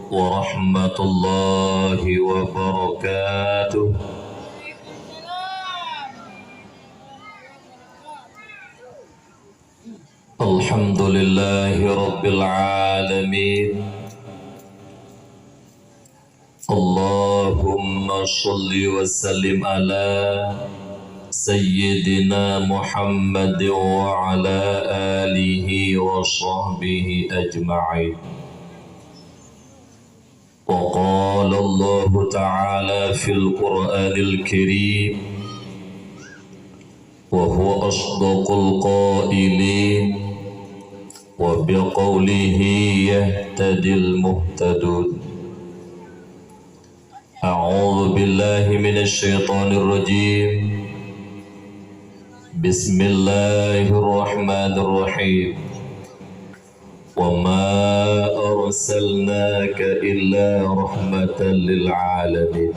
ورحمة الله وبركاته. الحمد لله رب العالمين. اللهم صل وسلم على سيدنا محمد وعلى آله وصحبه أجمعين. وقال الله تعالى في القرآن الكريم وهو أصدق القائلين وبقوله يهتدي المهتدون. أعوذ بالله من الشيطان الرجيم. بسم الله الرحمن الرحيم. وما أرسلناك إلا رحمة للعالمين.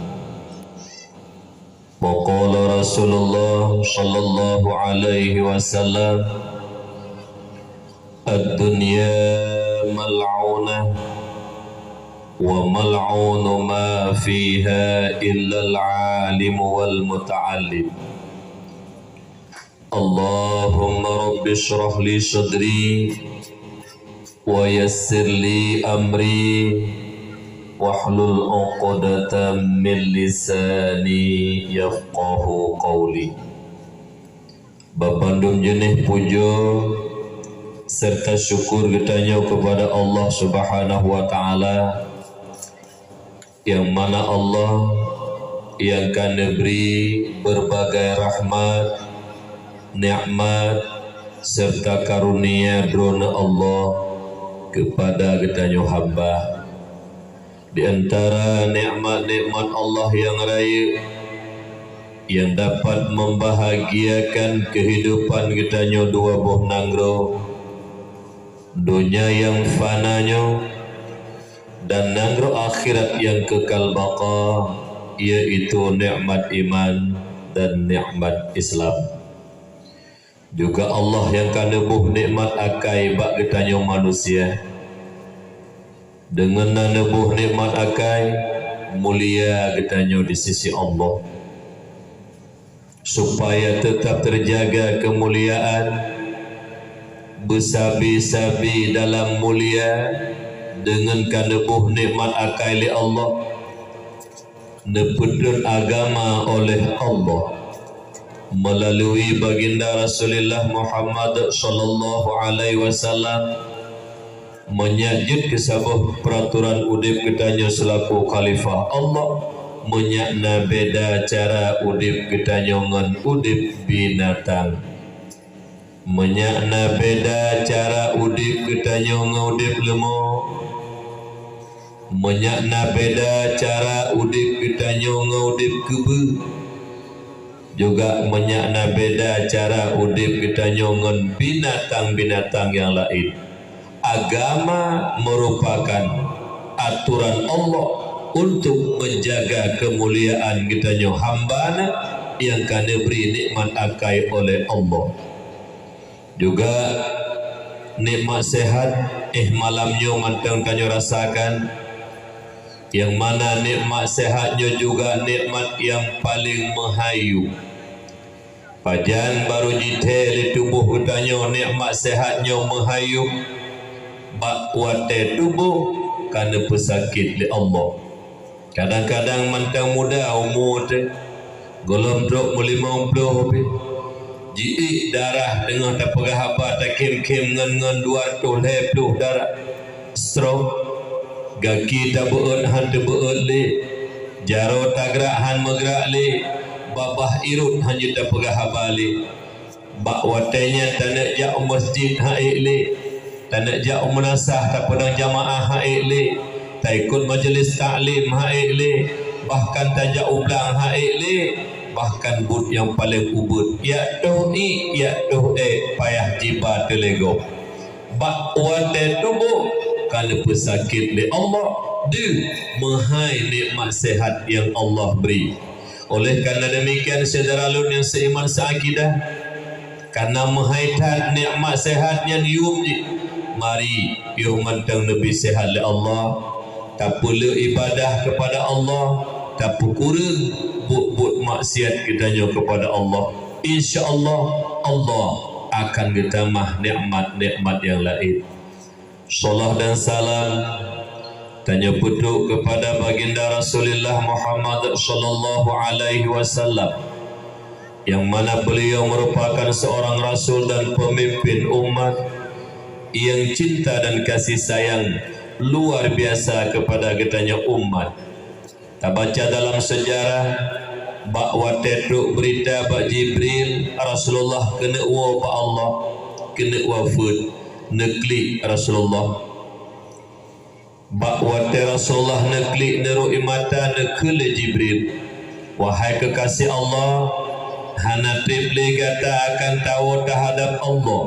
وقال رسول الله صلى الله عليه وسلم الدنيا ملعونة وملعون ما فيها إلا العالم والمتعلم. اللهم رب اشرح لي صدري ويسر لي أمري واحلل عقدة من لساني يفقه قولي. Babandung jenih pujo serta syukur kitanya kepada Allah Subhanahu wa taala, yang mana Allah yang akan beri berbagai rahmat, nikmat serta karunia drona Allah kepada kitanya hamba. Di antara nikmat-nikmat Allah yang raya yang dapat membahagiakan kehidupan kitanya dua buah nangro, dunia yang fananya dan nangro akhirat yang kekal baqa, yaitu nikmat iman dan nikmat Islam. Juga Allah yang kanebuh nikmat akai bak kitanya manusia. Dengan nanebuh nikmat akai mulia kitanya di sisi Allah, supaya tetap terjaga kemuliaan, bersabi-sabi dalam mulia dengan kanebuh nikmat akai li Allah, nepedun agama oleh Allah melalui baginda Rasulullah Muhammad sallallahu alaihi wasallam, menyajud kesabuh peraturan udip kitanya selaku khalifah Allah, menyakna beda cara udip kitanya ngan udip binatang, menyakna beda cara udip kitanya ngudip lemo, menyakna beda cara udip kitanya ngudip kebe, juga menyakna beda cara udip kitanya ngan binatang-binatang yang lain. Agama merupakan aturan Allah untuk menjaga kemuliaan kitanya hambana yang akan diberi nikmat akai oleh Allah. Juga nikmat sehat malamnya mantang kanyo rasakan, yang mana nikmat sehatnya juga nikmat yang paling mahayu. Pajan baru detail di tubuh kitanya nikmat sehatnya mahayu, bak wate tubuh karena pesakit li Allah. Kadang-kadang mantang muda umur te golong drop 50 ji darah tengah tak pegah apa tak kem-kem ngan 200 darah stroke, gaki tak beut han te beut li, jaro tak gerak han megrak li, babah irut han je tak pegah apa li, bak watenya tak nak jak masjid haik li, tak nak jak menasah tak pedang jamaah haik li, tak ikut majlis taklim haik li, bahkan tak jak ulang haik li, bahkan but yang paling ubud ya doh payah jibat telego bak wate tubuh kalau pesakit li Allah de mahai nikmat sehat yang Allah beri. Oleh karena demikian saudara lun yang seiman seakidah, karena menghaitat nikmat sehat yang yum, mari yum mantang lebih sehat li Allah, tak pula ibadah kepada Allah, tak kurang buat maksiat kitanya kepada Allah, insya-Allah Allah akan ditambah nikmat-nikmat yang lain. Salam dan salam tanya putuk kepada baginda Rasulullah Muhammad sallallahu alaihi wasallam, yang mana beliau merupakan seorang rasul dan pemimpin umat yang cinta dan kasih sayang luar biasa kepada kitanya umat. Tak baca dalam sejarah bahawa tetuk berita bak Jibril Rasulullah kena wa pak Allah, kena wafat neklik Rasulullah. Bahawa Rasulullah neklik nerui mata nekele Jibril, wahai kekasih Allah, hana boleh kata akan tahu terhadap Allah.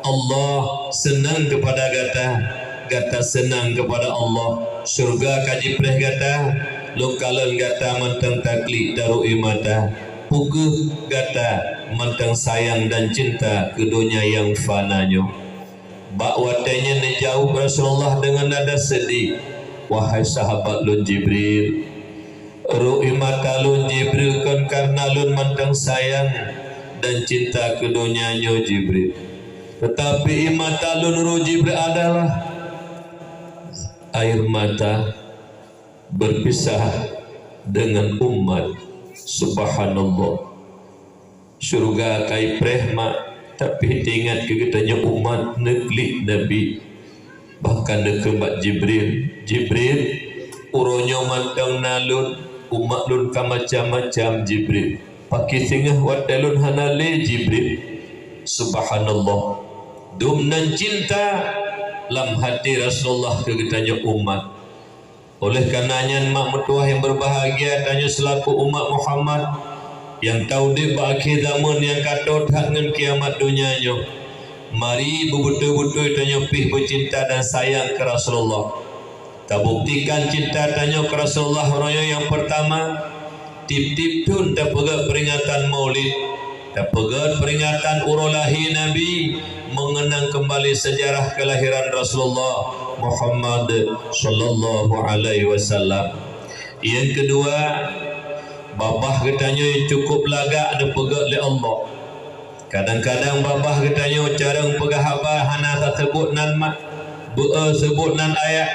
Allah senang kepada kata senang kepada Allah. Surga kaji preh kata, lokalan kata mentang taklik darui mata, puguh kata mentang sayang dan cinta ke dunia yang fananya. Bakwatanya nejauh Rasulullah dengan nada sedih, wahai sahabat lun Jibril, ru'i mata lun Jibril kan karena lun mentang sayang dan cinta ke dunianya Jibril. Tetapi mata lun ru Jibril adalah air mata berpisah dengan umat. Subhanallah. Surga kai prehma, tapi ingat kegetanya umat neklik Nabi, bahkan dekebat Jibril. Jibril uronyo mantang nalun umat lun ka macam-macam Jibril, pakai tengah watalun hanale Jibril. Subhanallah, dumnan cinta lam hati Rasulullah kegetanya umat. Oleh karenanya mak mertua yang berbahagia tanya selaku umat Muhammad yang tahu di akhir zaman yang kata dengan kiamat dunianya, mari betul-betul tanya pih bercinta dan sayang ke Rasulullah. Tak buktikan cinta tanya ke Rasulullah raya yang pertama, tip-tip pun tak pegat peringatan maulid, tak pegat peringatan urulahi Nabi, mengenang kembali sejarah kelahiran Rasulullah Muhammad sallallahu alaihi wasallam. Yang kedua, babah katanya yang cukup lagak ada pegat oleh Allah. Kadang-kadang babah katanya cara pegah abah hana tak sebut nan mak, sebut nan ayat,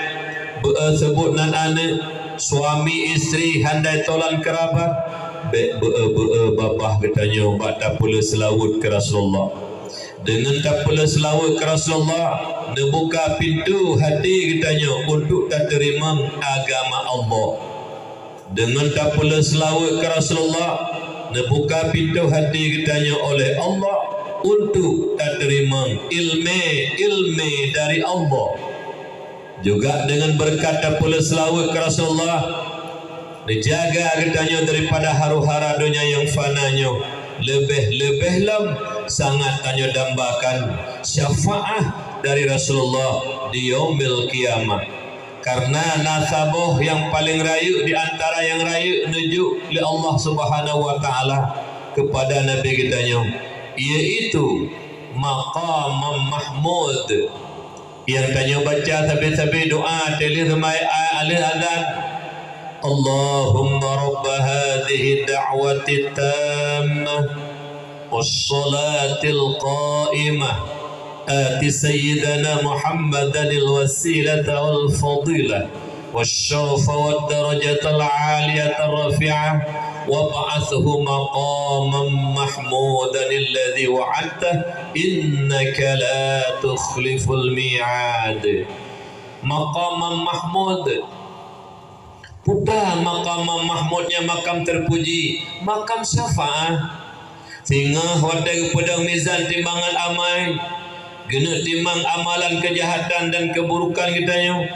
sebut nan anak, suami isteri handai tolan kerabat, babah katanya bak tak pula selawut ke Rasulullah. Dengan tak pula selawat ke Rasulullah, dia buka pintu hati katanya untuk tak terima agama Allah. Dengan tak pula selawat ke Rasulullah, dia buka pintu hati katanya oleh Allah untuk tak terima ilmu dari Allah. Juga dengan berkat tak pula selawat ke Rasulullah, dijaga katanya daripada haru-hara dunia yang fananya. Lebih lam sangat tanya dambakan syafaat dari Rasulullah di yaumil kiamah. Karena nasabah yang paling rayu di antara yang rayu menuju oleh Allah Subhanahu wa taala kepada nabi kitanya, yaitu maqam mahmud. Yang tanya baca sabi-sabi doa teli semai alih azan, Allahumma rabb hadhihi da'wati tammah was-salatil qa'imah آت سيدنا محمدا الوسيلة والفضيلة والشرف والدرجة العالية الرفيعة وابعثه مقاما محمودا الذي وعدته إنك لا تخلف الميعاد. مقام محمود, putar makam mahmudnya makam terpuji, makam syafaat. Tingah wadai pedang mizan timbangan amai, gena timbang amalan kejahatan dan keburukan kitanya.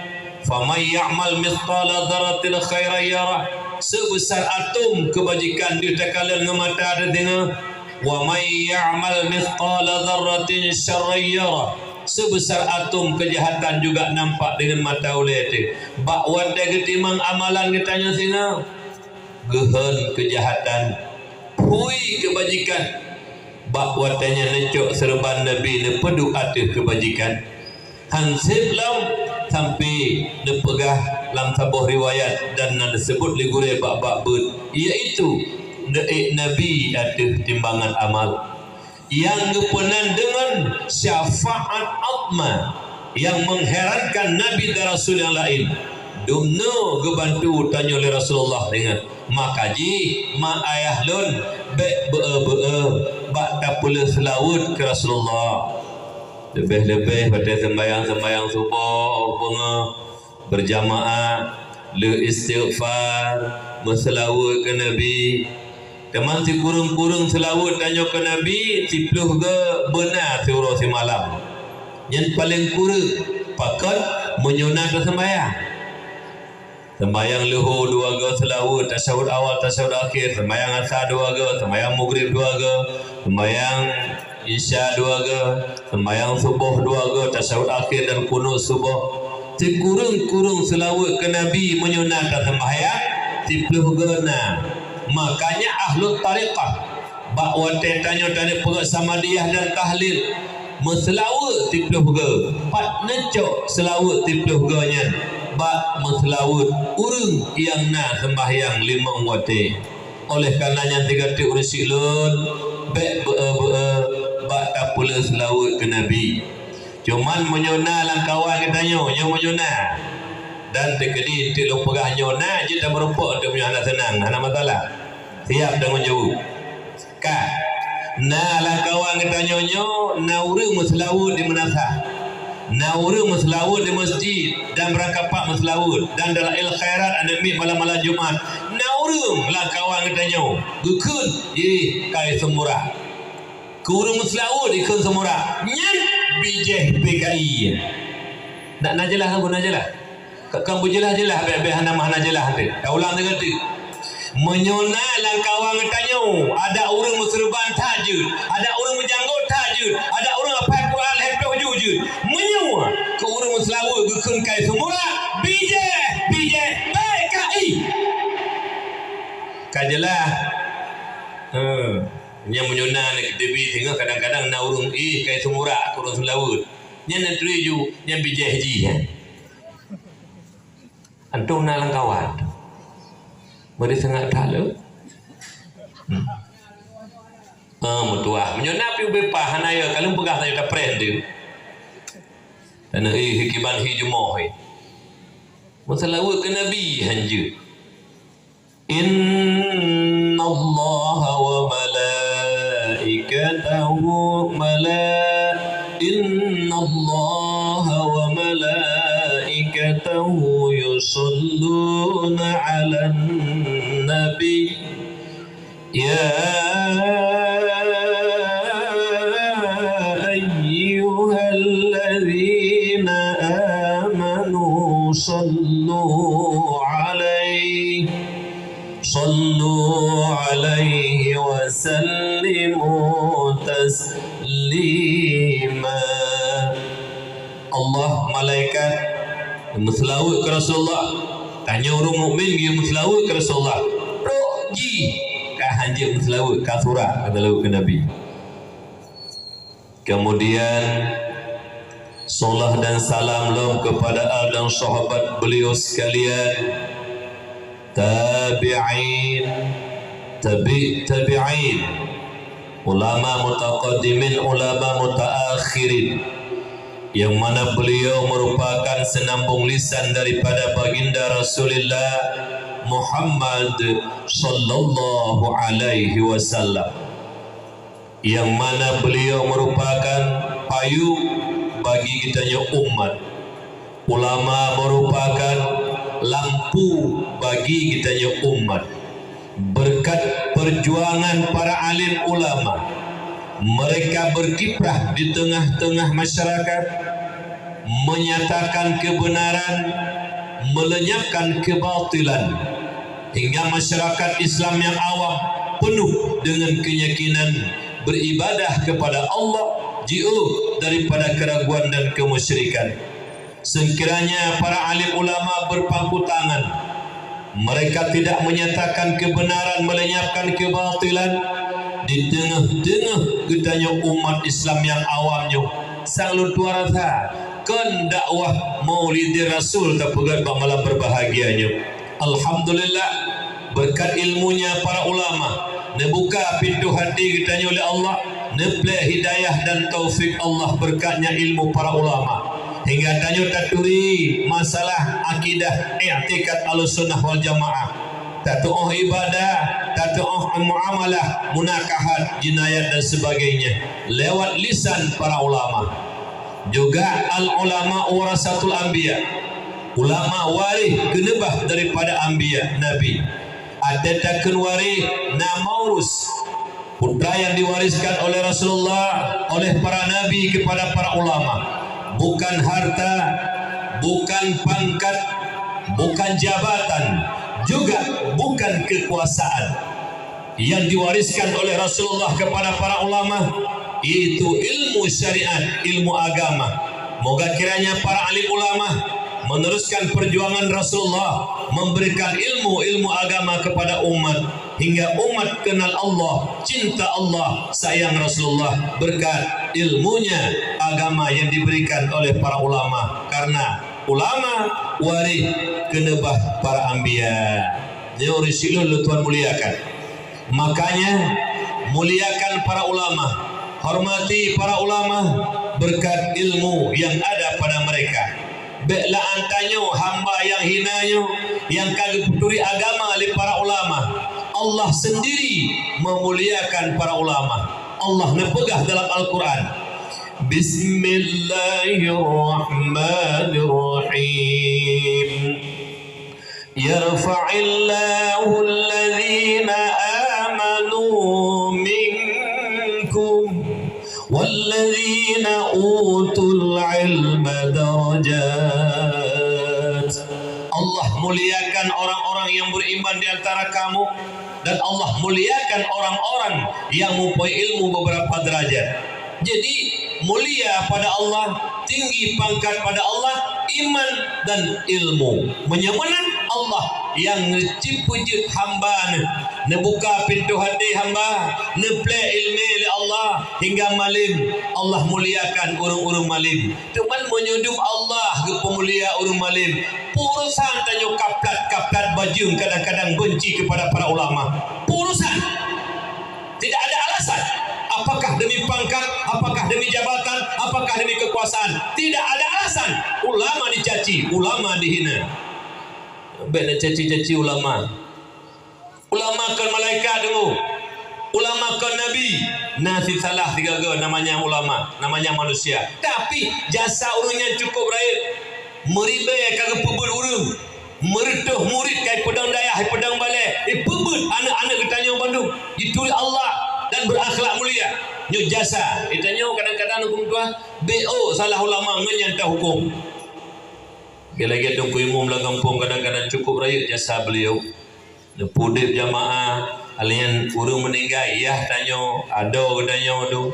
Faman ya'mal mithqala dzarratin khairan yarah, sebesar atom kebajikan di takalan ngemata ada tengah. Wa may ya'mal mithqala dzarratin syarran yarah, sebesar atom kejahatan juga nampak dengan mata oleh itu. Bak wadai ketimbang amalan kitanya singa, gehen kejahatan, hui kebajikan. Bak watanya necok serban Nabi ne pedu atih kebajikan. Hansib lam sampai nepegah lam sabuh riwayat dan disebut ligure bab-bab iaitu Nabi ada timbangan amal yang gepenan dengan syafaat atma yang mengherankan Nabi dan Rasul yang lain. Dumno gebantu tanya oleh Rasulullah dengan makaji ma ayah lun bak tapula selawut ke Rasulullah. Lebih-lebih pada sembahyang subuh bunga berjamaah le istighfar berselawat ke Nabi. Teman si kurung-kurung selawat tanya ke Nabi tipluh ke benar surah si malam. Yang paling kurang pakat menyunat sembahyang. Sembahyang luhur 2 ga selawat, tasyahud awal, tasyahud akhir, sembahyang asar 2 ga, sembahyang maghrib 2 ga, sembahyang isya 2 ga, sembahyang subuh 2 ga, tasyahud akhir dan qunut subuh. Sekurang-kurang selawat ke Nabi menyunatkan sembahyang 10 ga. Makanya ahlul tariqah bak wate tanya dari perut samadiyah dan tahlil meselawat 10 ga. Pat necok selawat 10 ga nya. Bak meselawat urang yang na sembahyang 5 waktu. Oleh karenanya tiga ti urusik lun bak bak tak pula selawat ke Nabi. Cuman menyona lang kawan kita nyo menyona. Dan tekedi ti lu pegah nyona je tak berupuk untuk punya anak senang, anak masalah. Siap dengan jauh. Ka. Na lang kawan kita nyo na urang meselawat di manasah. Nauru meselawat di masjid dan berangkapak meselawat dan dalail khairat ada mi malam-malam Jumaat. Nauru lah kawan katanya. Gukun kai semurah. Kurung meselawat ikun semurah. Nyan bijeh PKI. Nak najelah kamu najelah. Kamu jelah be-be nama najelah tu. Dah ulang dengan tu. Menyona lang kawan katanya. Ada orang musyrban tajud, ada orang menjanggut tajud, ada orang apa Quran hafal jujur. Menyewa ke orang Selawat gukun kai semula BJ PKI. Kajelah. Yang menyona nak TV tengok kadang-kadang na urung kai semura ke orang Selawat. Yang nak tuju yang BJ haji. Antum na lang kawan. Beri sangat tala. Mutuah. Menyona pi bepah hanaya kalau pegah saya tak pres dia. Dan hikiban hijumoh. Masalawat ke Nabi hanja. Inna Allah wa malaikatahu Inna Allah wa malaikatahu yusalluna 'alan nabi ya ayyuhalladzina amanu sallu alaihi wa sallimu taslima. Allah malaikat meselawat ke Rasulullah. Tanya orang mukmin dia meselawat ke Rasulullah. Roji kah hanja meselawat ka surah kata lalu ke Nabi. Kemudian salat dan salam lam kepada al dan sahabat beliau sekalian, tabi'in, tabi'in, ulama mutaqaddimin, ulama mutaakhirin, yang mana beliau merupakan senambung lisan daripada baginda Rasulullah Muhammad sallallahu alaihi wasallam, yang mana beliau merupakan payung bagi kitanya umat. Ulama merupakan lampu bagi kitanya umat. Berkat perjuangan para alim ulama, mereka berkiprah di tengah-tengah masyarakat, menyatakan kebenaran, melenyapkan kebatilan, hingga masyarakat Islam yang awam penuh dengan keyakinan beribadah kepada Allah jauh daripada keraguan dan kemusyrikan. Sekiranya para alim ulama berpangku tangan, mereka tidak menyatakan kebenaran, melenyapkan kebatilan di tengah-tengah getanya umat Islam yang awamnya, sang luar rasa kon dakwah maulid Rasul tak pegat malam berbahagianya. Alhamdulillah berkat ilmunya para ulama nebuka pintu hati kitanya oleh Allah, nepleh hidayah dan taufik Allah berkatnya ilmu para ulama hingga tanya taturi masalah akidah i'tikad Ahlussunnah wal Jamaah, tatu'uh ibadah, tatu'uh muamalah, munakahat, jinayat dan sebagainya lewat lisan para ulama. Juga al ulama warasatul anbiya, ulama waris genebah daripada anbiya nabi. Ada takun waris namaurus, putra yang diwariskan oleh Rasulullah, oleh para nabi kepada para ulama, bukan harta, bukan pangkat, bukan jabatan, juga bukan kekuasaan. Yang diwariskan oleh Rasulullah kepada para ulama itu ilmu syariat, ilmu agama. Moga kiranya para alim ulama meneruskan perjuangan Rasulullah, memberikan ilmu agama kepada umat hingga umat kenal Allah, cinta Allah, sayang Rasulullah berkat ilmunya agama yang diberikan oleh para ulama. Karena ulama waris kenebah para anbiya. Nyorisilu Tuhan muliakan. Makanya muliakan para ulama, hormati para ulama berkat ilmu yang ada pada mereka. Beklah antanyo hamba yang hinanyo, yang kagak peduli agama oleh para ulama. Allah sendiri memuliakan para ulama. Allah nepegah dalam Al-Quran. Bismillahirrahmanirrahim. Yarfa'illahu alladhina amanu minkum walladzina utul ilma darajat. Allah muliakan orang-orang yang beriman di antara kamu, dan Allah muliakan orang-orang yang mempunyai ilmu beberapa derajat. Jadi mulia pada Allah, tinggi pangkat pada Allah, iman dan ilmu. Menyemenan Allah yang cipujud hamba, nebuka pintu hati hamba, neple ilmi oleh Allah hingga malim. Allah muliakan urung-urung malim. Cuman menyudum Allah ke pemulia urung malim. Purusan tanya kaplat baju kadang-kadang benci kepada para ulama. Purusan. Tidak ada alasan. Apakah demi pangkat, apakah demi jabatan, apakah demi kekuasaan. Tidak ada alasan. Ulama dicaci, ulama dihina. Baik caci-caci ulama. Ulama kan malaikat dulu. Ulama kan nabi. Nasi salah tiga namanya ulama, namanya manusia. Tapi jasa urungnya cukup rakyat. Meribai kagak pebut urung. Meretuh murid kai pedang dayah, pedang balai. Pebut anak-anak ketanya Bandung. Itu Allah dan berakhlak mulia. Nyo jasa. Ditanya kadang-kadang hukum tua BO salah ulama menyantah hukum. Gila-gila dong ilmu belah kampung kadang-kadang cukup raya jasa beliau. Pudip jamaah alian urung meninggal ya tanya ada katanya tu.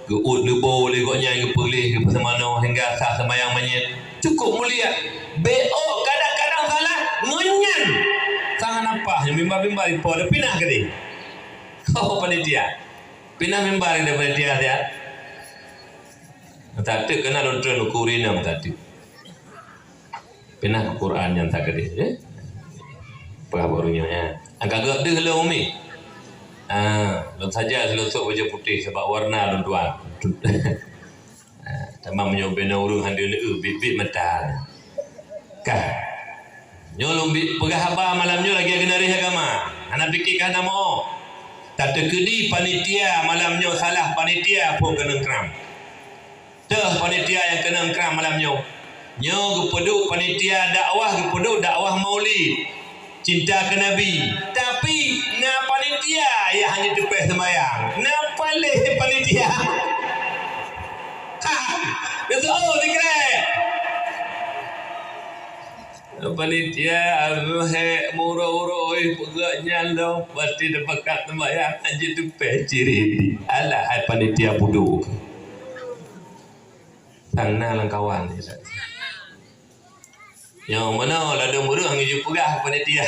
Geut lebo legoknya ke pelih ke mana hingga sah sembahyang menyet. Cukup mulia. BO kadang-kadang salah ngenyan. Sangat apa? Yang mimbar-mimbar ipo ada pindah ke dia. Oh panitia. Pindah mimbar dia panitia dia. Tak ada kena lontron ukurin yang tadi. Pindah ke Quran yang tak gede, apa barunya ya? Agak gede lah umi. Belum saja selesuk wajah putih sebab warna tuan. Tamam menyobena urung handil bit mata. Kah? Nyolong pegah apa malamnya lagi genari agama. Anak fikirkan nama. Tak terkedi panitia malamnya salah panitia pun kena kram. Dah panitia yang kena kram malamnya. Nyo kepedu panitia dakwah kepedu dakwah maulid cinta ke Nabi, tapi na panitia yang hanya tepeh sembahyang na palih panitia itu dikira panitia muro-muro pegaknya lo pasti dekat sembahyang hanya tepeh ciri alah panitia pudu sana lang kawan yang mana lada murah ngeju pegah panitia.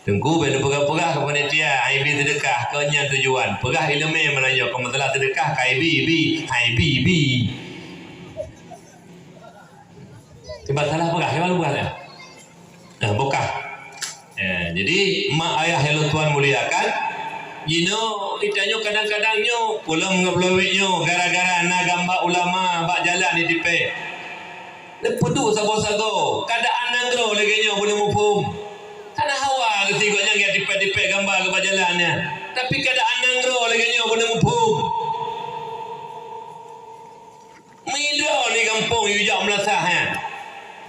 Tengku benda pegah-pegah ke panitia. IB sedekah kenya tujuan. Pegah ilmu menanya kamu telah sedekah ke IB. Sebab salah pegah, yang malu pegah. Bokah. Jadi mak ayah yang tuan muliakan, itanya kadang-kadangnya pulang ngeblowitnya gara-gara na gambar ulama bak jalan di tipe. Leputu sabo-sabo, keadaan nanggro lagi nya boleh mufum. Karena hawa ketiganya dia tipe-tipe gambar ke jalannya. Tapi keadaan nanggro lagi nya boleh mufum. Mida ni kampung yujak melasah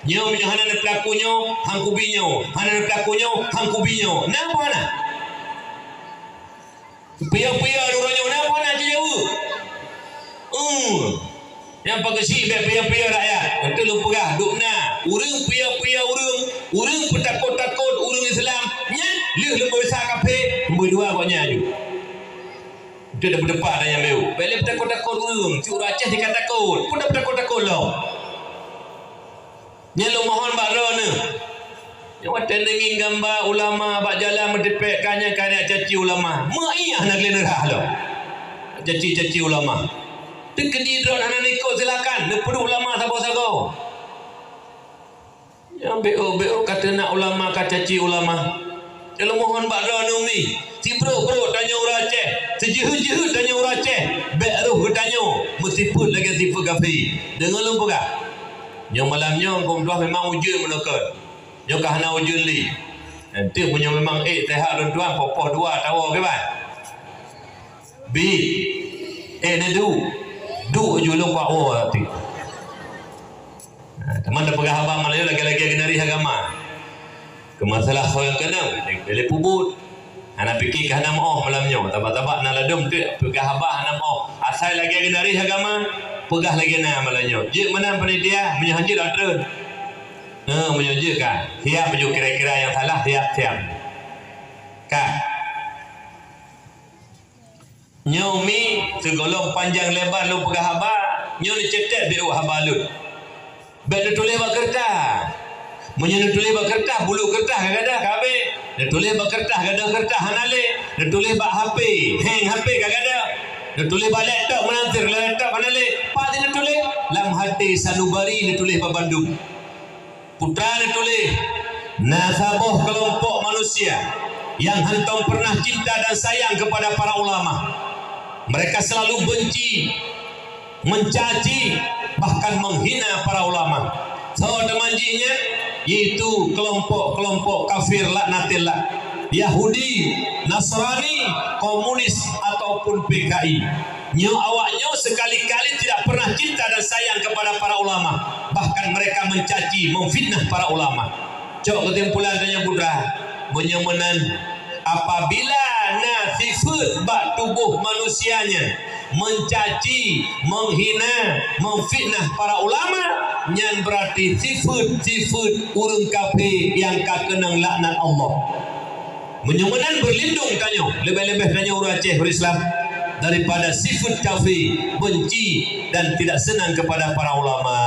nyo hana pelakunya hang kubinyo, hana pelakunya hang kubinyo. Napa na? Pia-pia duranya napa na jauh. Yang pagasi pia-pia rakyat. Itu lu pegah dukna. Urang pia-pia urang petakut-takut urang Islam. Nya leh lembu besar kafe, lembu dua kok nyaju. Dia dah berdepan dengan meu. Balik petakut-takut urang, Cik Aceh dikatakan, pun dah petakut-takut lah. Nya lu mohon bakro ni. Yang tendengin gambar ulama bak jalan mendepek kanya karya caci ulama. Maiyah nak gelerah lo. Caci-caci ulama. Tekedi drone anak nikot silakan. Dia perlu ulama sabar-sabar. Yang BO kata nak ulama kata caci ulama. Kalau mohon bakro ni. Si bro tanya orang Aceh. Sejehut-jehut tanya orang Aceh. Beruh tanya. Meskipun lagi tipu kafi. Dengar lu pegah. Yang malamnya kau tuan memang ujian menukar. Yang kahana ujian li. Nanti punya memang tehat tuan popoh dua tahu ke ban. B. Ni du julung pak nanti. Teman dah pegang abang malam lagi-lagi genari agama. Kemasalah kau yang kena. Boleh pubut. Anak fikir kahana mau malamnya. Tabak-tabak nak ladum tu pegang abang anak mau. Asal lagi genari agama. Pegah lagi nak malanya. Jik mana penitia menyanjir antara. Menyanjir kan. Siap baju kira-kira yang salah siap. Kan. Nyomi segolong panjang lebar lu pegah haba. Nyo ni cetek biu haba lu. Bet tulis bak kertas. Munyo tulis bak kertas, bulu kertas kadang kabe. Dia tulis bak kertas, kadang kertas hanale. Dia tulis bak HP, hang HP kadang. Dia tulis bak laptop menantir laptop hanale. Pak dia tulis lam hati sanubari dia tulis bak Bandung. Putra dia tulis nasabah kelompok manusia yang hantam pernah cinta dan sayang kepada para ulama. Mereka selalu benci, mencaci, bahkan menghina para ulama. So temanjinya yaitu kelompok-kelompok kafir laknatillah, Yahudi, Nasrani, komunis ataupun PKI. Nyo awaknya sekali-kali tidak pernah cinta dan sayang kepada para ulama. Bahkan mereka mencaci, memfitnah para ulama. Cok kesimpulan tanya putra, menyemenan apabila sifat bak tubuh manusianya mencaci, menghina, memfitnah para ulama, nyan berarti sifat urang kafir yang kakenang laknat Allah. Menyemenan berlindung tanya, lebih-lebih tanya orang Aceh berislam daripada sifat kafir, benci dan tidak senang kepada para ulama.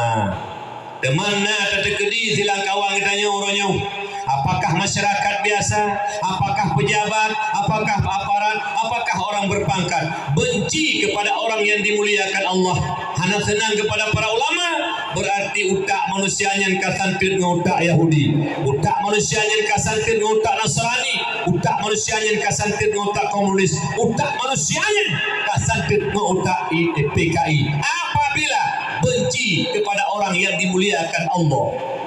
Di mana terkedi silang kawang tanya orangnya. Apakah masyarakat biasa, apakah pejabat, apakah aparat, apakah orang berpangkat benci kepada orang yang dimuliakan Allah, hanya senang kepada para ulama, berarti utak manusianya kasantir ngotak Yahudi, utak manusianya kasantir ngotak Nasrani, utak manusianya kasantir ngotak komunis, utak manusianya kasantir ngotak PKI. Apabila benci kepada orang yang dimuliakan Allah,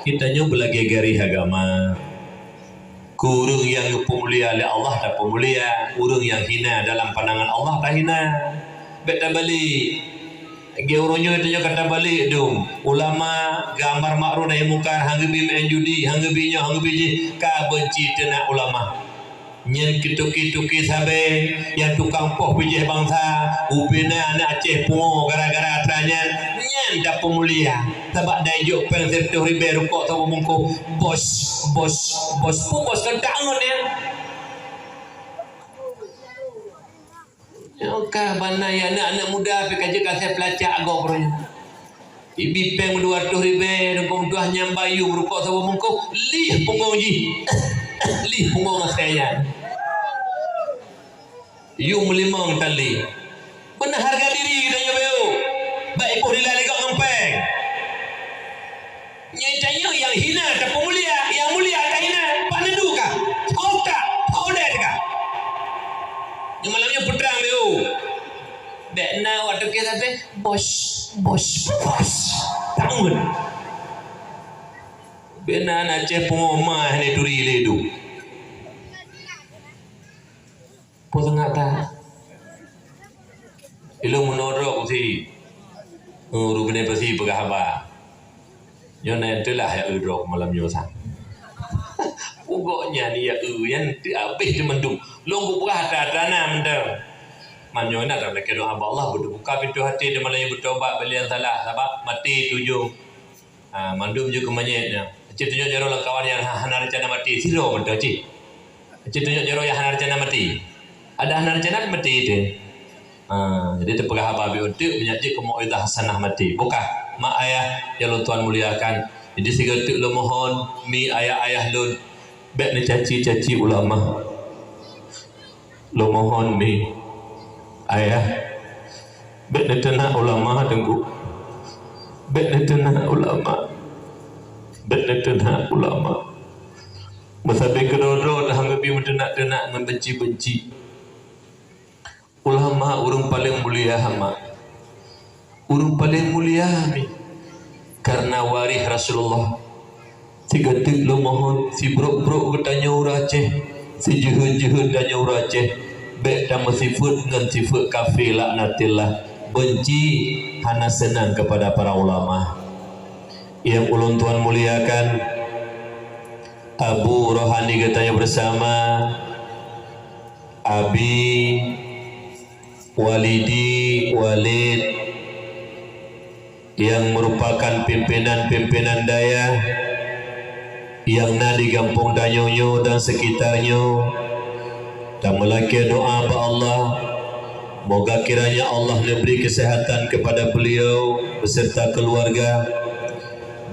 kita nyoba lagi gari agama. Kurung yang pemulia oleh Allah tak pemulia, kurung yang hina dalam pandangan Allah tak hina. Beta balik. Ge orangnya itu kata balik dong. Ulama gambar makruf naik muka hanggebi main judi, hanggebinya hanggebi ka benci tenak ulama. Nyen kitu-kitu sabe yang tukang poh bijih bangsa, upina anak Aceh pungo gara-gara atranya nyen dak pemulia. Sebab dajuk pen sertu ribe rukuk tahu mungko bos kan kangen ya. Okah bana ya anak-anak muda pe kaje kasih pelacak agak pernya. Ibi peng 200 ribe rukuk tuah nyambayu rukuk tahu mungko lih pungo ji. Lih pungo saya. You melimang tali. Benar harga diri kita nyo beo. Baik pun nilai legak ngempeng. Nyai tanya yang hina tak mulia, yang mulia tak hina. Pak nendu kah? Kau tak? Kau dah kah? Yang malamnya putrang dia. Bekna waktu kita be bos. Tangun. Bena Aceh pengomah ni turi ledu. Potong tak? Ilmu menodok si. Rupanya pasti pegahaba. Yang nanti lah ya udrok malam nyosan. Pokoknya ni ya yang habis tu mendung. Long buka hati-hati mendung. Manyona tak nak doa Allah buka pintu hati dia malam bertobat belian salah sebab mati tujuh. Mandum juga manyetnya. Cik tunjuk jero lah kawan yang hana rencana mati. Siro betul cik. Cik tunjuk jero yang hana rencana mati. Ada hana rencana mati itu. Jadi itu pegah babi untuk menyaji kemu'idah hasanah mati. Bukan mak ayah yang lo Tuhan muliakan. Jadi segetik lo mohon mi ayah-ayah lo bek ni caci-caci ulama. Lo mohon mi ayah bek ni tenang ulama tengku. Bek ni tenang ulama. Benar-benar ulama Masabai kedua-dua dah hampir mendenak-denak membenci-benci ulama urung paling mulia hama urung paling mulia ni karena warih Rasulullah si getik lo mohon si brok-brok ketanya uraceh si juhud-juhud tanya uraceh bek dan sifat dengan sifat kafir laknatillah benci hana senang kepada para ulama yang ulun Tuhan muliakan. Abu Rohani katanya bersama Abi Walidi Walid yang merupakan pimpinan-pimpinan daya yang di kampung Danyonyo dan sekitarnya dan melaki doa kepada Allah moga kiranya Allah memberi kesehatan kepada beliau beserta keluarga.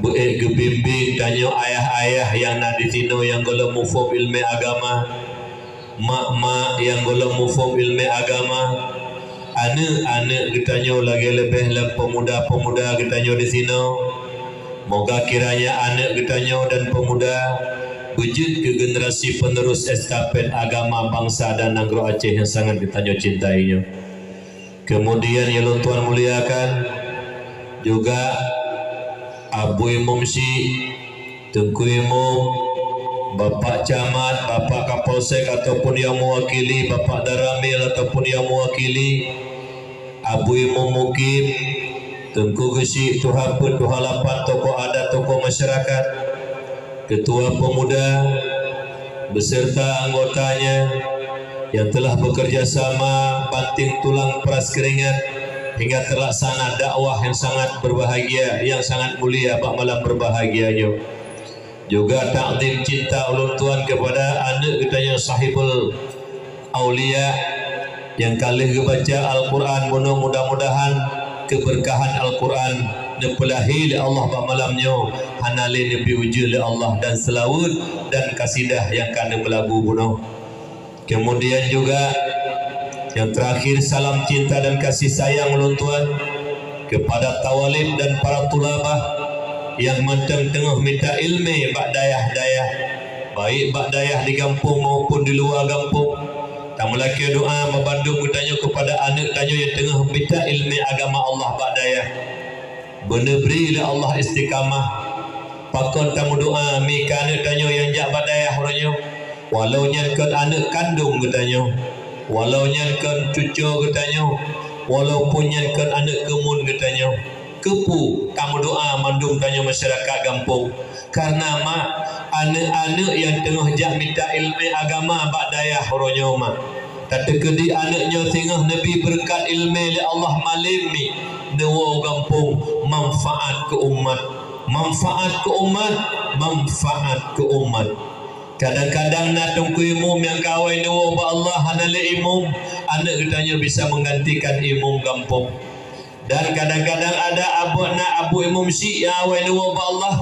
Bimbing tanya ayah-ayah yang nak ditino yang golong mufum ilmu agama, mak-mak yang golong mufum ilmu agama, anak-anak ditanya lagi lebih pemuda-pemuda ditanya di sini. Moga kiranya anak ditanya dan pemuda wujud ke generasi penerus estafet agama bangsa dan negeri Aceh yang sangat ditanya cintainya. Kemudian yang Tuhan muliakan juga Abu Imam Si, Tengku Imam, Bapak Camat, Bapak Kapolsek ataupun yang mewakili, Bapak Daramil ataupun yang mewakili, Abu Imam Mukim, Tengku Gesi, Tuhaput, Tuhalapan, tokoh adat, tokoh masyarakat, Ketua Pemuda, beserta anggotanya yang telah bekerja sama banting tulang peras keringat hingga terlaksana dakwah yang sangat berbahagia, yang sangat mulia pada malam berbahagianya. Juga takdim cinta ulun Tuhan kepada anak kita yang sahibul aulia yang kali kebaca Al-Quran, mudah-mudahan keberkahan Al-Quran nepelahi Allah pada malamnya hanali nebi wujud Allah dan selawat dan kasidah yang kena melabu bunuh. Kemudian juga yang terakhir salam cinta dan kasih sayang ulun Tuhan kepada tawalib dan para tulabah yang menteng tengah minta ilmu bak dayah-dayah baik bak dayah di kampung maupun di luar kampung. Tamu laki doa membandung bertanya kepada anak tanya yang tengah minta ilmu agama Allah bak dayah. Benar berilah Allah istiqamah. Pakon tamu doa mika anak tanya yang jak bak dayah orangnya. Walau nyangkut anak kandung katanya. Walau nyankan cucu katanya, walaupun nyankan anak kemun katanya, kepu kamu doa mandung tanya masyarakat kampung karena mak anak-anak yang tengah jak minta ilmu agama bak dayah orangnya mak tapi kedi anaknya tengah Nabi berkat ilmu oleh Allah malimi dewa kampung manfaat ke umat, manfaat ke umat, manfaat ke umat. Kadang-kadang nak tunggu imam yang kawai dewa ba Allah hanale imam anak katanya bisa menggantikan imam kampung. Dan kadang-kadang ada abu imam si yang awai dewa ba Allah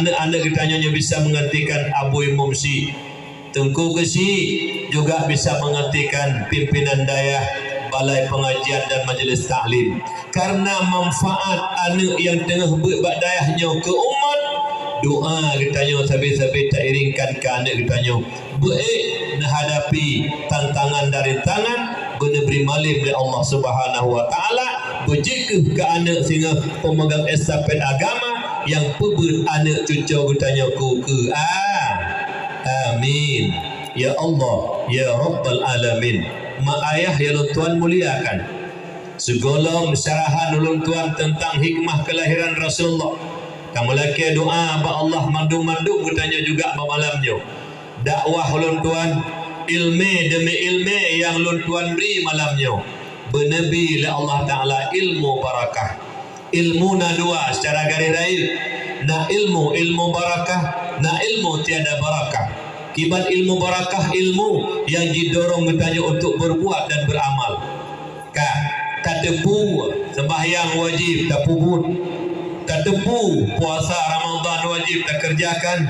anak-anak katanya bisa menggantikan abu imam si. Tengku Gesi juga bisa menggantikan pimpinan dayah balai pengajian dan majlis taklim karena manfaat anak yang tengah buat dayahnya ke umat doa kitanya sabi-sabi tak iringkan ke anak kitanya baik menghadapi tantangan dari tangan beri malim oleh Allah Subhanahu wa taala berjekeh ke anak sehingga pemegang estafet agama yang pebut anak cucu kitanya ke amin ya Allah ya Rabbal Alamin. Mak ayah ya Tuhan muliakan segala syarahan ulun tuan tentang hikmah kelahiran Rasulullah. Kamu laki doa ba Allah mandu-mandu bertanya juga malamnya. Dakwah ulun tuan ilmu demi ilmu yang ulun tuan beri malamnya. Bernabi oleh Allah Taala ilmu barakah. Ilmu na dua secara garis raya. Na ilmu barakah, na ilmu tiada barakah. Kibat ilmu barakah ilmu yang didorong bertanya untuk berbuat dan beramal. Tak tepu sembahyang wajib tak puput, tak tepu puasa Ramadan wajib tak kerjakan,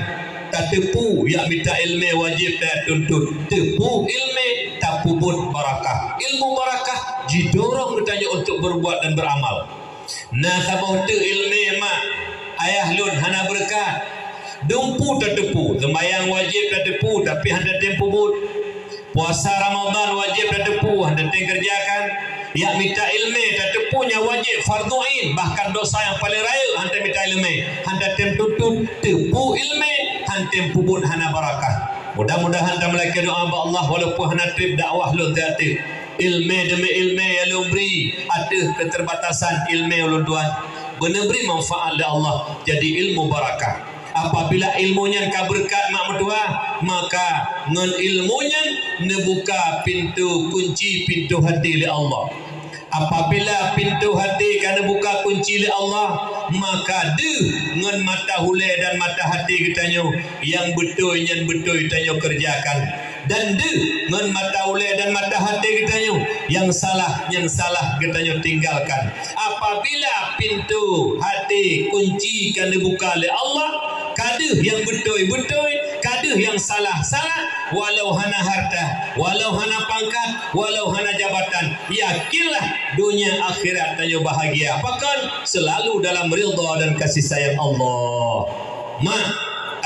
tak tepu ya minta ilmu wajib tak tuntut, tepu ilmu tak puput barakah. Ilmu barakah didorong bertanya untuk berbuat dan beramal. Nah sabau tu ilmu mak ayah lun hana berkat dumpu tak tepu, sembahyang wajib tak tepu tapi hendak tempu puput, puasa Ramadan wajib tak tepu hendak kerjakan. Ya minta ilmu tak tepunya wajib fardu ain, bahkan dosa yang paling raya hantar minta ilmu, hantar tuntut tepu ilmu, hantar puput hana barakah. Mudah-mudahan tak melaki doa ba Allah walaupun hana trip dakwah lu tiati ilmu demi ilmu yang lu beri ada keterbatasan ilmu lu tuan benar beri manfaat dari Allah jadi ilmu barakah. Apabila ilmunya ka berkat mak mertua maka ngan ilmunya nebuka pintu kunci pintu hati li Allah. Apabila pintu hati kana buka kunci li Allah maka de ngan mata hule dan mata hati kitanya yang betul kitanya kerjakan dan de ngan mata hule dan mata hati kitanya yang salah kitanya tinggalkan. Apabila pintu hati kunci kana buka li Allah kaduh yang betul, kaduh yang salah, walau hana harta, walau hana pangkat, walau hana jabatan, yakinlah dunia akhirat tanya bahagia. Bahkan selalu dalam ridha dan kasih sayang Allah. Mak,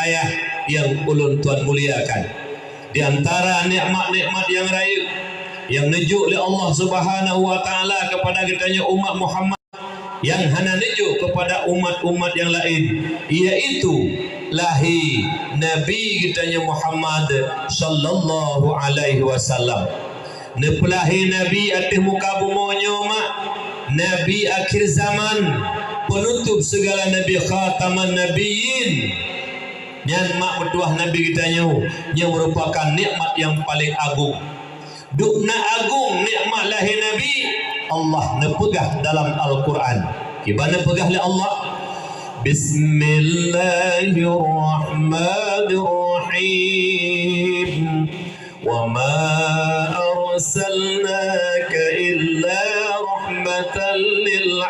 ayah yang ulun tuan muliakan, di antara nikmat-nikmat yang raya yang nejuk oleh Allah Subhanahu wa taala kepada kitanya umat Muhammad yang hana nejuk kepada umat-umat yang lain, iaitu lahir Nabi kitanya Muhammad sallallahu alaihi wasallam. Nepelahi Nabi atas muka bumi mak, Nabi akhir zaman, penutup segala Nabi, khataman Nabiyin. Yang mak bertuah Nabi kitanya yang merupakan nikmat yang paling agung. Dukna agung nikmat lahir Nabi Allah nepegah dalam Al-Quran. Gimana pegah oleh Allah? Bismillahirrahmanirrahim. Wa ma arsalnaka illa rahmatan lil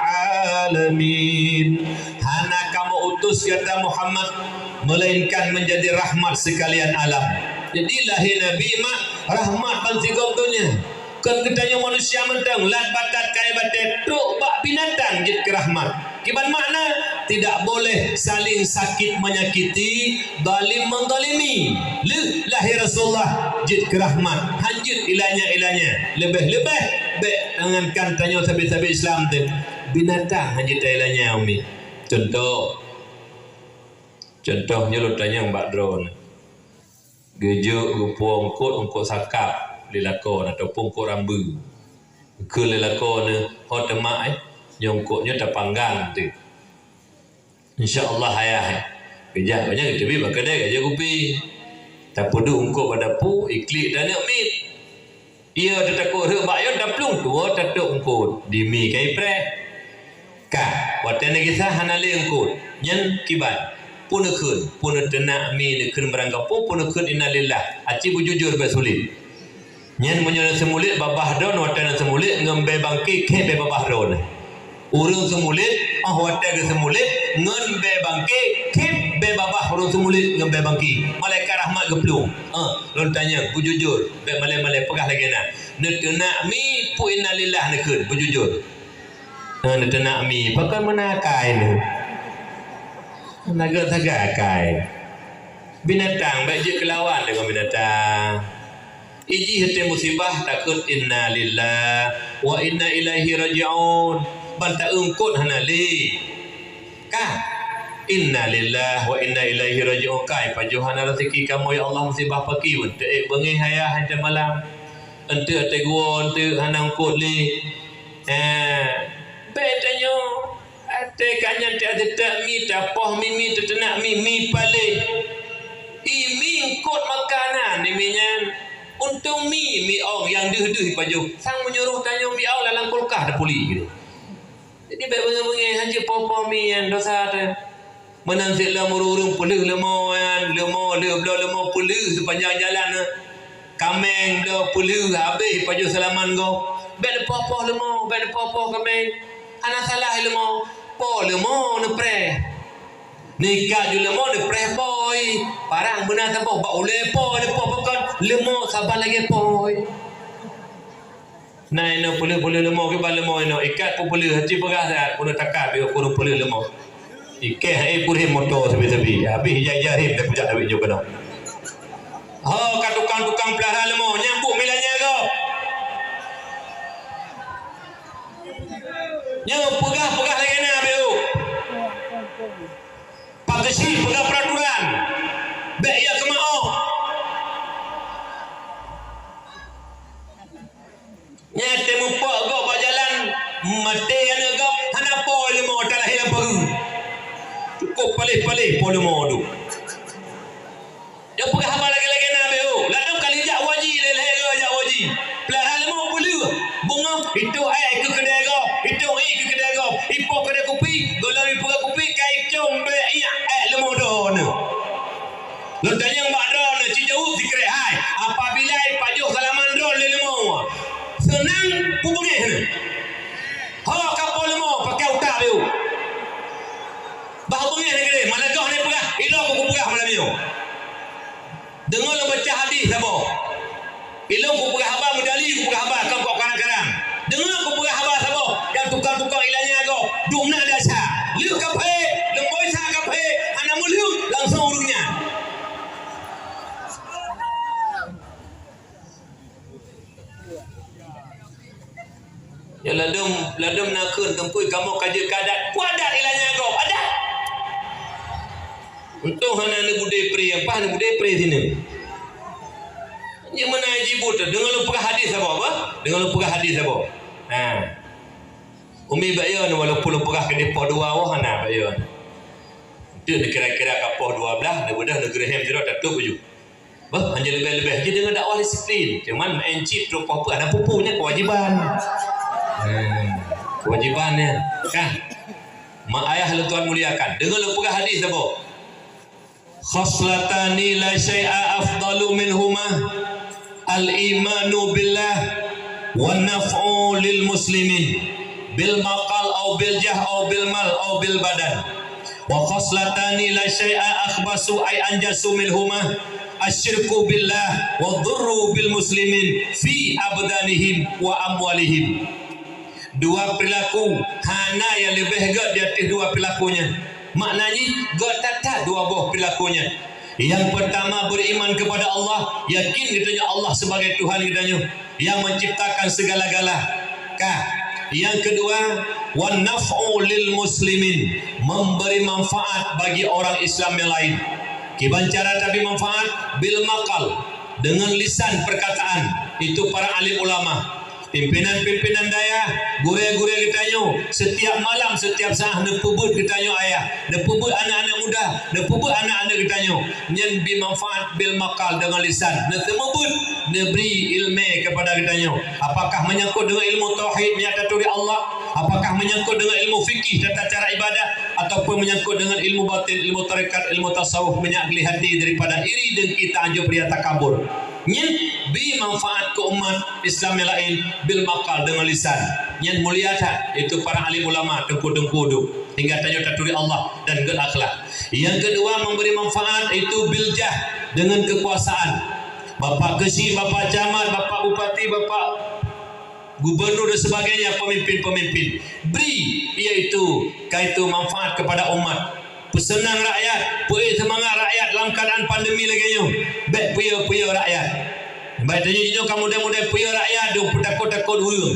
alamin. Hana kamu utus kata Muhammad melainkan menjadi rahmat sekalian alam. Jadi lahir Nabi mak rahmat pansigom dunia. Kan kitanya manusia mentang lat batat kaya batet truk bak binatang jid ke rahmat. Kiban makna tidak boleh saling sakit menyakiti, zalim mendalimi. Lahir Rasulullah jid ke rahmat. Hanjut ilanya lebih-lebih baik jangankan tanya sabi-sabi Islam tu binatang hanjut ilanya umi. Contohnya lu tanya mbak drone gejuk gupung ungkut sakap lelakon ataupun kok rambu ke lelakon hot mak nyongkoknya terpanggang tu insyaallah ayah kejap banyak gitu bi bakadai aja kupi tak pudu ungkut pada pu iklik dan nak mit ia takut hak bayon daplung tu tatuk ungkut dimi kai pre ka watane kisah hanale ungkut nyen kibat punukun punutena mi nekun berangkap punukun innalillah aci bujujur basulit nyen menyono semulit babah don watana semulit ngembe bangki kebe babah don urang semulit watana semulit ngembe bangki kebe babah urang semulit ngembe bangki malaikat rahmat geplung lon tanya bujujur be malai-malai pegah lagi na netena mi pu innalillah nekun bujujur netena mi pakai menakai ni naga tagakai binatang baik je kelawan dengan binatang. Iji hati musibah takut inna lillah wa inna ilaihi raji'un. Banta ungkut hanali ka inna lillah wa inna ilaihi raji'un kai pajuhan rezeki kamu ya Allah musibah pagi untuk bengi hayah hantar malam ente teguon te hanang kot li betanyo ate kanyan te ada mi tapoh mimi tetenak mi pale imi kot makanan ni minyan untung mi ong yang deh paju sang menyuruh tanya mi ong dalam kulkah ada puli gitu. Jadi baik bengi-bengi haji popo mi yang dosa tu menanzik lah murung puluh lemo yang lemo puluh sepanjang jalan kameng dah puluh habis paju salaman go baik popo lemo baik popo kameng anak salah lemo po lemo nepre nikah ju lemo nepre poi parang benar tampo ba ule po pokon lemo sabar lagi poi nai no puluh lemo ke ba lemo no ikat puluh hati pegah dah puluh takar be puluh lemo ikat puluh motor sebi habis jahim dah pujak duit juga dah kat tukang pelihara lemo nyambuk milanya go nyo pegah lagi na be pakesi pegah peraturan be ya kemao nyate mupok go berjalan mati ana go hana pol mo tala hila baru cukup palih pol mo du dia pegah apa lagi na be ladam kali jak waji le jak waji pelahal mo bulu bunga itu ai ke kedai go itu ai ke kedai go ipo kedai kopi golari pegah kopi kai combe iya lemo don lo tanya mbak don ci jauh dikre hai apabila pajuh salaman don le lemo senang pupungnya ha kapol mo pakai utak dia bahubungnya negeri mana kau ni pegah ilo aku pegah malam ni dengar lo baca hadis apa ilo aku pegah abang medali aku pegah abang kau kadang-kadang dengar aku pegah abang apa yang tukang-tukang ilahnya kau dumna dasar liu kape lemboi sa kape anak muliu langsung urungnya ya ladum nakun tempui kamu kaji kadat kuadat ilahnya kau adat untung hana ni budai pri apa ni budai pri sini ni mana haji buta dengan lu pegah hadis apa dengan lu pegah hadis apa umi bayon walaupun lu pegah ke depo dua wah hana bayon itu kira-kira kapoh 12 ni budak negeri hem zero tak tu baju bah hanya lebih-lebih je dengan dakwah disiplin cuman main chip terus apa ada pupunya kewajiban kewajibannya kan mak ayah lu Tuhan muliakan dengan lu pegah hadis apa khoslatani la syai'a afdalu minhuma al-imanu billah wa naf'u lil muslimin bil maqal aw bil jah aw bil mal aw bil badan wa khoslatani la syai'a akhbasu ay anjasu minhuma asyirku billah wa dhurru bil muslimin fi abdanihim wa amwalihim. Dua perilaku hana yang lebih hebat di atas dua perilakunya. Maknanya God tak dua buah perilakunya. Yang pertama beriman kepada Allah, yakin katanya Allah sebagai Tuhan katanya yang menciptakan segala-gala. Yang kedua, wan naf'u lil muslimin, memberi manfaat bagi orang Islam yang lain. Kiban cara tapi manfaat bil maqal, dengan lisan perkataan. Itu para alim ulama. Pimpinan-pimpinan daya, gure-gure kitanya setiap malam, setiap saat nepubut kitanya ayah, nepubut anak-anak muda, nepubut anak-anak kitanya nyen bimanfaat bil makal dengan lisan, nepubut neberi ilmu kepada kitanya. Apakah menyangkut dengan ilmu tauhid menyatakan Allah, apakah menyangkut dengan ilmu fikih tata cara ibadah, ataupun menyangkut dengan ilmu batin, ilmu tarekat, ilmu tasawuf, menyakli hati daripada iri dengki ta'ajub riya takabur. Nyen bi manfaat ke umat Islam yang lain bil makal dengan lisan. Nyen mulia tak itu para alim ulama tengku-tengku hingga tanya taturi Allah dan gel akhlak. Yang kedua memberi manfaat itu bil jah, dengan kekuasaan. Bapak kesi, bapak camat, bapak bupati, bapak gubernur dan sebagainya, pemimpin-pemimpin beri iaitu kaitu manfaat kepada umat. Pesenang rakyat, puih semangat rakyat dalam keadaan pandemi lagi nyo. Baik puya rakyat. Baik tanya kamu mudah-mudah puya rakyat do petakut-takut urang.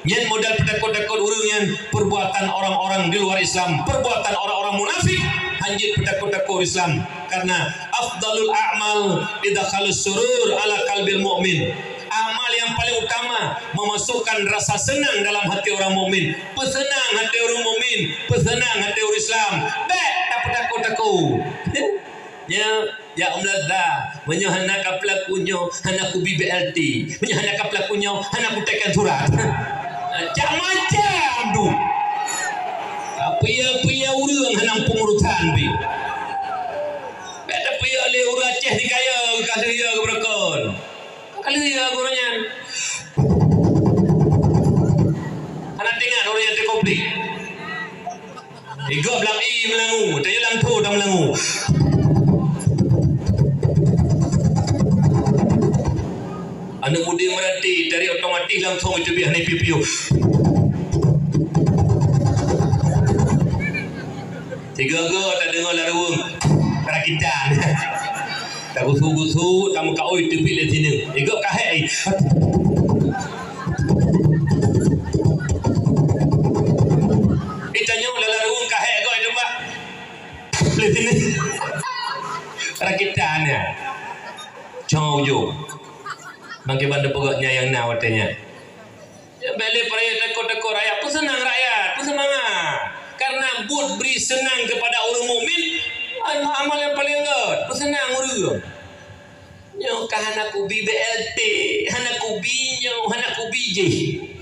Yang modal petakut-takut urang yang perbuatan orang-orang di luar Islam, perbuatan orang-orang munafik, hanjit petakut-takut Islam. Karena afdalul a'mal idkhalus surur ala qalbil mu'min. Amal yang paling utama memasukkan rasa senang dalam hati orang mukmin. Pesenang hati orang mukmin, pesenang hati orang Islam. Baik tak takut-takut. Ya umladha, menyohana pelakunya, hana ku BBLT, menyohana pelakunya, hana ku tekan surat. Macam-macam tu. Pia urang hanang pengurusan bi. Beta pia le urang Aceh dikaya kalau ya keberkon. Kalau ya gurunya. Anak tengah orang yang terkoplik. Igo belang i melangu, tanya lang tu dah melangu. Anak muda merhati dari otomatis langsung itu biar naik pipiu. Tiga go tak dengar larung kerakitan. Tak gusu-gusu kamu kau itu pilih sini. Tiga kahai. Itanya larung kahai go itu pak. Pilih sini. Kerakitannya. Jauh yo. Bangke bantu pegaknya yang nak watanya. Ya beli perayaan takut-takut rakyat pun senang rakyat, pun semangat. Karena buat beri senang kepada orang mukmin, amal yang paling enggak, pun senang orang. Nyo kahanaku BBLT, hanaku binyo, hanaku BJ.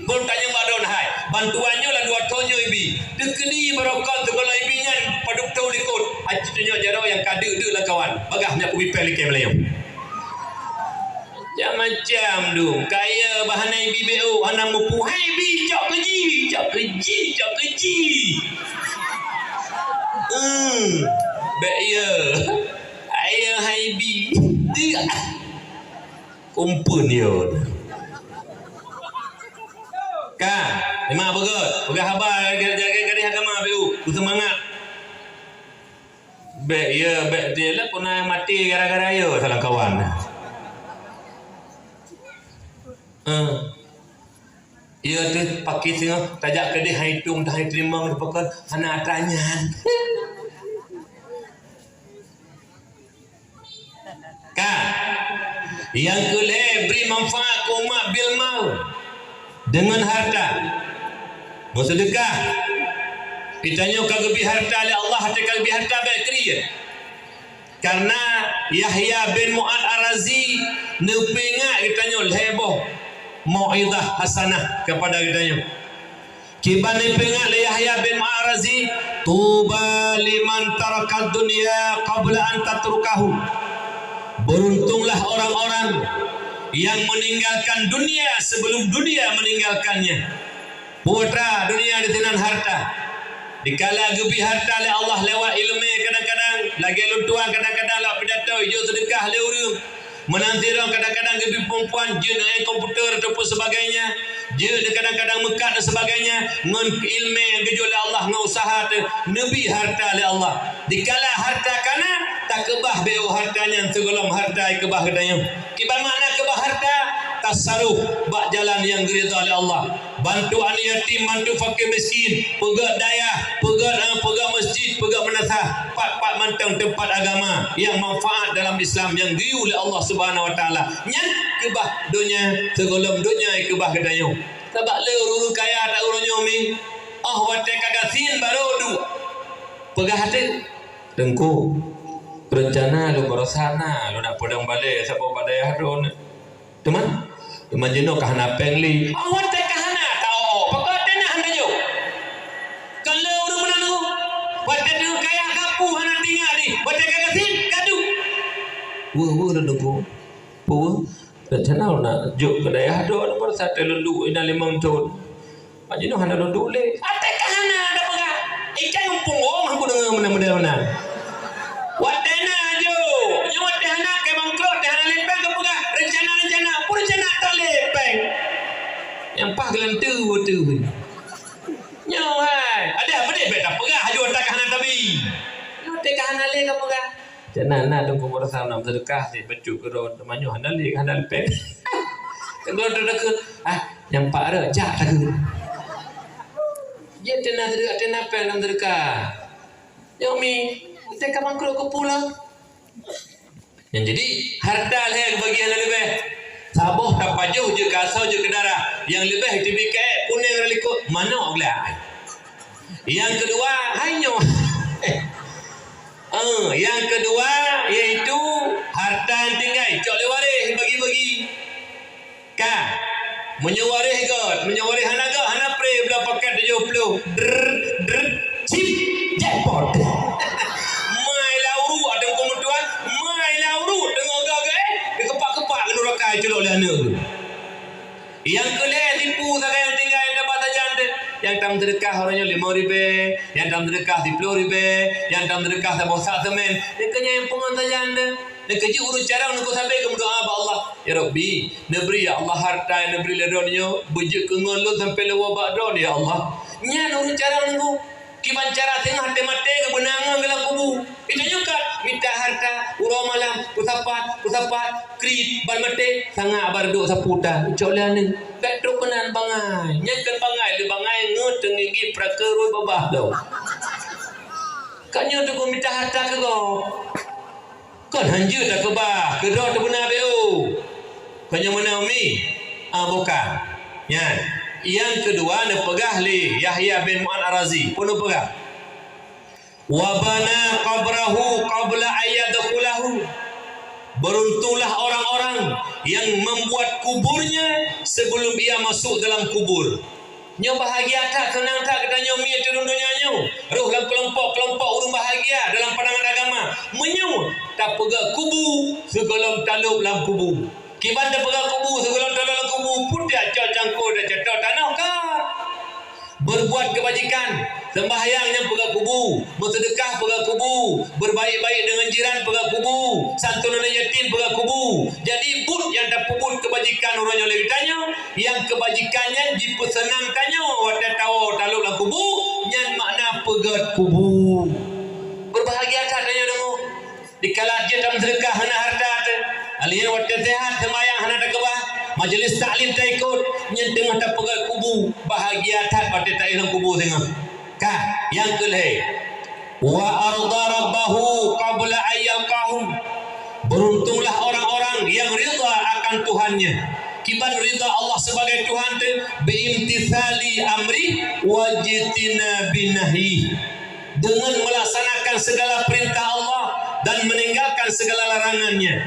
Belum tanya badon hai. Bantuannya lah 2 tonyo ibi. Dekeni barokah tu kalau ibinyan paduk tau likut. Aci tunyo jaro yang kade lah kawan. Bagahnya aku bipel ikem layam. Ya macam tu kaya bahanai BBO anak mupuhai bi cak keji ya ayah hai bi dia kumpul dia kan memang betul habar jaga agama BU semangat baik dia lah pernah mati gara-gara ya salah kawan. Ia tu pakai tengah tajak ke dia hitung dah terima merupakan anak atanyan. Kan? Yang kelih beri manfaat ke umat bil mau dengan harta. Mau sedekah. Ditanya kau lebih harta oleh Allah atau kau lebih harta baik kriya. Karena Yahya bin Mu'ad Ar-Razi nepingat ditanya heboh mau'izah hasanah kepada kitanya. Kiban nepingat Yahya bin Mu'ad Ar-Razi tuba liman tarakad dunya qabla an tatrukahu. Beruntunglah orang-orang yang meninggalkan dunia sebelum dunia meninggalkannya. Putra dunia ditenan harta. Dikala gebi harta oleh Allah lewat ilmu kadang-kadang lagi luntuan kadang-kadang lewat pidato hijau sedekah le urang menanti orang kadang-kadang gebi perempuan je dengan komputer ataupun sebagainya je kadang-kadang mekat dan sebagainya ngan ilmu yang gejo oleh Allah ngan usaha tu nabi harta oleh Allah dikala harta kana tak kebah beu hartanya segolom harta kebah katanya kiban makna kebah harta tasarruf bak jalan yang diridha oleh Allah bantu anak yatim, bantu fakir miskin, pegat daya, pegat masjid, pegat menasah, pat mantang tempat agama yang manfaat dalam Islam yang diu oleh Allah Subhanahu wa taala. Nyat kebah dunia, segolom dunia kebah kedayo. Sebab le urus kaya tak urus nyomi. Wate kagasin baru du. Pegah hati tengku. Rencana lu berasana, lu nak podang balik siapa badai hadon. Teman jenuh kahana pengli. Wate wah lalu wah dan channel nak juk kedai ada nomor 1 lulu ina 5 tahun aja no hana lulu le ate kahana ada pegah ikan ngumpung aku dengar mana wadana jo nyo wadana ke bangkrut hana lepeng ke pegah rencana pun rencana tak lepeng yang pah gelantu tu nyo hai ada apa dia tak pegah haju tak kahana tabi Kenana dong kubur sana sedekah di baju kedua temannya handal pek. Kedua dekat yang pak ada jak dekat. Dia tenang pek dalam sedekah. Yomi, kita kapan keluar pulang? Yang jadi harta lah yang bagian lebih. Saboh tak pajuh je kasau je kedara. Yang lebih dibikai kuning relikut mana oleh. Yang kedua hanya yang kedua yaitu harta yang tinggal cok lewaris bagi-bagi menyewaris hana pre belah paket 70 chip jackpot mai lauru ada kemudian mai lauru tengok gagal kepak-kepak neraka celok lana tu yang kelih tipu sakai yang tinggal yang dapat janda yang dalam sedekah orangnya 5,000, yang dalam sedekah 10,000, yang dalam sedekah sabah semen. Dekanya yang pengantar janda. Dekanya urus cara untuk sampai ke doa Allah. Ya Rabbi, nebri ya Allah harta yang nebri ledonnya, bujuk kengon lu sampai lewa bakdon ya Allah. Nyan urus cara nunggu. Kiban cara tengah mate kebenangan dalam kubu. Itu juga minta harta urang malam kusapat krit bal mate sangat bardo saputan colan ni gatro kenan bangai nyakan bangai le bangai ngeteng gigi prakeroi babah dau kanyo tu minta harta ke go kan hanjur dah ke bah ke dah tu benar beu kanyo mana mi bukan nyan yang kedua ne pegah li Yahya bin Mu'an Ar-Razi pun pegah wa bana qabrahu qabla ayyadkhulahu. Beruntunglah orang-orang yang membuat kuburnya sebelum ia masuk dalam kubur. Nyo bahagia tak senang tak kita nyo mi turun dunia nyo. Ruh dalam kelompok urung bahagia dalam pandangan agama. Menyo tak pegak kubu sebelum talup dalam kubu. Kiban tak pegak kubu sebelum talup dalam kubu pun dia cangkul dah cetok tanah kan. Berbuat kebajikan, sembahyang yang pegang kubu, bersedekah pegang kubu, berbaik-baik dengan jiran pegang kubu, santunan yatim pegang kubu. Jadi but yang tak pebut kebajikan orangnya lebih tanya, yang kebajikannya dipesenang tanya, wadah tahu taluk lah kubu, yang makna pegat kubu. Berbahagia tak tanya dengu. Dikala dia dalam sedekah hana harta tu, alih wadah sehat sembahyang hana tak kebah. Majlis taklim tak ikut yang tengah tak pegang kubu bahagia tak pada tak dalam kubu tengah kan yang kelih wa arda rabbahu qabla ayyalqahum. Beruntunglah orang-orang yang rida akan Tuhannya. Kiban rida Allah sebagai Tuhan tu biimtithali amri wajtina binahi, dengan melaksanakan segala perintah Allah dan meninggalkan segala larangannya.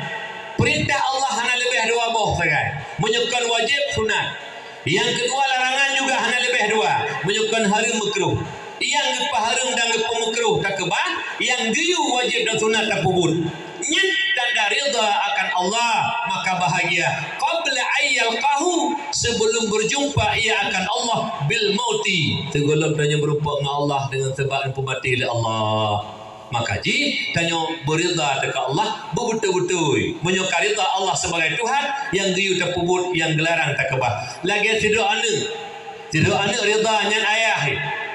Perintah Allah hanya lebih dua boh saja, menyukai wajib sunat. Yang kedua larangan juga hanya lebih dua, menyukai haram makruh. Yang gepa haram dan gepa makruh tak kebah, yang giyu wajib dan sunat tak pubut. Nyat tanda rida akan Allah maka bahagia. Qabla ayyalqahu, sebelum berjumpa ia akan Allah bil mauti. Sebelum tanya berjumpa dengan Allah dengan sebab pemati Allah. Maka ji tanya berida dekat Allah betul-betul menyukai rida Allah sebagai Tuhan yang giyu tak pubut yang gelarang tak kebah. Lagi tidak anu rida nyan ayah,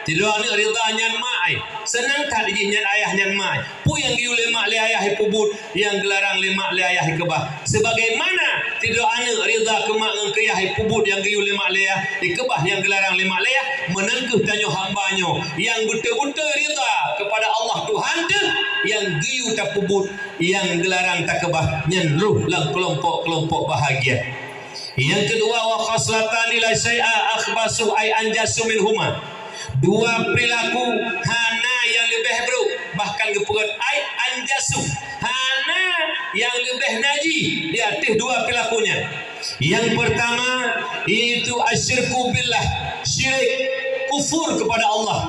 tidak anu rida nyan mak. Senang tak di nyan ayah nyan mak. Pu yang giyu le mak le ayah pubut yang gelarang le mak le ayah kebah. Sebagaimana tidak anu rida ke mak ngan ke ayah pubut yang giyu le mak le ayah kebah yang gelarang le mak le ayah menengkuh tanya hambanya yang betul-betul rida kepada Allah Tuhan tu yang giyu tak pubut yang gelarang tak kebah nyan ruh lang kelompok-kelompok bahagia. Yang kedua wa khaslatani la syai'a akhbasu ay anjasu minhuma. Dua perilaku hana yang lebih buruk bahkan kepegat ay anjasu, hana yang lebih najis di atas dua perilakunya. Yang pertama itu asyirku billah, syirik kufur kepada Allah.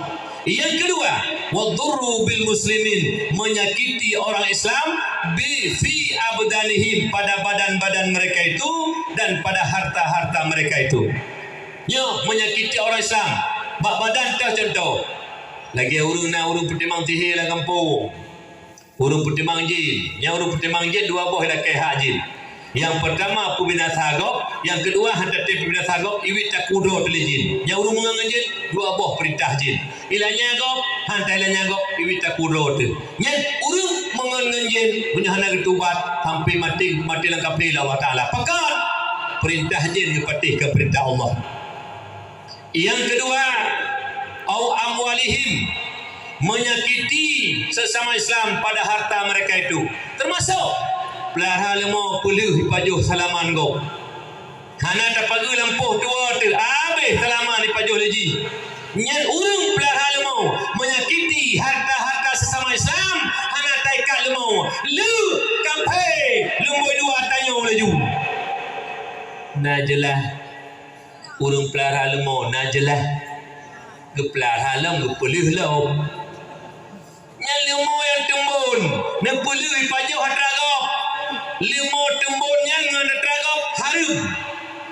Yang kedua wadurru bil muslimin, menyakiti orang Islam fi abdanihim, pada badan-badan mereka itu dan pada harta-harta mereka itu. Menyakiti orang Islam bak badan tak contoh lagi urun pertimang sihir lah kampung, urun pertimang jin, yang urun pertimang jin dua buah dah kai hak jin. Yang pertama pembina sagok, yang kedua hantar pembina sagok iwit tak kudo telejin. Yang urung menganjin dua boh perintah jin. Ilanya gok, hantar ilanya gok iwit tak kudo tu. Yang urung menganjin punya hana ketubat sampai mati lengkap ni Allah Taala. Pekat perintah jin kepatih ke perintah Allah. Yang kedua, au amwalihim, menyakiti sesama Islam pada harta mereka itu, termasuk pelahara lemah puluh pajuh salaman go. Hana tak pagi lampuh tua tu, habis salaman di pajuh lagi. Nyan urung pelahara lemah menyakiti harta-harta sesama Islam, hana taikat lemah. Lu kampai lumboi dua tanyo laju. Najelah urung pelahara lemah, najelah kepelahara lemah puluh lah. Yang lima yang tembun nak puluh pajuh hatragop, lima tembun yang hatragop harum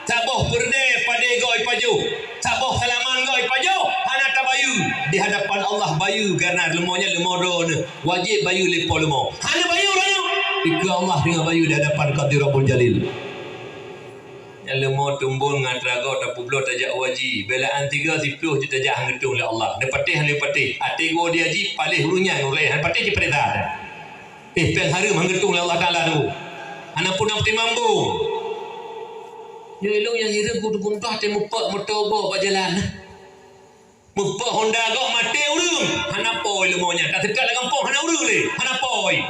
saboh perde pada goi pajuh, saboh salaman goi pajuh, hana tabayu di hadapan Allah bayu karena lemahnya lemah don wajib bayu lepo lemah, hana bayu rano ikut Allah dengan bayu di hadapan Qadir Rabbul Jalil. Yang lemah tumbun dengan terago tak publo tajak wajib belaan 30 je tajak ngetung oleh Allah dapatih hang dapatih ati go dia ji palih hurunya ngulai dapatih je perintah peng harum ngetung oleh Allah Taala tu ana pun nak mampu ya elok yang hidup kudu kumpah te mupak motobo berjalan mupak Honda gok mati urung hana poi lemahnya tak dekat lah kampung hana urung le hana poi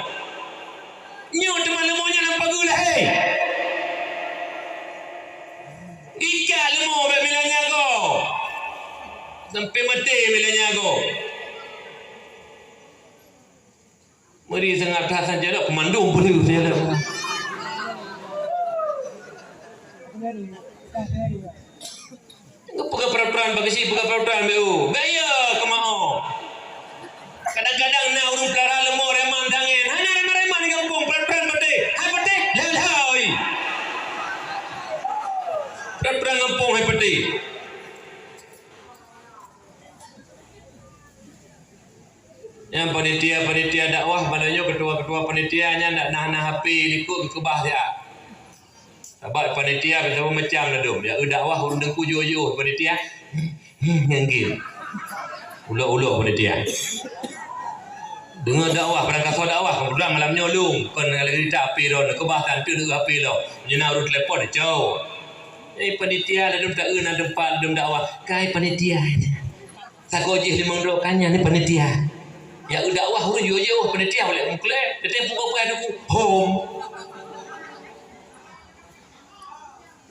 nyo teman lemahnya nampak gula hei ikat lemah be milanya go sampai mati milanya go meri sangat tasan jalan komandong boleh saya dah pegang peraturan bagi si pegang peraturan BU gaya ke mau kadang-kadang nak urung pelihara lemah reman tangan hana reman-reman di kampung peraturan pati hai pati lelai perang kampung hai peti. Yang panitia dakwah maknanya ketua-ketua panitianya nak nahan HP likut kebah dia. Sebab panitia bersama macam dah dum. Ya dakwah urung dengku jo-jo panitia. Nganggil. Ulok-ulok panitia. Dengar dakwah perangkat dakwah kemudian malam nyolong kon lagi tak HP don kebah tantu dengan HP lo. Nyena urut telefon jauh. Panitia dalam tak eun tempat dalam dakwah kai panitia sakojih limang dokannya ni panitia ya dakwah urus yo panitia boleh mengklek tetep pukul ada ku home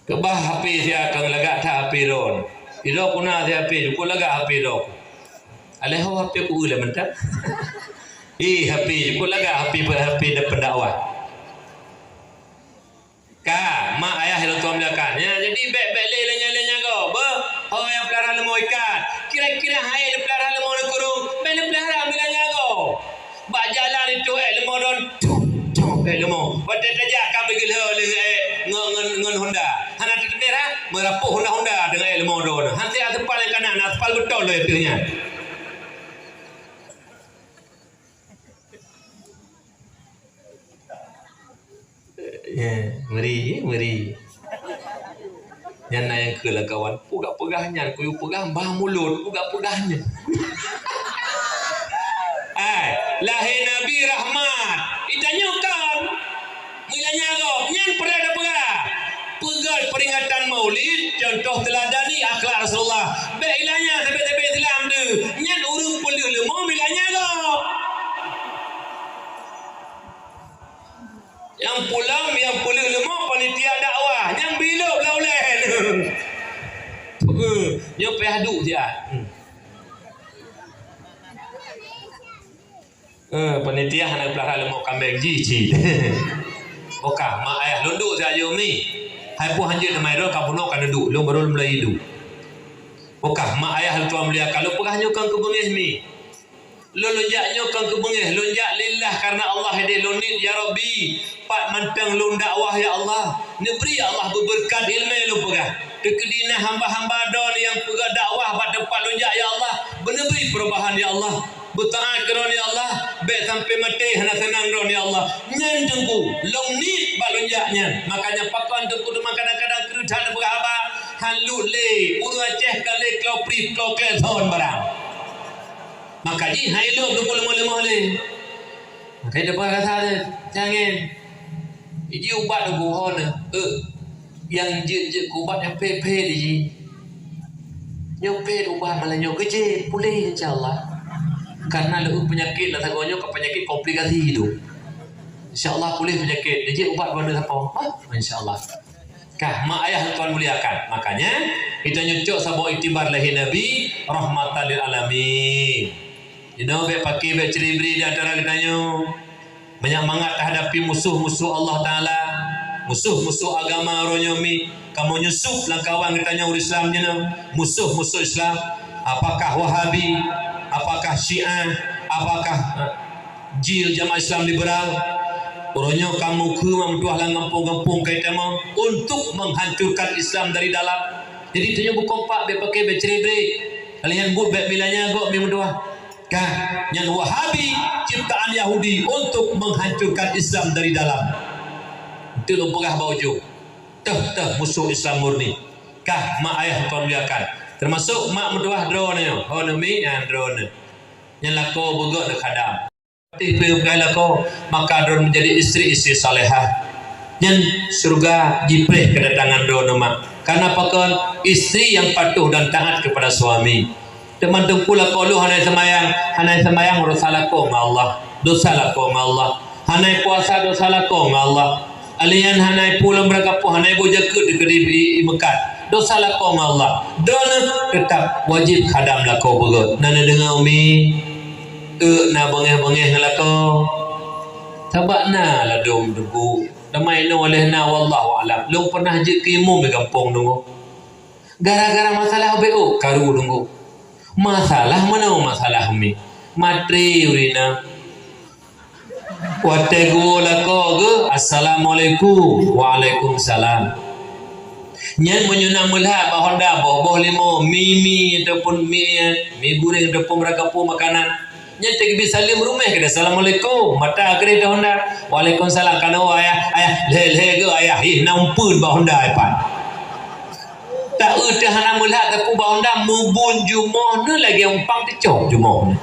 kebah HP sia kang lagak tak HP ron ilo kuna sia HP ku lagak HP do aleho HP ku ulah mentap HP ku lagak HP depan dakwah ka mak ayah hilang tuan belakang ya jadi bek-bek lelenya go be oh yang pelihara lemah ikan kira-kira hai dia pelihara lemah di kurung ben dia pelihara ambilanya go bak jalan itu lemah don lemah pada tajak kami gila dengan Honda hana tertera merapuh Honda dengan lemah don hanti aspal yang kanan aspal betul loh itunya meri yang naik ke lah kawan pegah-pegahnya kuyu pegah bah mulut pegah-pegahnya lahir Nabi rahmat itanyakan milanya kau nyan pernah ada pegah peringatan maulid contoh teladani akhlak Rasulullah baik ilahnya sampai Islam tu nyan urung perlu lemah milanya kau yang pulang yang puluh lemah panitia dakwah yang biluk laulen yang pehadu dia panitia hendak pelihara lemah kambing ji okah mak ayah lunduk saja umi hai pu hanjir mai ro kapuno kan duduk lu baru mulai hidup okah mak ayah tuan belia kalau pegahnya kan ke bengih mi lo lonjaknya kan ke bengih lonjak lillah karena Allah hadi lonit ya Rabbi pak mantang lon dakwah ya Allah neberi Allah berberkat ilmu lu pegah dekedina hamba-hamba don yang pegak dakwah pada tempat lonjak ya Allah, benabi perubahan ya Allah, bertaat keron ya Allah, baik sampai mati hana senang don ya Allah. Nyan tengku long ni bak lonjaknya, makanya pakuan tengku demang kadang-kadang kerutan berapa halut le uru Aceh kale klau pri klau kleton barang. Makanya hai lo 25 le. Makanya depan kata dia, jangan iji ubat aku hon yang je ubat yang pepe di nyope ubat malah nyok kece pulih insyaallah. Karena lu penyakit lah tagonya ke penyakit komplikasi itu. Insyaallah pulih penyakit. Dia ubat benda apa? Insyaallah. Kah mak ayah tuan muliakan. Makanya kita nyucuk sabuk itibar lahir Nabi rahmatan lil alamin. You know be pakai be celebri di antara kitanya. Banyak mangat hadapi musuh-musuh Allah Taala, musuh-musuh agama ronyomi. Kamu nyusup lah kawan kitanya umat Islam ni, musuh-musuh Islam. Apakah Wahabi, apakah Syiah, apakah jil jamaah Islam liberal. Orangnya kamu ke memtuah lah ngampung-ngampung kaitama untuk menghancurkan Islam dari dalam. Jadi tanya bukan pak be pakai be celebri. Kalian buat be bilanya gok be mentuah. Kah yang Wahabi ciptaan Yahudi untuk menghancurkan Islam dari dalam. Itu lo pegah bauju. Teh musuh Islam murni. Kah mak ayah tuan muliakan. Termasuk mak mentuah drone ni. Oh nami yang drone. Yang lako begok nak khadam. Tiba lako maka drone menjadi istri-istri salehah. Yang surga jipreh kedatangan drone mak. Karena pakon istri yang patuh dan taat kepada suami. Teman tengkulah kalau hanai semayang dosa lako ma Allah, dosa lako ma Allah. Hanai puasa dosa lako ma Allah. Alian hanai pulang berakapu hanai bojaka di Mekah, dosa lako ma Allah. Dona tetap wajib khadam lako begot. Nana dengar umi, na bengeh-bengeh ngalako. Tabak na lah dom debu. Damai no oleh na wallahu alam. Lu pernah je kimu di kampung dulu. Gara-gara masalah BO karu dulu. Masalah mana masalah mi matri urina watego lako ge assalamualaikum waalaikumsalam nyan menyuna mulha bahonda boh limo mimi ataupun mi goreng ataupun merakapu makanan nyan tegi bisalim rumah ke assalamualaikum mata kere honda waalaikumsalam kana ayah le ge ayah nampun bahonda apa tak udah hana mulak ke kubah honda mubun jumoh ni lagi umpang tecok jumoh ni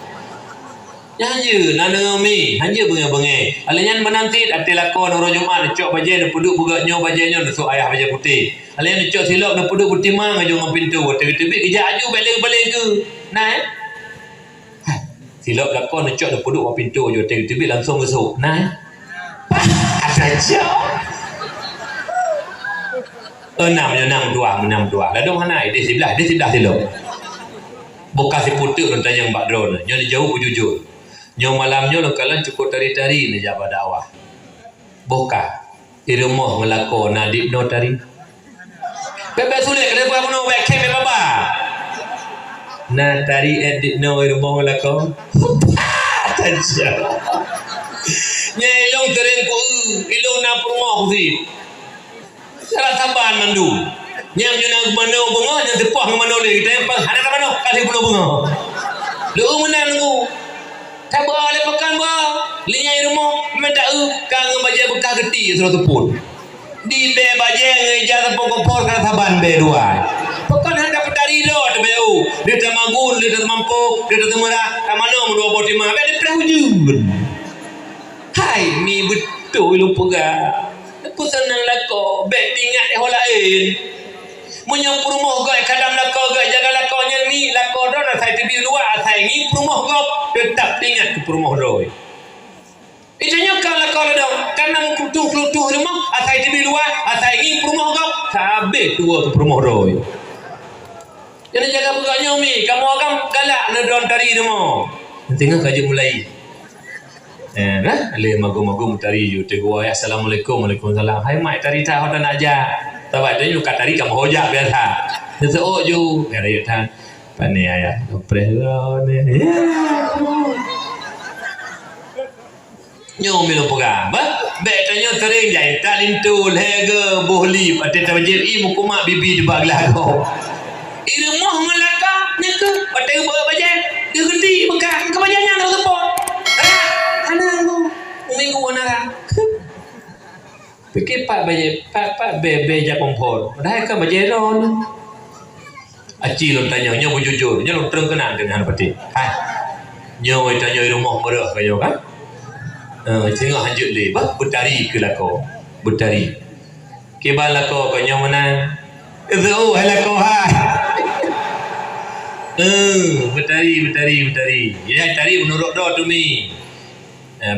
hanya nana mi hanya bengai-bengai alanya menanti ati lakon orang Jumaat cok baje nak puduk bugatnya bajenya nak ayah baje putih alanya cok silap nak puduk putih mang aja ngam pintu tebi-tebi kerja aju balik-balik ke nah silap lakon cok nak puduk pintu je tebi-tebi langsung masuk nah ada cok enam dua. Lalu mana? Dia sebelah silap. Bukan si putih orang tanya mbak drone. Nyo jauh jujur. Nyo malamnya lo kalian cukup tari-tari ni jabat dakwah. Bukan. Di rumah ngelako nadib no tari. Bebek sulit kena buat mana baik kem baba. Na tari edit no di rumah ngelako. Tajam. Nyai long terengku, ilong na rumah sih. Salah tambahan mandu. Nyam nyuna mana bunga yang tepah mana le kita yang ada ke mana kali bunuh bunga. Lu menan ku. Tak boleh pekan ba. Linyai rumah mendak kang baje bekah geti suruh tepun. Di be baje ngeja tepung kompor kana taban be dua. Pekan hendak petari lo te beu. Dia tak magun, dia tak mampu, dia tak merah. Ka mana mu 25 be di prehujun. Hai mi betul lu pegah. Aku senang lako, bet ingat yang lain. Menyok rumah gak kadang lako gak jaga lako nyen mi lako ron asai tibi luar asai ngi rumah gak tetap ingat ke rumah roy. Ijanya kau lako ledong karena kutuh rumah asai tibi luar asai ngi rumah gak sabe tua ke rumah roy. Jadi jaga buganya mi kamu akan galak nedon tari rumah. Tengok kaji mulai. Nah, ale mago-mago mutari ju tegur ayah assalamualaikum waalaikumsalam. Hai mai tari ta hodan aja. Tabat dia kat tari kamu hojak biasa. Dia oh ju dari tan. Pane ayah prehon ni. Nyo milo pegang, ba? Baik tanya tering jai tak lintul hega bohli pada tabajir mukumak bibi di baglah ko. Rumah ngelaka nyaka pada bajan dia gede bekas ke bajannya nak tepok. Anang minggu anara. Fikir pak bebe jak kompor. Dah ke bajeron. Aci lo tanya nyo jujur, nyo terang kenal dengan peti. Hai. Nyo tanya rumah merah kayo kan? Tengok hanjut le, bah bertari ke lako. Bertari. Kebal lako kau nyo menang. Itu lako hai. Bertari. Ya tari menurut doa tu mi.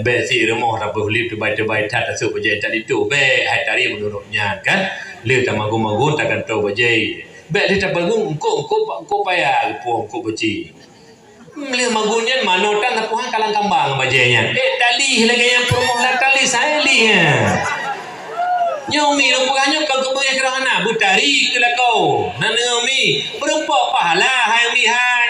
Be si rumah tak boleh terbaik tak tasuk bajai tak itu. Be hai tari menurutnya kan. Le tak magu takkan tahu bajai. Be dia tak bangun ko payah puang ko beci. Le magunnya manotan tak puang kalang kambang bajainya. Tali lagi yang rumah lah tali saya li. Nyomi rupanya kau kebayang kerana bertari ke lakau. Nanomi berempat pahala hai mi hai.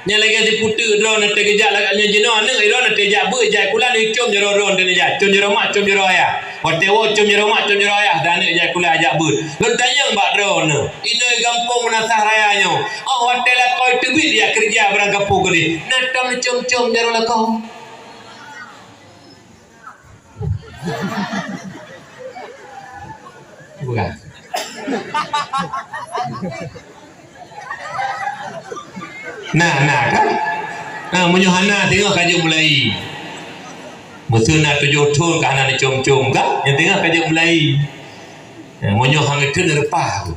Nya lagi diputer drone nak tergejak lagaknya jenuh ne drone nak tergejak berjai kula ni cum jero drone dan ja cum jero mak cum jero ayah. Hotel cum jero mak cum jero ayah dan jai kula ajak ber. Lu tanya mbak drone. Ini gampang menasah rayanya. Oh hotel lakau itu dia kerja barang kampung ni. Natang cum jero lakau. Bukan. Nah kan menyohana tengok kaji mulai musuh nak tujuh tahun ke anak cum kan yang tengok kaji mulai menyohang itu nerpah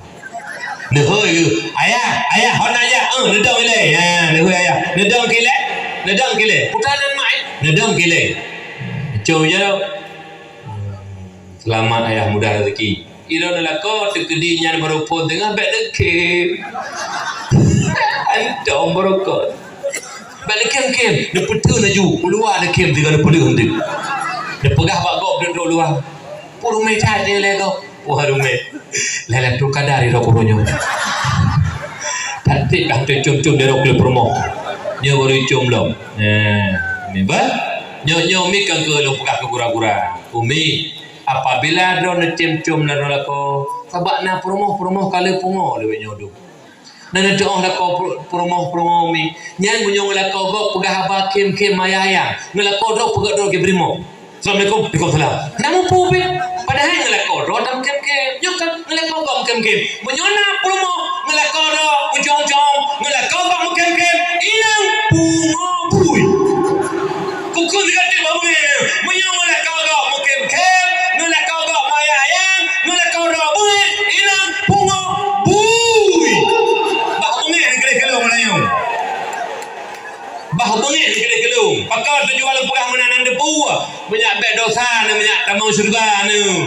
nehoi ayah hon ayah nedang ile nehoi ayah nedang kile putaran mai nedang kile cum je dah selamat ayah mudah rezeki ira lelako tekedinya baru pun tengah bek dekip Antum berokot. Balik kem. Dia petu laju. Keluar ada kem tiga dia pedu nanti. Dia pegah pak gop dia duduk luar. Puluh meja dia lego. Wah rumah. Lele tu kadari rok punya. Tadi kan tu cum dia rok le promo. Nyo baru cum lom. Ni ba? Nyo mi kan ke lo pegah ke gura-gura. Umi apabila drone cum la ko sabakna promo kali pungo le nyodo. Dan doa nak kau promo mi nyan munyong la kau go pegah apa kem mayayang ngala kau do pegah do ke brimo. Assalamualaikum. Waalaikumsalam. Namu pubi padahal ngala kau do dam kem nyokan ngala kau go kem munyona promo ngala kau do ujong ngala kau go kem inang pungo bui. Kuku dikate babu munyong ngala kau go kem ngala kau go mayayang ngala kau do bui inang pungo bah bengit kelung pakau tu jual pegah menanam debu banyak beg dosa ni banyak tamang syurga ni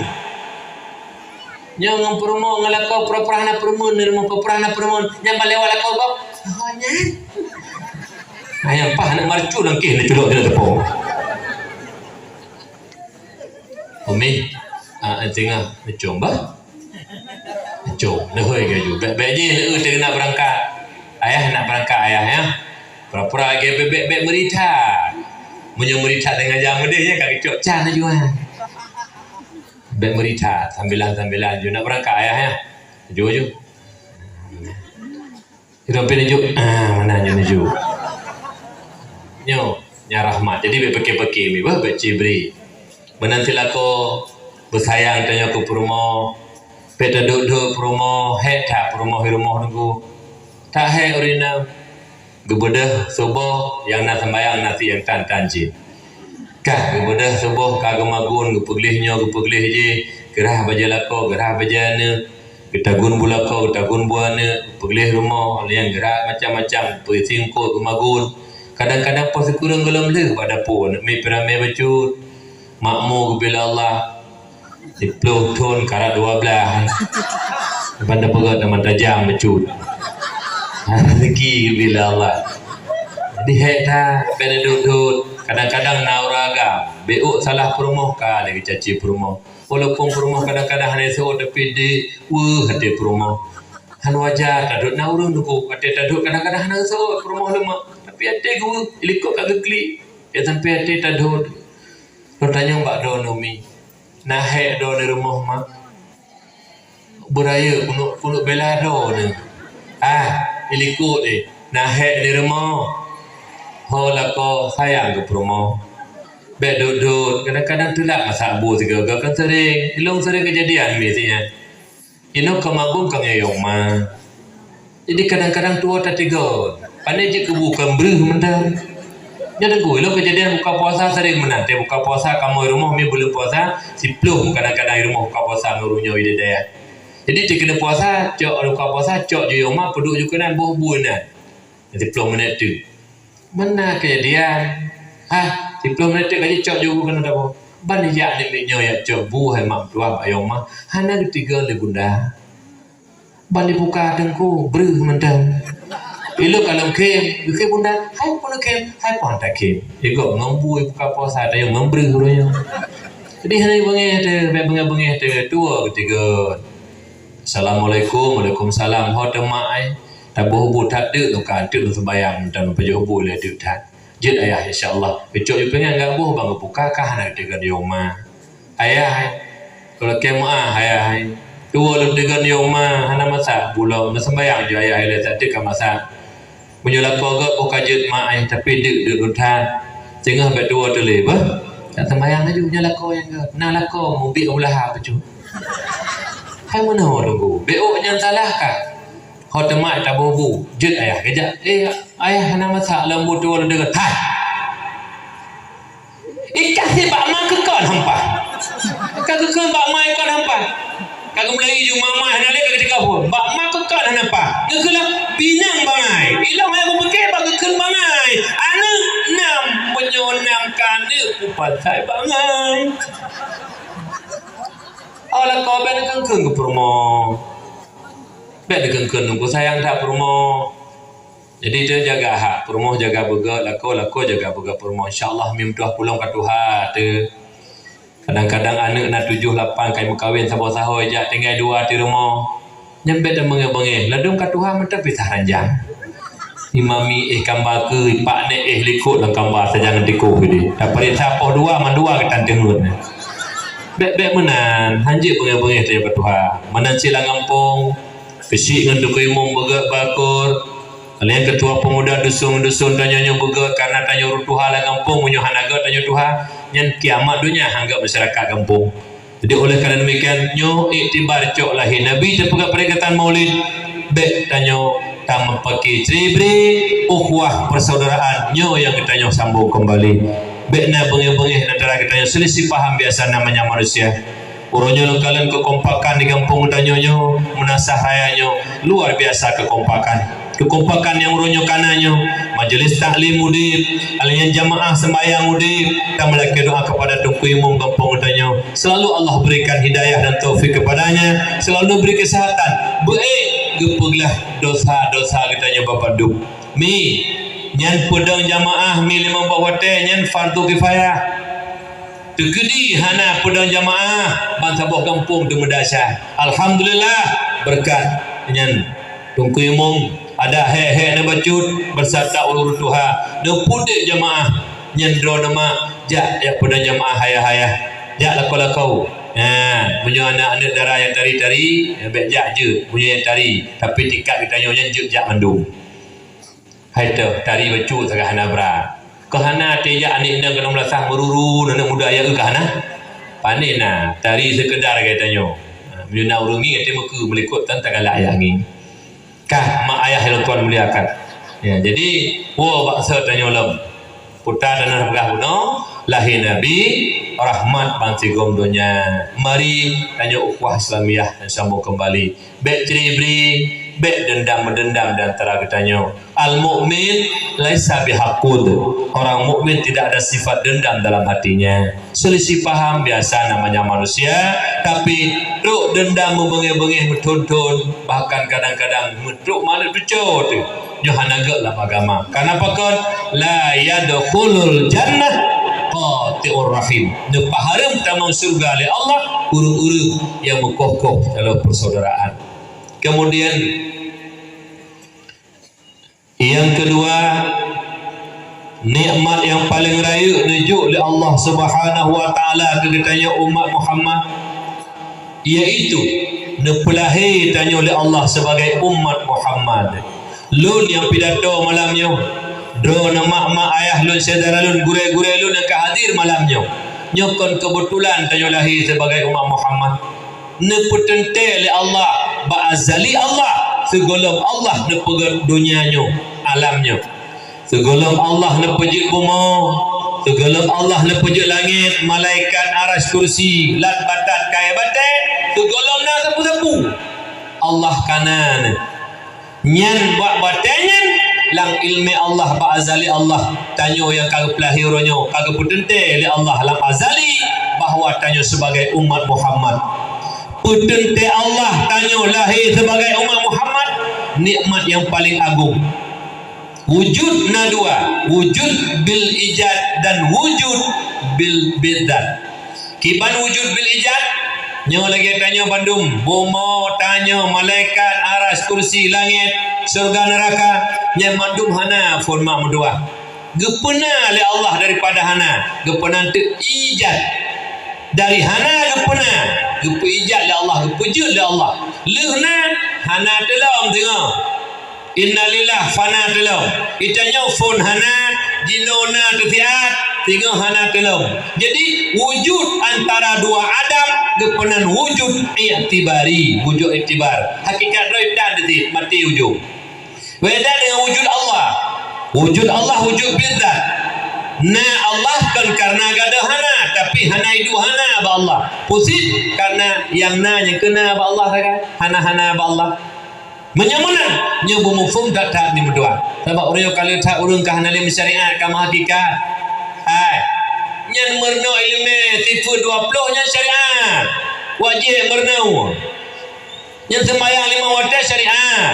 yang promo ngalakau pura-pura permun ni rumah pura-pura permun yang balewa lakau kau hanya ayam pah nak marcu langkih nak culuk dia tepung umi tengah macam bah macam nak hoi gaju beg je nak berangkat ayah nak berangkat ayah ya pura-pura ke bebek merita. Munyo merita tengah jam dia kat kecok can jual. Bebek merita sambilan je nak berangkat ayah ya. Ju. Kita pergi ju. Mana ju. Nyo rahmat. Jadi bebek mi bebek cibri. Menanti lako bersayang tanya ke promo. Peta duduk promo tak promo rumah nunggu. Tak he urina gebedah subuh yang nak sembahyang nasi yang tanjin kah gebedah subuh kagem magun gepeglihnya je gerah baja lako gerah bajana getagun bulako getagun buana peglih rumah yang gerak macam-macam persingkut gemagun kadang-kadang pas kurang gelam le pada pun mi perame baju makmu bila Allah 10 tahun karat 12 pada pegat nama tajam becut rezeki bila Allah dihekta penedut kadang-kadang nauraga beuk salah promo ka lagi caci promo walaupun promo kadang-kadang hanya so tapi di hati promo han wajar tadut naurun duku ate tadut kadang-kadang hanya so promo lemak tapi ate gu iliko kagak klik ya sampai ate tadut lo tanya mbak donomi Nahek do di rumah mak. Beraya kunuk belado ni. Ilikut nahek di rumah. Hola ko sayang ke rumah. Bek duduk kadang-kadang telak masak bu tiga kan sering. Ilong sering kejadian biasanya. Ino kemagung kang yong ma. Jadi kadang-kadang tua tak tiga. Pandai je kebukan beruh mentang. Jadi gue lo kejadian buka puasa sering menanti buka puasa kamu rumah mi belum puasa si pluh kadang-kadang rumah buka puasa ngurunya ide daya. Jadi dia kena puasa cok buka puasa cok je rumah peduk juga nan buh bunan. Jadi 10 menit tu. Mana kejadian? Si 10 menit tu kaji cok juga kena dah. Ban ya ni minyo ya cok bu hai mak tua pak yong mah. Hana ketiga le bunda. Ban dibuka tengku beruh mentang. Ilo kalau kem bunda, hai pun kem, hai pun tak kem. Iko ngambui buka puasa ada yang memberi hulunya. Jadi hari bengeh te tua ketiga. Assalamualaikum, waalaikumsalam. Ho temai, tak boh tak de tu kan, tu sembayang dan pejuh boleh de tak. Jid ayah insyaallah. Becok you pengen enggak boh bang buka kah nak tiga di rumah. Ayah, kalau kem ayah. Tua lu tiga di rumah, hana masak bulau, sembayang je ayah le tak tek masak. Menyulap kogak kajut mak tapi dek runtan sehingga sampai dua tu lebih tak sembayang aja menyulap kau yang ke nak lako mubik ulah apa cu hai mana tunggu beo yang salah kah hot mak tak bobu jut ayah kejap ayah nak masak lembu dua dekat hai ikan si pak mak kekon hampa kekon pak mak ikon hampa kagak mulai ju mama hana le ketika pun bak mak kekon hana pa kekelah pinang bangai ilang aku pakai bak kekon bangai anak nam menyonamkan dia upatai bangai ala kau ben kengkeng ke promo ben kengkeng nunggu sayang tak promo jadi dia jaga hak promo jaga bega lako jaga bega promo insyaallah mim tuah pulang ke Tuhan tu. Kadang-kadang anak nak 7-8 kai berkahwin sabar-sahoi je tinggal 2 di rumah. Nyembet dan mengeh-mengeh. Ladung kat Tuhan mentah pisah ranjang. Imami gambar ke pak nek likut lang gambar sajangan tikuh dia. Dapat sapoh 2 man 2 ke tanting lut. Bek menan hanjir mengeh-mengeh dia kat Tuhan. Menan silang kampung. Pesik ngan dukui mum begak bakur. Kalian ketua pemuda dusun-dusun tanya-nya begak karena tanya Tuhan lang kampung munyo hanaga tanya Tuhan. Yang kiamat dunia anggap masyarakat kampung. Jadi oleh kerana demikian nyo iktibar cok lahir Nabi terpegat peringatan Maulid bek tanyo tam pakai tribri ukhuwah persaudaraan nyo yang kita nyo sambung kembali bek na bengih-bengih antara kita nyo selisih paham biasa namanya manusia. Uronyo kalian kekompakan di kampung tanyo nyo menasah raya nyo luar biasa kekompakan yang uronyo kananyo majelis taklim udip alian jamaah sembahyang udip kita melaki doa kepada Tunku Imam kampung tanyo selalu Allah berikan hidayah dan taufik kepadanya selalu beri kesehatan baik gepeglah dosa-dosa kita nyo bapak duk mi nyan pedang jamaah mi 5 wate nyan fardu kifayah tegedi hana pedang jamaah bangsa boh kampung tu medasah alhamdulillah berkat nyan Tunku Imam ada he na bacut bersata ulur Tuhan de pudik jamaah nyendro nama jak ya pada jamaah hayah jak lakau punya anak-anak darah yang tari-tari bek jak je punya yang tari tapi tingkat kita nyonya jak mandung hai tu tari bacut sagah hana bra kahana te jak anik na kena melasah meruru anak muda ya ke kahana panina tari sekedar kita nyo menyuna urungi ate meku melikut tentang galak yangi kah mak ayah yang tuan muliakan ya jadi bangsa tanya ulam putar dan harga puno lahir Nabi rahmat bangsa gom dunia mari tanya ukhuwah Islamiyah dan sambung kembali bek ceribri bek dendam-mendendam dan antara katanya al-mu'min laisa bihaqud orang mukmin tidak ada sifat dendam dalam hatinya selisih paham biasa namanya manusia tapi truk dendam membengih-bengih betuntun bahkan kadang-kadang truk mana becut Johanaga dalam agama karena pakon la yadkhulul jannah qati'ur rahim haram tamang surga oleh Allah uru-uru yang menkokoh dalam persaudaraan. Kemudian yang kedua nikmat yang paling raya nujuk oleh Allah Subhanahu wa taala ke tanya umat Muhammad, iaitu nepelahir tanya oleh Allah sebagai umat Muhammad. Lun yang pidato malamnya, drone mak-mak ayah lun saudara lun gure-gure lun yang hadir malamnya, nyokon kebetulan tanya lahir sebagai umat Muhammad. Nepetente oleh Allah ba'azali Allah segolong Allah nepegat dunianya alamnya, segolong Allah nepejut bumi, segolong Allah nepejut langit, malaikat aras kursi lat batat kaya batai, segolong na sapu-sapu Allah kanan nyan buat batanyan lang ilmi Allah ba'azali Allah tanya yang kagak pelahirannya kagak petente oleh Allah lang azali bahawa tanya sebagai umat Muhammad. Petente Allah tanya lahir sebagai umat Muhammad, nikmat yang paling agung. Wujud na dua, wujud bil ijad dan wujud bil bidat. Kiban wujud bil ijad, nyo lagi tanya Bandung, bomo tanya malaikat aras kursi langit surga neraka, nya mandum hana fon mak mudua. Gepena oleh Allah daripada hana, gepena tu ijad. Dari hana gepena, gepe ijad oleh Allah, gepejud oleh Allah. Lehna hana telom tengok. Innalillah fana telom. Itanya fon hana jinona tetiat tengok hana telom. Jadi wujud antara dua Adam gepenan wujud i'tibari, wujud i'tibar. Hakikat roh dan detik mati wujud. Beda dengan wujud Allah. Wujud Allah wujud bidzat. Nah Allah kan karena gada hana, tapi hana itu hana ba Allah. Pusit karena yang na yang kena ba Allah kan. Hana-hana ba Allah. Menyamanan nyobu mufhum tak ni berdua. Sebab orang kalau tak urung ka hana lim syariat ka hakikat. Hai. Nyan merno ilmu tipu 20 nya syariat. Wajib merno. Yang sembahyang 5 waktu syariat.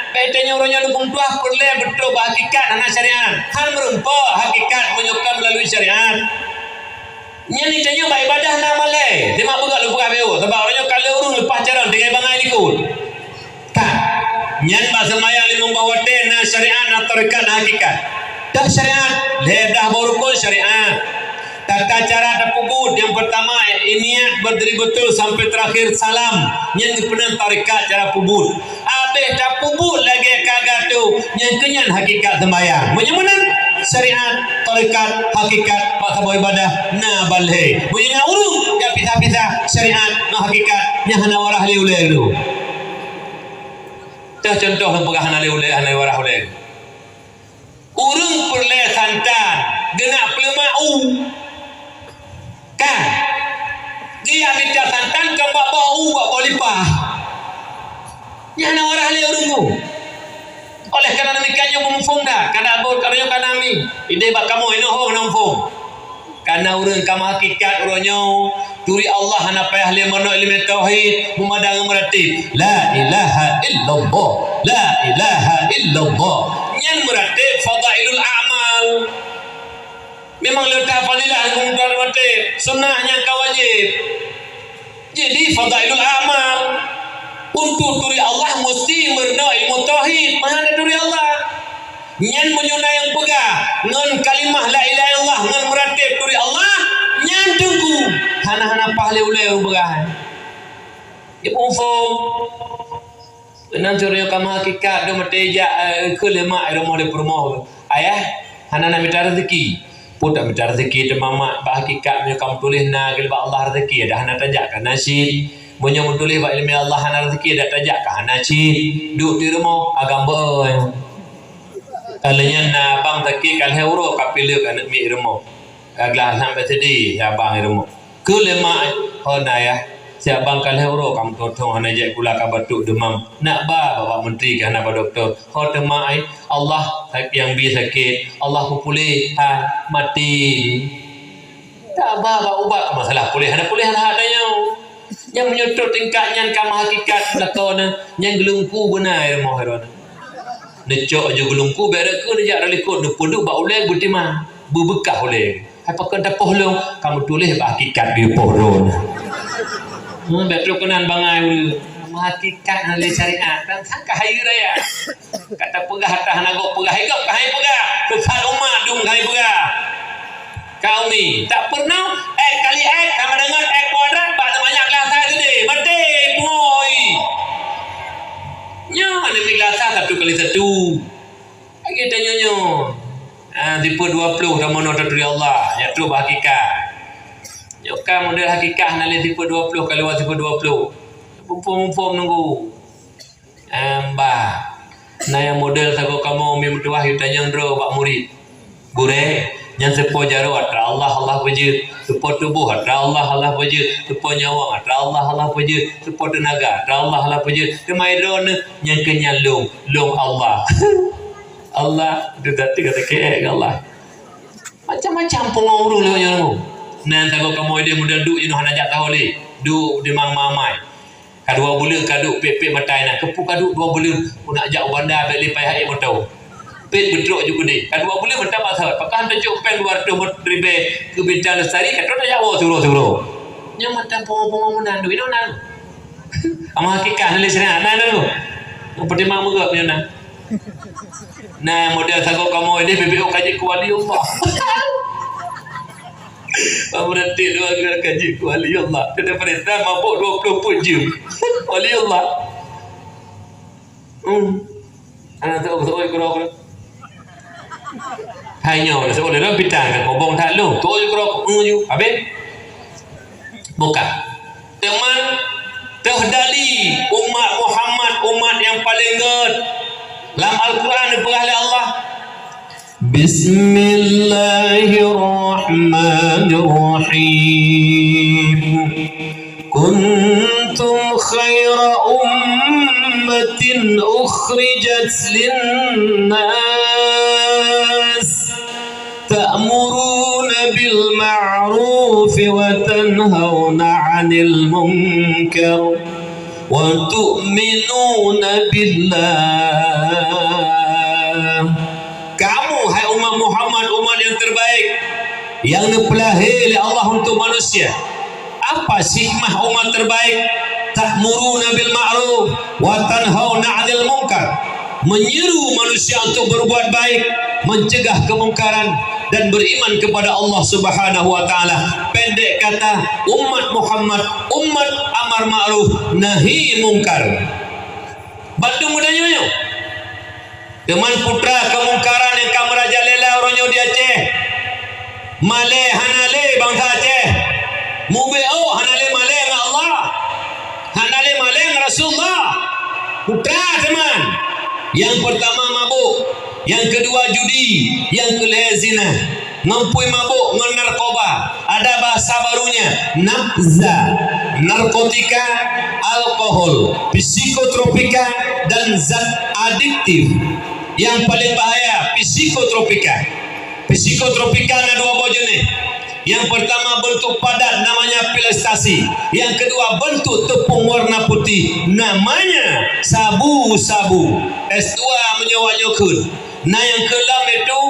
Kaitannya orangnya lubung tuah perle betul hakikat anak syariat. Hal merempo hakikat menyukai melalui syariat. Yang ni tanya baik ibadah nak malai. Dia mak buka lupa KPU. Sebab orangnya kalau urung lepas jalan dengan bangai likut. Kan? Yang bahasa maya limung bawa na syariat na tarekat na hakikat. Dah syariat. Ledah borukun syariat. Tata cara terpubut yang pertama niat berdiri betul sampai terakhir salam. Yang kemudian tarekat cara pubut. Habis dah pubut lagi kagak tu yang kenyan hakikat sembahyang. Menyemunan syariat, tarekat, hakikat, pak sabar ibadah na balhe. Bunyi urung ya pisah-pisah syariat na hakikat yang hana warah liuleh tu. Dah contoh pegah hana liuleh hana warah liuleh. Urung perle santan genak pelemau. Kan dia minta santan ke bau bau lipah yang orang ahli urungku oleh kerana demikiannya memfung dah kada abot kadanya kanami ide bak kamu ino ho namfung karena urang kamu hakikat urangnya turi Allah hana payah le mono ilmu tauhid memadang meratib la ilaha illallah la ilaha illallah yang meratib fadailul a'mal. Memang letak fadilah kemudian wajib, sunnahnya kau wajib. Jadi fadailul amal untuk turi Allah mesti merna ilmu tauhid, mana turi Allah. Nyan menyuna yang pegah, ngan kalimah la ilaha illallah, ngan meratib turi Allah, nyan tunggu. Hana-hana pahle ulai ubah. Ibu fom. Nan curi kamu hakikat do mateja kelema iro mode promo. Ayah, hana na mitar rezeki. Pun tak minta rezeki mama pak hakikat punya kamu tulis na gelba Allah rezeki dah hana tajak kan nasib punya tulis pak ilmu Allah hana rezeki dah tajak kan nasib duduk di rumah agam boy kalanya na bang taki kal heuro kapil kan mi rumah aglah sampai sedih ya bang rumah ke lema oh na ya siap bang kal heuro kamu totong hana jak kula ka batuk demam nak ba bapak menteri kan apa doktor ho temai Allah yang biasa sakit Allah pulih mati tak apa ubat masalah pulih ada adanya yang menyutur tingkatnya kamu hakikat lakon yang gelungku benar mau heron necok je gelungku bera ke dia relikut depuduk ba oleh butima bebekah oleh apa kan tapoh lo kamu tulis ba hakikat di pohon betul kenan bangai hakikat oleh syariat dan sangka hari raya kata pegah tah nagok pegah higap kahai pegah kesal umat dung kahai pegah kau ni tak pernah kali sama dengan kuadrat pak banyak kelasa tu deh mati pungoi nya ada kelasa 1 kali 1 lagi tanya nyo tipe 20 dah mana dari Allah ya tu hakikat nyoka model hakikat nalih tipe 20 kali tipe 20 pumpum nunggu nah yang model sago kamu mi mentuah tanya ndro pak murid gure yang sepo jaro atra Allah wajib sepo tubuh atra Allah wajib sepo nyawa atra Allah wajib sepo tenaga atra Allah wajib kemai drone yang kenyalung long Allah Allah itu tadi kata ke Allah macam-macam pengawru le yang nan sago kamu dia model duk jenuh najak tahu le duk di mang mamai kadua bulan kaduk pepek matai nak kepu kaduk 2 bulan pun nak ajak bandar balik lepai hai motor pet bedrok juga ni kadua bulan mentah pasal pakan tajuk pen luar tu ribe ke bidang lestari kat tak jauh suruh nya matan pongo menan duit nan ama hakikat ni sebenarnya nan tu seperti mak muga punya nan nah model sago kamu ini BBO kaji kuali Allah berhenti dua kali kaji wali Allah kena perintah mabuk 20 jam wali Allah anak tahu seorang kurang hanya seorang dalam bidang kan ngomong tak lu tu kurang habis buka teman terhdali umat Muhammad umat yang paling good dalam Al-Quran diperah oleh Allah Bismillahirrahmanirrahim Kuntum khaira ummatin ukhrijat linnas ta'muruna bil ma'ruf wa tanhauna 'anil munkar wa tu'minuna billah. Kamu hai umat Muhammad, umat yang terbaik yang dipilih oleh Allah untuk manusia. Apa hikmah umat terbaik? Ta'muruna bil ma'ruf wa tanhauna 'anil munkar. Menyeru manusia untuk berbuat baik, mencegah kemungkaran dan beriman kepada Allah Subhanahu wa taala. Pendek kata, umat Muhammad, umat amar ma'ruf nahi munkar. Bantu mudanya yo. Teman putra kemungkaran yang kameraja lela orangnya di Aceh. Male hanale bangsa Aceh. Mubeo hanale male dengan Allah. Hanale male dengan Rasulullah. Putra teman. Yang pertama mabuk, yang kedua judi, yang kelima zina. Ngampui mabuk dengan narkoba. Ada bahasa barunya, nafza, narkotika, alkohol, psikotropika dan zat adiktif. Yang paling bahaya psikotropika. Psikotropika ada 2 jenis. Yang pertama bentuk padat namanya pil ekstasi. Yang kedua bentuk tepung warna putih namanya sabu-sabu. S2 menyawak-nyokun. Nah yang kelam itu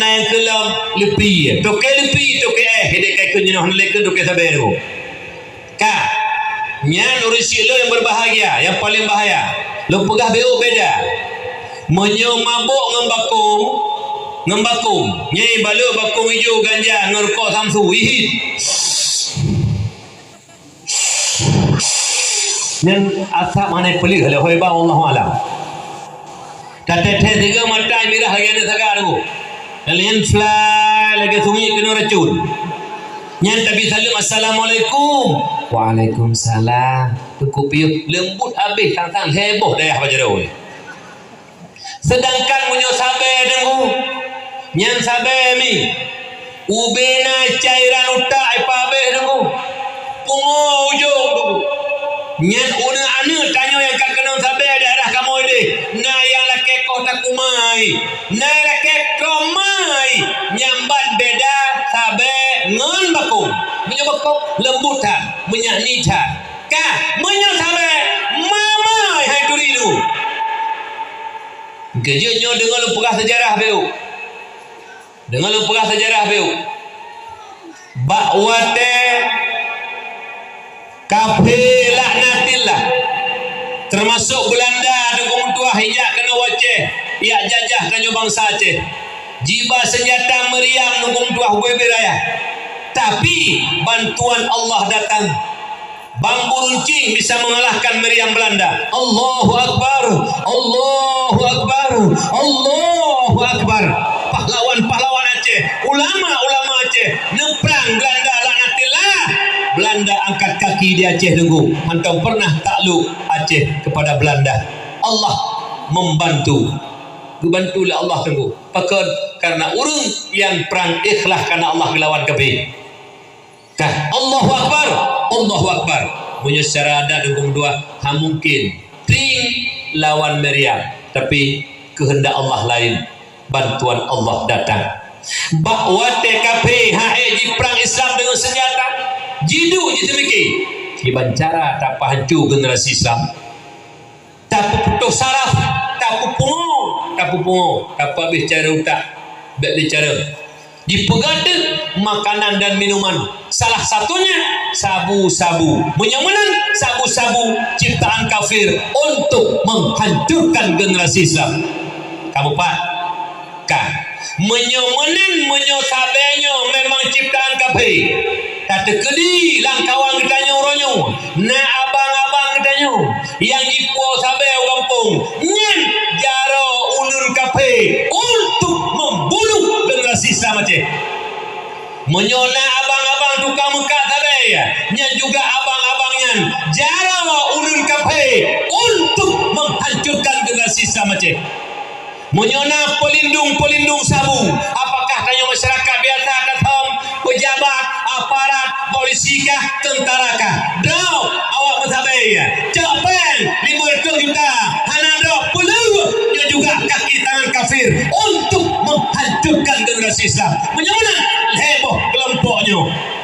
nah yang kelam lepi. Toke lepi, toke hidek kai kunjunah leke toke sabar tu. Ka. Nyan urisi lo yang berbahagia, yang paling bahaya. Lo pegah beo beda. Menyo mabuk ngembakum nyai balu bakung hijau ganja ngerokok samsu ihit dan asap mana pelih oleh hoiba Allah alam kata-kata 3 mata merah lagi ada sagar tu kalian fly lagi sunyi kena racun nyan tapi salam assalamualaikum waalaikumsalam cukup yuk lembut habis tang-tang heboh dayah bajarau sedangkan punya sabar dengu nyan sabar mi ubena cairan utak ipabe dengu pungo ujung tu nyan una anu tanya yang kak kenal sabar daerah kamu ini na yang laki kau tak kumai na laki kau mai nyamban beda sabar ngan bakung punya bakung lembutan menyanyikan kah menyan sabar mamai hai turidu kejutnya dengan lepegah sejarah beu. Dengan lepegah sejarah beu. Bakwate kafe laknatillah. termasuk Belanda dengan tuah hijak kena waceh ia jajah kanyo bangsa Aceh jiba senjata meriam nunggung tuah gue beraya tapi bantuan Allah datang bambu runcing bisa mengalahkan meriam Belanda. Allahu Akbar, Allahu Akbar, Allahu Akbar. Pahlawan-pahlawan Aceh, ulama-ulama Aceh neprang Belanda laknatillah. Belanda angkat kaki di Aceh tunggu. Antum pernah takluk Aceh kepada Belanda. Allah membantu. Dibantulah Allah tunggu. Pakon karena urung yang perang ikhlas karena Allah melawan kafir. Allahu Akbar, Allahu Akbar. Punya secara ada dukung dua, mungkin ting lawan meriam, tapi kehendak Allah lain, bantuan Allah datang. Bahwa TKP HE di perang Islam dengan senjata, jidu jitu mikir. Iban cara tak pahancur generasi Islam. Tak putus saraf, tak pungo, tak habis cara utak, baik bicara. Dipegada makanan dan minuman, salah satunya sabu-sabu. Menyemenan sabu-sabu ciptaan kafir untuk menghancurkan generasi Islam. Kamu pak kan menyemenan menyosabenya memang ciptaan kafir. Kata kedi langkawan kitanya uronyo na abang-abang kitanya yang dipuau sabe kampung nyen jaro ulun kafir untuk membunuh generasi Islam Aceh. Menyona abang-abang tukang mekat sabe ya nyen juga abang-abangnya jaro ulun kafir untuk menghancurkan generasi Islam Aceh. Menyona pelindung-pelindung sabu. Apakah tanya masyarakat biasa katam pejabat aparat polisi kah tentara kah dau awak mesabaya capen 500 juta hanadro perlu juga kaki tangan kafir untuk menghancurkan generasi Islam. Menyamana heboh kelompoknya.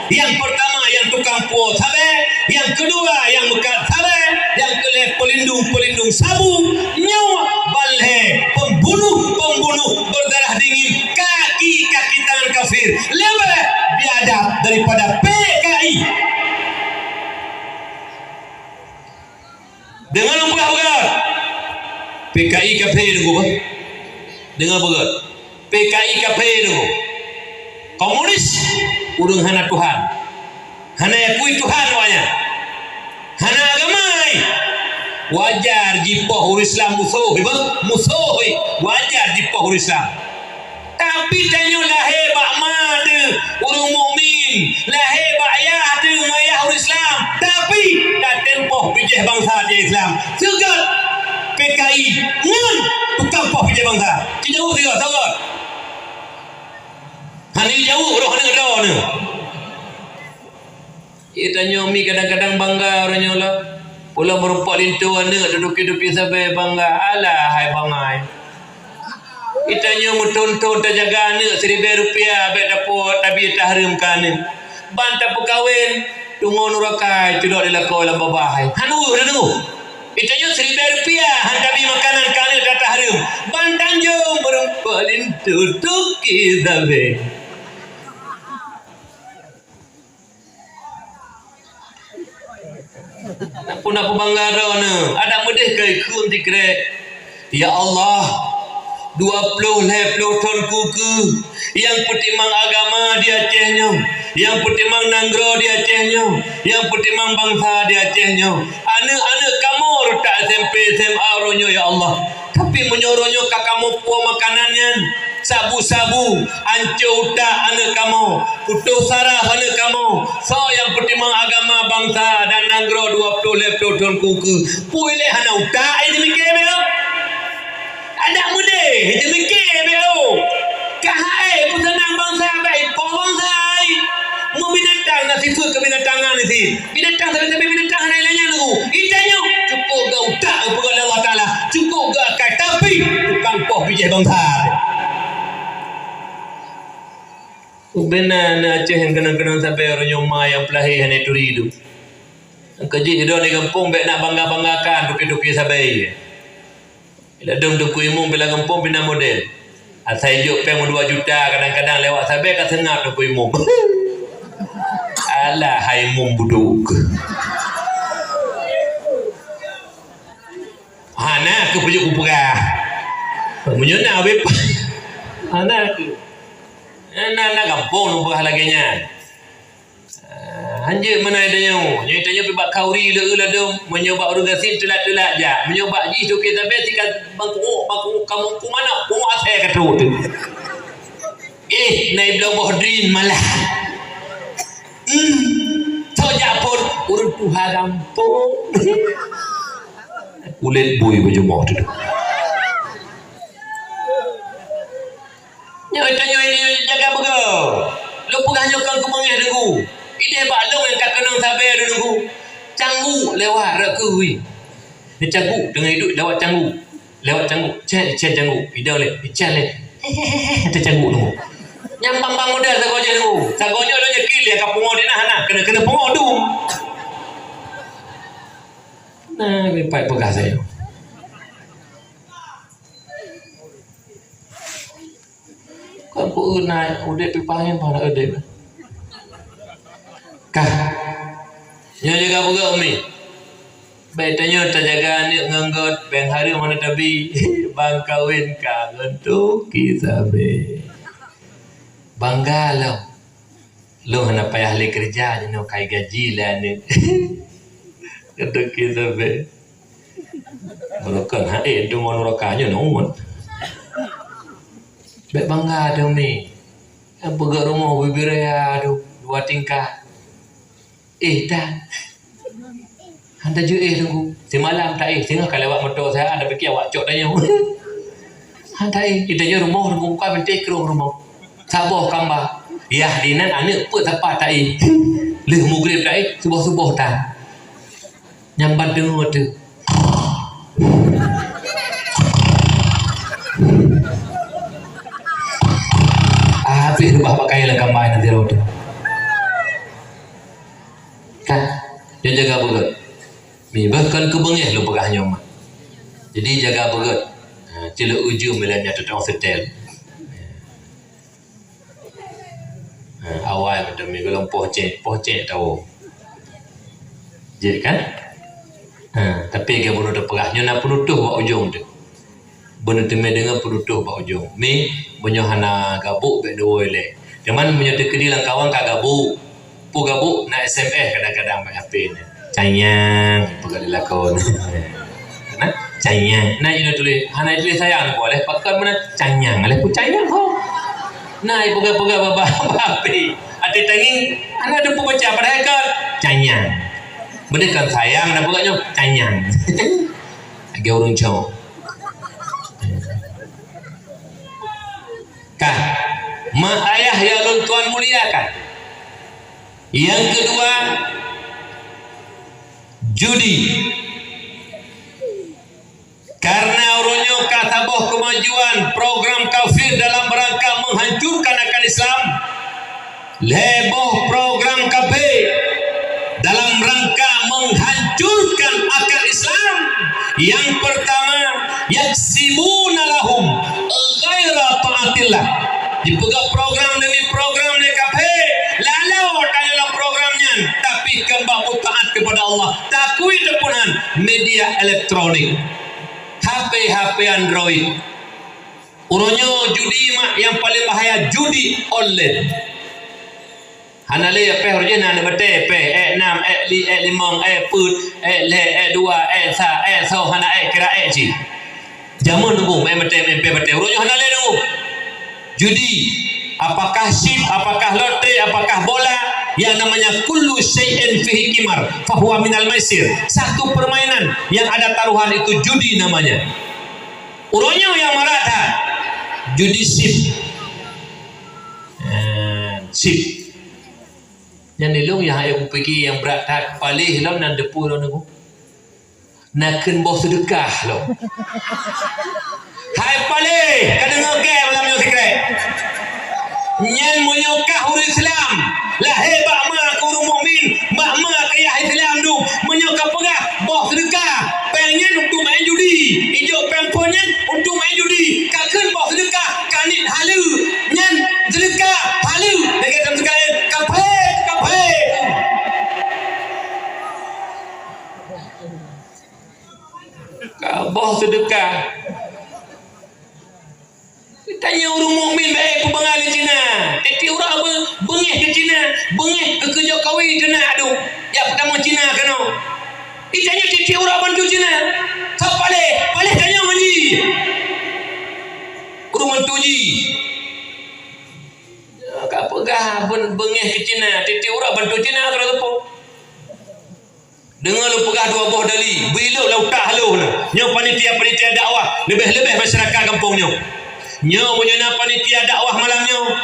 Yang pertama yang tukang puas sabe, yang kedua yang mekat sabe, yang kelih pelindung sabu, nyawa balhe pembunuh berdarah dingin, kaki tangan kafir lebih biadab daripada PKI. Dengan apa? PKI kafir dulu. Dengan apa? PKI kafir dulu. Komunis urung hana Tuhan, hana yakui Tuhan wanya, hana agamai. Wajar jipoh Islam musuh, wajar jipoh Islam. Tapi tanyo lahir bak made urung mukmin, lahir bak ayah tu ayah Islam. Tapi tak tempoh pijeh bangsa di Islam. Segat PKI ngan tukang poh pijeh bangsa. Jauh dia sangat. Hani jauh roh ni. Kita nyomi kadang-kadang bangga orangnya lah. Pula merempak lintu anak duduk-duduk sampai bangga. Alah hai bangai. Kita nyomi tonton tak jaga anak Rp1,000 baik dapur tapi tahrim kan. Bantap perkahwin tunggu nurakai tidak dilakau dalam babahai. Hanu. Kita nyomi Rp1,000 hantabi makanan kan tak tahrim. Bantan jom merempak lintu tuki sampai. Pun aku bangga rona ada mudah ke kun tikre ya Allah 20 ton kuku yang petimang agama di Acehnya, yang petimang nanggro di Acehnya, yang petimang bangsa di Acehnya. Anak-anak kamu tak SMP SMA ronyo ya Allah, tapi menyoronyo ka kamu puas makanannya sabu-sabu ancu utak anak kamu putus saraf anak kamu so yang petimang agama bangsa dan nanggro 20 ton kuku puileh hana utak ini mikir beo ada muda ini mikir beo kahai putanang bangsa baik bangsa mau binatang nasi tu ke binatangan ni binatang tapi binatang lainnya tu itanya cukup ga utak kepada Allah Taala cukup ga kai tapi tukang poh bijih bangsa. Benar na Aceh yang kenang-kenang sampai orang nyoma yang pelahir hanya turidu. Kerja dia di kampung baik nak bangga-banggakan duki-duki sampai. Bila dong duku imum bila kampung pindah model. Asal hidup peng 2 juta kadang-kadang lewat sampai kat tengah duku imum. Alah hai imum buduk. pujuk perah. Menyona web. Anak kampung numpah laginya. Hanya mana adanya. Yang tanya pibak kauri le dum menyoba urgasin telat-telat ja. Menyoba ji tu kita betikan bangku kamu ku mana? Ku asai katut. Naik bilang bohdrin malah. Tojak pun urut Tuhan kampung. Ulet boy baju mau tu. Nyoy tanya ini jaga begau. Lu pegah nyokang ke mengeh dengu. Ide bak long yang kat kenang sabar dengu. Canggu lewat rak kui. Dia canggu dengan hidup lewat canggu. Lewat canggu. Cek canggu. Ida le. Cek le. Ada canggu dengu. Nyampang bang modal sagonya dengu. Sagonya lo nyekil ya kapungo di nah. Kena pungo tu. Nah, lepas pegah saya. Kamu naik, udah pipahin pada udah. Kah, nyo jaga buka umi. Betanya terjaga ni nganggot bang hari mana tabi bang kawin kangen tu kisah be. Bangga lo hana payah le kerja ni no kai gaji lah ni. Kata kisah be. Merokan tu mau rokannya no. Baik bangga dong ni. Yang pegang rumah bibiraya tu 2 tingkat. Dah. Anda je tunggu. Semalam tak tengah kalau lewat motor saya ada fikir awak cok tanya. Anda kita rumah buka bentik kerong rumah. Sabar kambah. Ya dinan anak pun siapa tak Leh mugrib tak subuh-subuh tak. Nyambat dengar tu. Habis rubah pakai lah gambar nanti roda. Kan? Dia jaga begut. Bahkan kebengih lu pegah nyoma. Jadi jaga begut. Cila ujung milanya tutang setel. Awal macam ni kalau poh cek tahu. Jadi kan? Tapi dia bunuh tu pegah. Nyona penutup buat ujung tu. Benar temai dengan penutup buat ujung. Mi menyohana gabuk berdua le. Cuman menyatu kedilang kawan kak gabuk. Pu gabuk nak SMS kadang-kadang main HP ni. Cayang pegang lakon. Nah, cayang. Nah ini tulis. Hana tulis sayang boleh pakai mana cayang. Alih pu cayang ho. Nah pegang baba HP. Ada tanging ana ada pu baca pada hacker cayang. Benar kan sayang dah pegangnya cayang. Agak urung cowok. Kan mak ayah yang Tuhan muliakan. Yang kedua judi. Karena orangnya kataboh kemajuan program kafir dalam rangka menghancurkan akal Islam. Leboh program kafir dalam rangka menghancurkan akal Islam. Yang pertama yaksimuna lahum ghaira taatillah. Dipegang program demi program ni kafir. Lalu dalam programnya tapi kembang taat kepada Allah. Takui depunan media elektronik. HP Android. Urunyo judi mak yang paling bahaya judi online. Hanale apa harusnya nak bete pe 6 5 put le 2 3 so hana kira ji. Jamun nunggu bete urunyo hanale nunggu. Judi, apakah SIM, apakah lotre, apakah bola, yang namanya kullu syai'in fihi qimar fahuwa minal maisir. Satu permainan yang ada taruhan itu judi namanya. Uronyo yang marata judi SIM. SIM. Yang nilung yang saya pergi yang berat tak palih lo nan depu lo nunggu. Nakun bos sedekah lo. Hai palih, kadang ngokeh malam yang sekret. Nyan menyokah huru Islam. Lah hebat mak huru mukmin, mak kaya Islam tu menyokah pegah, boh sedekah. Pengen untuk main judi, hijau pemponnya untuk main judi. Kakun boh sedekah, kanit halu. Nyan sedekah halu. Dekat dalam sekalian, kape. Kaabah sedekah. Tanya orang mukmin baik pebangal ke Cina. Teti orang apa? Bengih ke Cina. Bengih ke kerja kahwin kena aduh. Ya pertama Cina kena. Tanya teti orang bantu Cina. Tak boleh tanya haji. Kurang bantu haji. Kak pegah bengih ke Cina. Teti orang bantu Cina terus apa? Dengar lu pegah dua buah dali. Bila lautah lu. Nyo panitia dakwah. Lebih-lebih masyarakat kampungnya. Nyo menyana panitia dakwah malamnya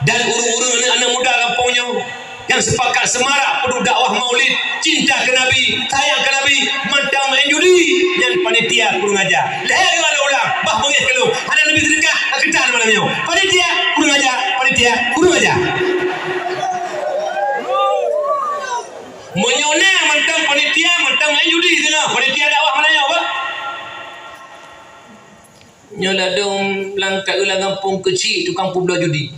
dan urung-urung anak muda kampungnya yang sepakat semarak perlu dakwah maulid, cinta ke Nabi, sayang ke Nabi, mantap main judi yang panitia perlu ngajar. Leher ada ulang, bah bengih kalau ada Nabi sedekah, ketar malamnya. Panitia perlu ngajar, panitia perlu ngajar. Menyona mantap panitia, mantap main judi sana. Panitia dakwah mana apa? Nyolah dong langkat ulang kampung kecil tukang publa judi.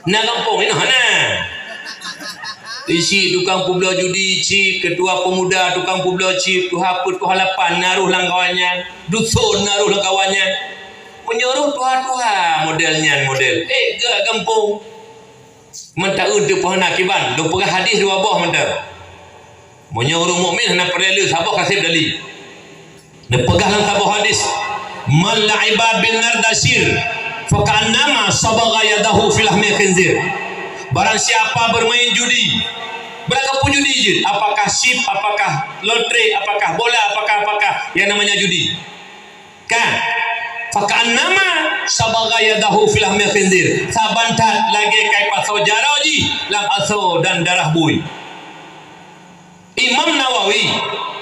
Nak kampung ini hana. Isi tukang publa judi cip, ketua pemuda tukang publa cip, tu haput tu halapan naruh lang kawannya, dusun naruh lang kawannya. Menyuruh tuha-tuha modelnya model. Ke kampung. Mentah untuk pohon akiban, do pegah hadis dua buah mentah. Menyuruh mukmin hendak perelu sabah kasih dali. Ne pegah lang sabah hadis. Man la'iba bil nardasir faka'annama sabagha yadahu fil lahmi khinzir. Barang siapa bermain judi, berapa judi je, apakah sip, apakah lotre, apakah bola, apakah yang namanya judi kan, faka'annama sabagha yadahu fil lahmi khinzir, sabantat lagi kai pasau jaraji lam aso dan darah bui. Imam Nawawi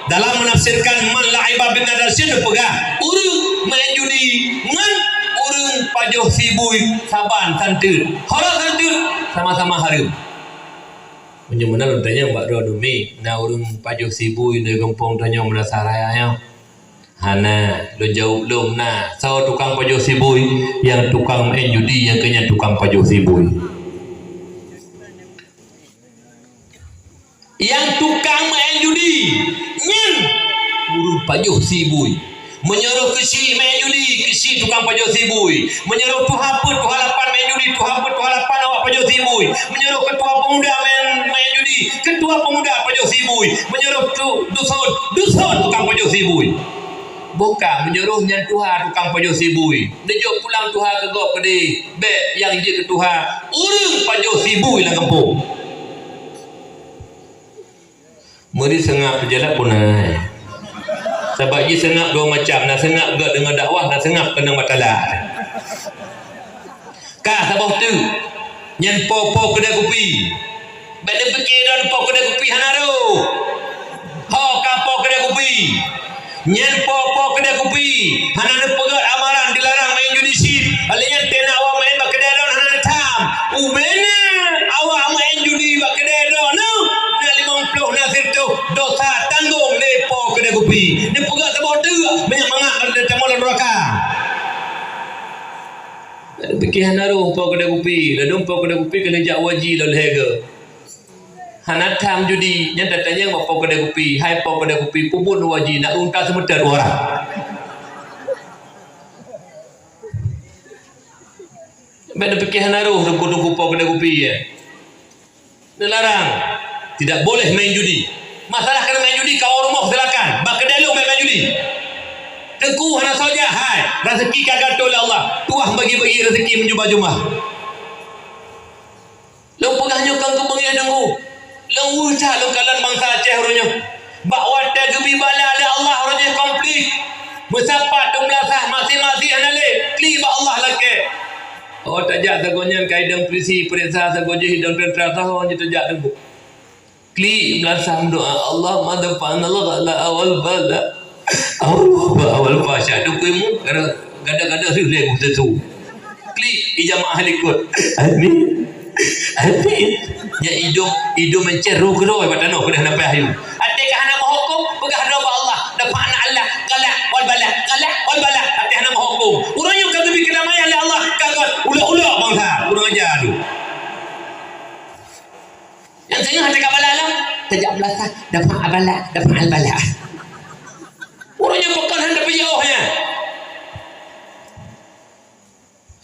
dalam menafsirkan man la'iba bin nardasir pegah urang main judi ngan urang pajoh sibui saban santur haram santur sama-sama haram. Menyemenal tanya mbak doa dumi na urang pajoh sibui di kampung tanya mana saraya hana lo jauh belum na so tukang pajoh sibui yang tukang main judi yang kenya tukang pajoh sibui. Yang tukang main judi nyen urut pajuh sibui menyuruh kesi main judi, kesi tukang pajuh sibui menyuruh tu haput tu halapan main judi, tu haput tu halapan awak pajuh sibui menyuruh ketua pemuda main judi, ketua pemuda pajuh sibui menyuruh tu dusun tukang pajuh sibui. Bukan menyuruh nyan tuha tukang pajuh sibui dia pulang tuha ke gop kedi bek yang je ke tuha urang pajuh sibui lah kampung. Mari sengap berjalan pun sebab dia sengap dua macam, nak sengap gak dengan dakwah, nak sengap kena matalah. Kah sabah tu nyen po kedai kopi. Benda pikiran po kedai kopi hanaru. Ho ka po kedai kopi. Nyen po kedai kopi. Hanana pegat amaran dilarang main judi sip. Alanya tena awak main bak kedai don hanana tam. Ubena awak main judi bak kedai don. No. 50 nasir tu dosa tanggung lepo kedai kopi. Ni pegat sabah tu banyak mangak ada tamulan neraka. Ada pikiran naruh po kedai kopi. Ladung po kedai kopi kena jak waji lol hega. Hanatam judi nya datanya mau po kedai kopi. Hai po kedai kopi pupun waji nak unta semeter orang. Benda pikiran naruh tunggu po kedai kopi ya. Dilarang. Tidak boleh main judi. Masalah kena main judi kau rumah silakan. Bak kedai lu main judi. Tengku hana saja. Hai, rezeki kagak oleh Allah. Tuah bagi-bagi rezeki menjumah-jumah. Lu pegahnya kang kebengih dengku. Lu ucap lu kalan bangsa Aceh runya. Bak wata gebi bala ada Allah runya komplit. Musafat tumlasah masing-masing hanale. Kli ba Allah lake. Oh tajak sagonyan kaidang prisi perisa sagoje hidang tentra tahun je tajak dengku. Kli belasang doa Allah madafan Allah la awal bala awal fasya dukuimu gada-gada rilek tu kli ijamah halikut amin ya hidup menceru kedoi batano kedah nampai ayu adakah hana menghukum pegah doa Allah dapat Allah galak wal bala atik hana menghukum urangnya kagak bikin namanya oleh Allah kagak ulah bangsa urang aja tu. Yang saya hati kabala lah, tajak belakang dapat abala, dapat albala. Orangnya pekan hendak jauhnya.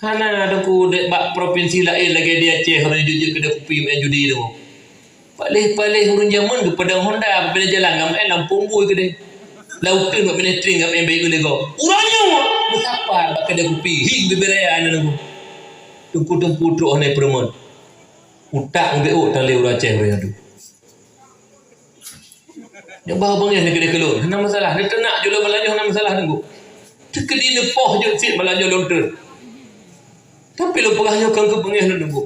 Hana ada ku dek bak provinsi lain lagi dia Aceh orang jujur kedai kopi main judi tu. Palih-palih urun zaman ke Padang Honda pada jalan ngam Lampung Bui kedai. Lautan buat penetring ngam baik gule go. Urangnya betapa bak kedai kopi hing beberaya ana nunggu. Tumpu-tumpu truk hanai peremon. Utak ngbeuk tali urang Aceh orang tu. Yang bawa bangis ni kedai kelon. Hana masalah dia tenak jula belanja hana masalah nunggu. Tekeli nepoh je sit belanja lontar. Tapi lo pegahnya kan ke bengih lo nunggu.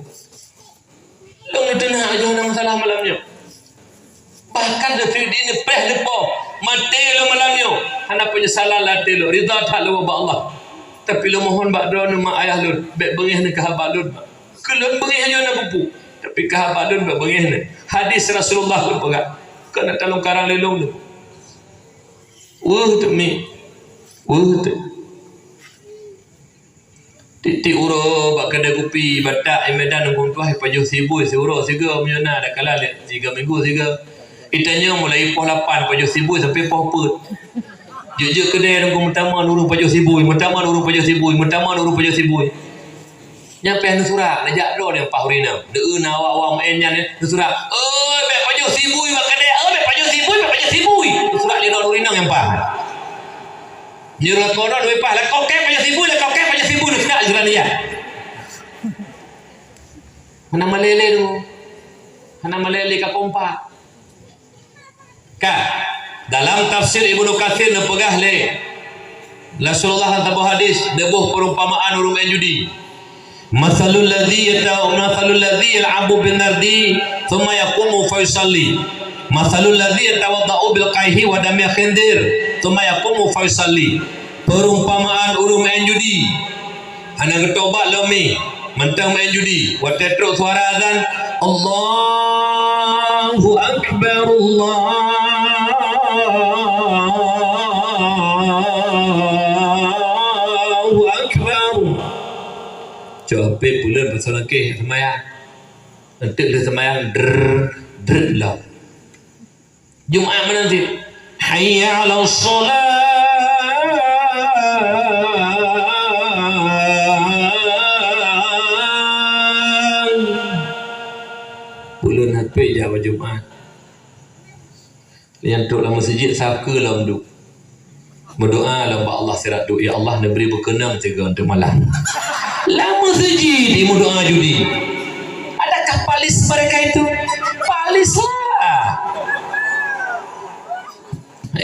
Lo ngetenah aja nak masalah malamnya. Bahkan detik ini peh lepo mati lo malamnya. Hana penyesalan latih lo, ridha tak lo ba Allah. Tapi lo mohon bak doa mak ayah lo, bek bengih ni kahabat lo. Kelon bengih aja nak buku. Tapi kahabat lo bek bengih ni. Hadis Rasulullah lo pegang. Kau nak tolong karang lelong lo. Tu mi. Tu. Titik uro bak kedai kopi batak Medan nunggu tuah paju sibui seuro siga menyona dak kala 3 minggu siga. Itanya mulai poh 8 paju sibui sampai poh put. Jujur kedai nunggu mentama nurung paju sibui, mentama nurung paju sibui, mentama nurung paju sibui. Nyampe anu surat najak do yang pahurina. Deu na awak main nyan nu surat. Oi bek paju sibui bak kedai, bek paju sibui, bek paju sibui. Surat li do urina yang pah. Nyuruh kono duit pah lah kau kek pajak sibui lah kau kek pajak sibui nak nak juran dia. Mana malele tu, mana malele ka kompak. Ka dalam tafsir Ibnu Katsir nak pegah le. Rasulullah tabu hadis debuh perumpamaan urung main judi. Masalul ladzi yal'abu bin nardi thumma yaqumu fa yusalli. Masalul ladzi yatawadda'u bil qaihi wa dami khindir thumma yaqumu fa yusalli. Perumpamaan urung main judi. Hana getobat lo mi mentang main judi. Wa tetruk suara azan Allahu akbar Allahu akbar. Coba bulan bersama ke semayang. Nanti dia semayang der lah. Jumaat mana nanti? Hayya 'alas shalah. Bulan hati je Jumaat. Yang duduk dalam masjid saka lah duduk. Berdoa lah Allah sirat duduk. Ya Allah nak beri berkenang juga untuk malam. Lama masjid dia doa judi. Adakah palis mereka itu? Palis lah.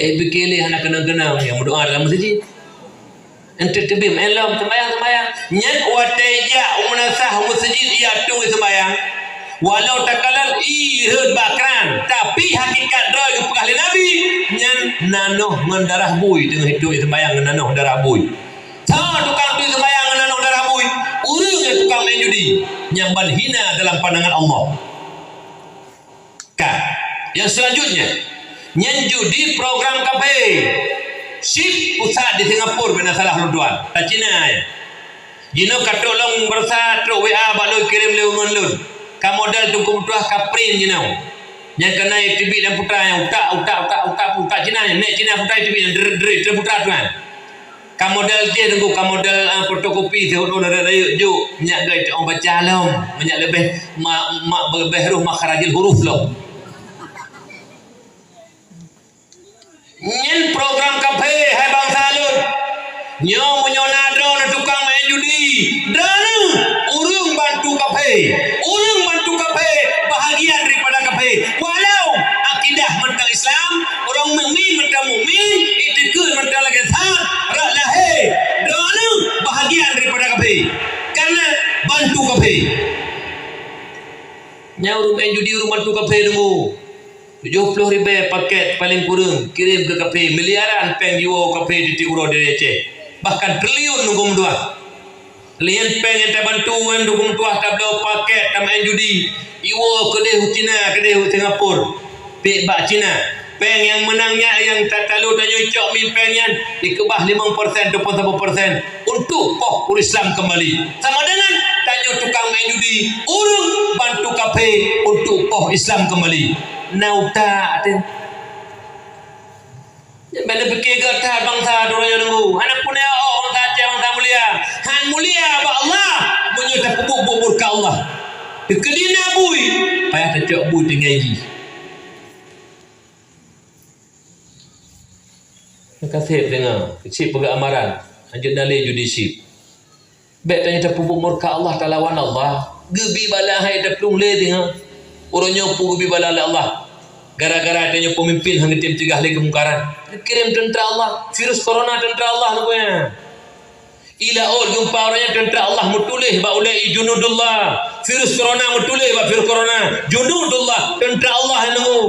Begini anak kenang-kenang yang berdoa dalam masjid. Ente tebim elam sembayang. Nyan wateja umunasah masjid ia tu sembayang. Walau takalal ihud bakran, tapi hakikat doa ke pekali Nabi nyan nanoh mendarah bui dengan hidup sembayang nanoh darah bui. Sama tukang tu sembayang nanoh darah bui. Urang yang tukang main judi yang hina dalam pandangan Allah. Kan? Yang selanjutnya nyan judi program kafe ship pusat di Singapura bina salah luduan tak Cina ya jino katok long bersat ro WA baloi kirim leungan lun ka modal tungku tuah kaprin jino yang kena TV dan putra yang utak Cina nek Cina putra TV yang der putra tuan ka modal dia tunggu ka modal fotokopi tu ada ju nyak gai orang baca long menyak lebih mak lebih huruf makharajil huruf long. Nyen program kafe hai bangsa lun nyo menyonado na tukang main judi dana urung bantu kafe bahagian daripada kafe walau akidah mentang Islam orang mukmin mentang mukmin itikad mentang lagi sah rak lahir dana bahagian daripada kafe karena bantu kafe nya urung main judi urung bantu kafe dulu 70,000 paket paling kurang kirim ke kafe miliaran peng jiwa kafe di Uro dari Aceh bahkan triliun nunggu dua lian peng yang terbantu kan nunggu dua tablo paket tambahan judi iwo kedai Cina kedai Singapura pek bak Cina peng yang menangnya yang tak talu tanya cok mi peng yang dikebah 5% 21% untuk poh Islam kembali sama dengan tanya tukang main judi urung bantu kafe untuk poh Islam kembali nauta atin Benda fikir kata bangsa dorang yang nunggu. Anak punya bangsa Aceh, bangsa mulia. Han mulia ba Allah. Menyudah pebuk-pebuk ke Allah. Kedina bui. Payah tercok bui tinggal lagi. Kasih dengar. Kecil pegang amaran. Anjur dalil judisi. Baik tanya terpupuk murka Allah talawan Allah. Gebi bala hai terpulung le tengah. Orang nyopu gebi bala Allah. Gara-gara adanya pemimpin hang tim tiga ahli kemungkaran. Kirim tentera Allah. Virus corona tentera Allah rupanya. Ila gempa orangnya tentera Allah mutulih ba ulai junudullah. Virus corona mutulih ba virus corona. Junudullah tentera Allah yang nunggu.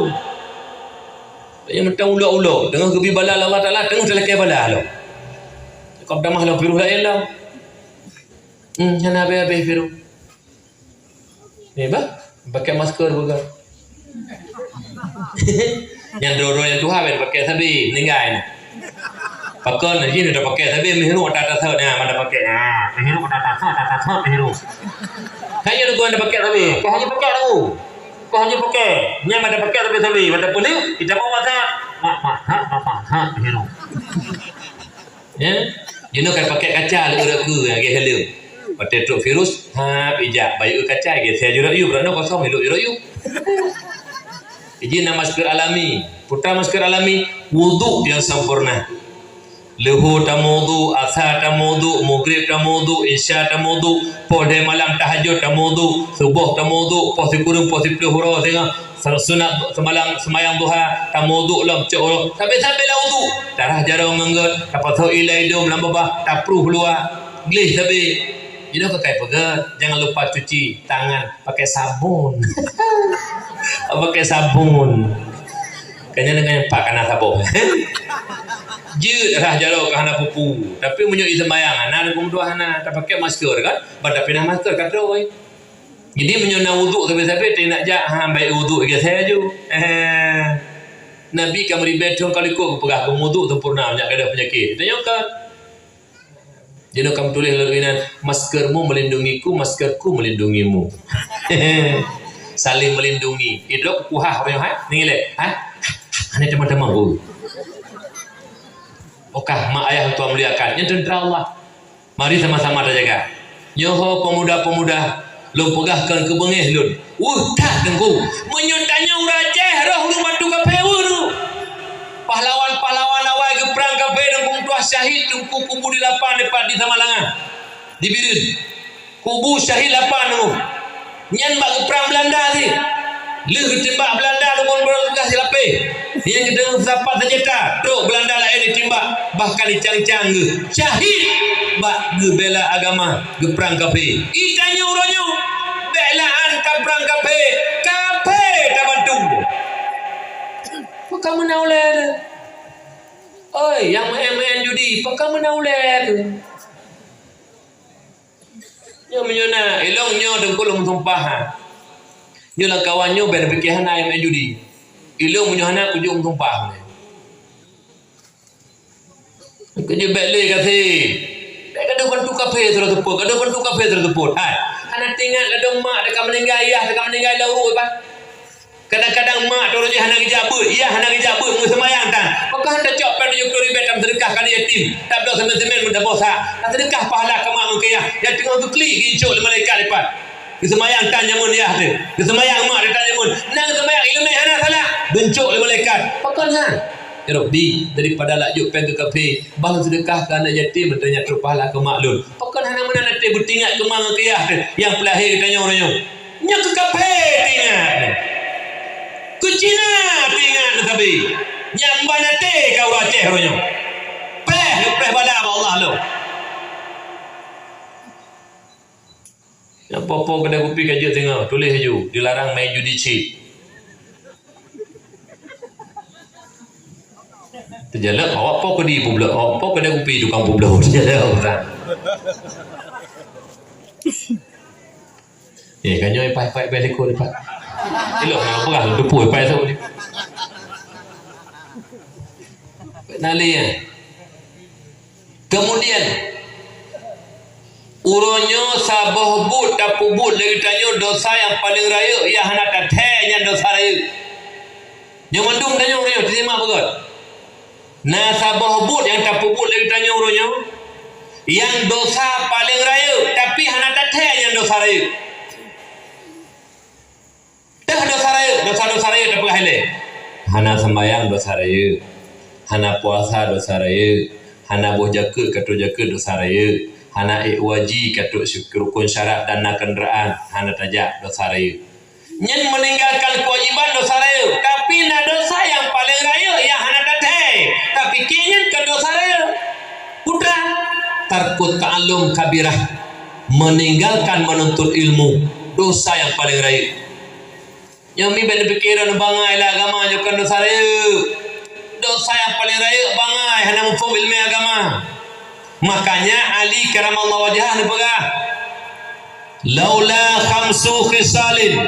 Yang mentang ulo-ulo dengan gebi bala Allah Taala tengah telekai bala lo. Kau dah mahlo virus lain lah. Hana be virus. Ni ba? Pakai masker juga. Yang doro yang Tuhan pakai sabi ninggai ni. Pakon ni dah pakai sabi mihiru tata thot ni mana pakai. Mihiru tata thot mihiru. Hanya lu anda pakai sabi. Kau hanya pakai tu. Kau hanya pakai. Ni mana pakai sabi mana boleh kita mau masa mak mihiru. Ya. Jenuh kan pakai kaca lu ke yang hello. Pakai truk virus pijak bayu kaca ge saya juruk yu berano kosong hidup juruk yu. Izin masker alami, putra masker alami, wudhu yang sempurna. Luhur tamudu, asar tamudu, maghrib tamudu, isya tamudu, podhe malam tahajud tamudu, subuh tamudu, posi kurung posi pelihura tengah sunat semalam semayang duha tamudu lam cok sampai la wudu. Darah jarang menggut, dapat tho ilai dom lam babah tapruh luar. Glih tapi you know pakai pegat, jangan lupa cuci tangan pakai sabun. Pakai sabun. Kanya dengan pak kana sabun. Jut rah jaro kana pupu. Tapi menyoi sembahyang ana kum dua ana tak pakai masker kan? Pada pindah masker kata oi. Jadi menyona wuduk sampai tidak jak baik wuduk ke saya ju. Nabi kamri betul kali ko pegah wuduk sempurna banyak kada penyakit. Tanya kan. Jadi kamu tulis laluinan maskermu melindungiku, maskerku melindungimu. Saling melindungi. Idok kuhah orang hai, ningile. Ane teman-teman bu. Okah mak ayah tua muliakan. Yang tentera Allah. Mari sama-sama terjaga. Nyoho pemuda-pemuda lu pegahkan ke bengih lun. Tak tengku. Menyutanya urajeh roh lu batu kapewu lu. Pahlawan-pahlawan awal ke perang kafe dan kumtuah syahid tungku kubu di lapan depan di Samalangan. Di Birin. Kubu syahid lapan tu. Nyan bak ke perang Belanda ni. Lu tembak Belanda tu pun bertugas di lapis. Yang kita dapat senjata. Truk Belanda lain ditembak. Bahkan dicang-cang ke. Syahid. Bak ke bela agama. Ke perang kafe. Itanya uranya. Belaan ke perang kafe. Kafe tak bantu. Kamu naulad. Oi, yang main judi, kamu naulad. Yang menyona, ilongnya dengkulung tumpah. Nyolah kawannya berpikiran ayam main judi. Ilong menyona kujung tumpah. Kerja balik kasih. Kadang bantu kafe terus tepuk, kadang bantu kafe terus tepuk. Anak tinggal kadang mak dekat meninggal ayah, dekat meninggal lauru apa? Kadang-kadang mak dorong je hana gejabut, iya hana gejabut mu semayang tan. Maka hendak cok pada 70 ribu tam sedekah kan yatim. Tak ada semen-semen mudah bosa. Tak sedekah pahala ke mak mengkaya. Yang tengah tu klik gincuk le malaikat depan. Ke semayang tan nyamun dia tu. Ke semayang mak dia tan nyamun. Nang semayang ilmu hana salah. Bencuk le malaikat. Pakan han. Ya Rabbi, daripada lajuk pen ke kafe, balas sedekah ke anak yatim bertanya terus pahala ke mak lun. Pakan hana mana nanti bertingat ke mak mengkaya tu. Yang pelahir tanya orangnya. Nya ke kafe tingat. Kucina tingan sabi nyambana te kau Aceh ronyo peh pada Allah lo yang popo kedai kopi kaji tengah tulis haju dilarang main judi chip terjalak awak po kedi publa awak po kedai kopi tukang publa terjalak orang kanyo pai lekor lepas elok nak perah tu pui pai tu ni. Nali ya. Kemudian uronyo sabah but tapu but lagi tanyo dosa yang paling raya ia hendak katanya dosa raya. Yang mendung tanyo raya terima begot. Nasabah but yang tak puput lagi tanya urutnya. Yang dosa paling raya tapi hana tateh yang dosa raya. Dah dosa raya, dosa-dosa raya tak boleh. Hana sembahyang dosa raya. Hana puasa dosa raya. Hana boh jaket katuk jaket dosa raya. Hana ikwaji katuk rukun syarat dan kenderaan. Hana tajak dosa raya. Nyen meninggalkan kewajiban dosa raya. Tapi na dosa yang paling raya yang hana tateh. Tapi kinyen ke dosa raya. Putra tarkut ta'allum kabirah, meninggalkan menuntut ilmu, dosa yang paling raya. Yang mi ben pikiran bangai lah agama jukan dosa raya. Dosa yang paling raya bangai hana mufhum ilmu agama. Makanya Ali karamallahu wajhah ni pegah. Laula khamsu khisalin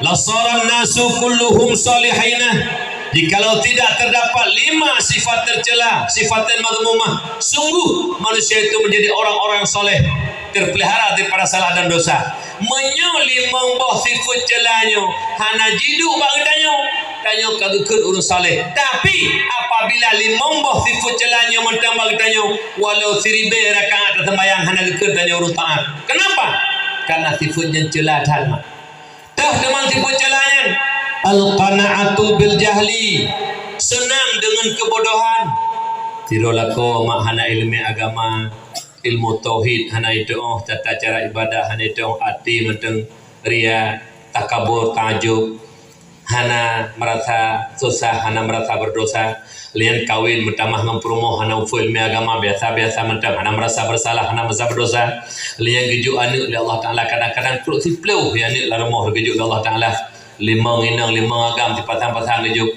lasara nasu kulluhum salihina. Jikalau tidak terdapat 5 sifat tercela, sifat madhumumah, sungguh manusia itu menjadi orang-orang yang soleh, terpelihara daripada salah dan dosa. Menyo 5 buah sifat celanyo, hana jiduk bagi tanyo kagukun urus soleh. Tapi apabila 5 buah sifat celanyo mentang bagi tanyo, walau 1000 rakaat sembahyang hana gukun tanyo urus taat. Kenapa? Karena sifatnya celah dhalma. Dah teman sifat celanya. Al-qana'atu bil jahli, senang dengan kebodohan. Tirolah ko mak hana ilmu agama, ilmu tauhid hana itu tata cara ibadah hana itu hati menteng ria, takabur, tajub, hana merasa susah, hana merasa berdosa. Lian kawin mentamah mempromo hana ufu ilmu agama biasa-biasa mentang hana merasa bersalah, hana merasa berdosa. Lian gejuk anak oleh Allah Taala kadang-kadang perut siplau ya ni larmoh gejuk Allah Taala. Limang inang limang agam di pasang-pasang gejuk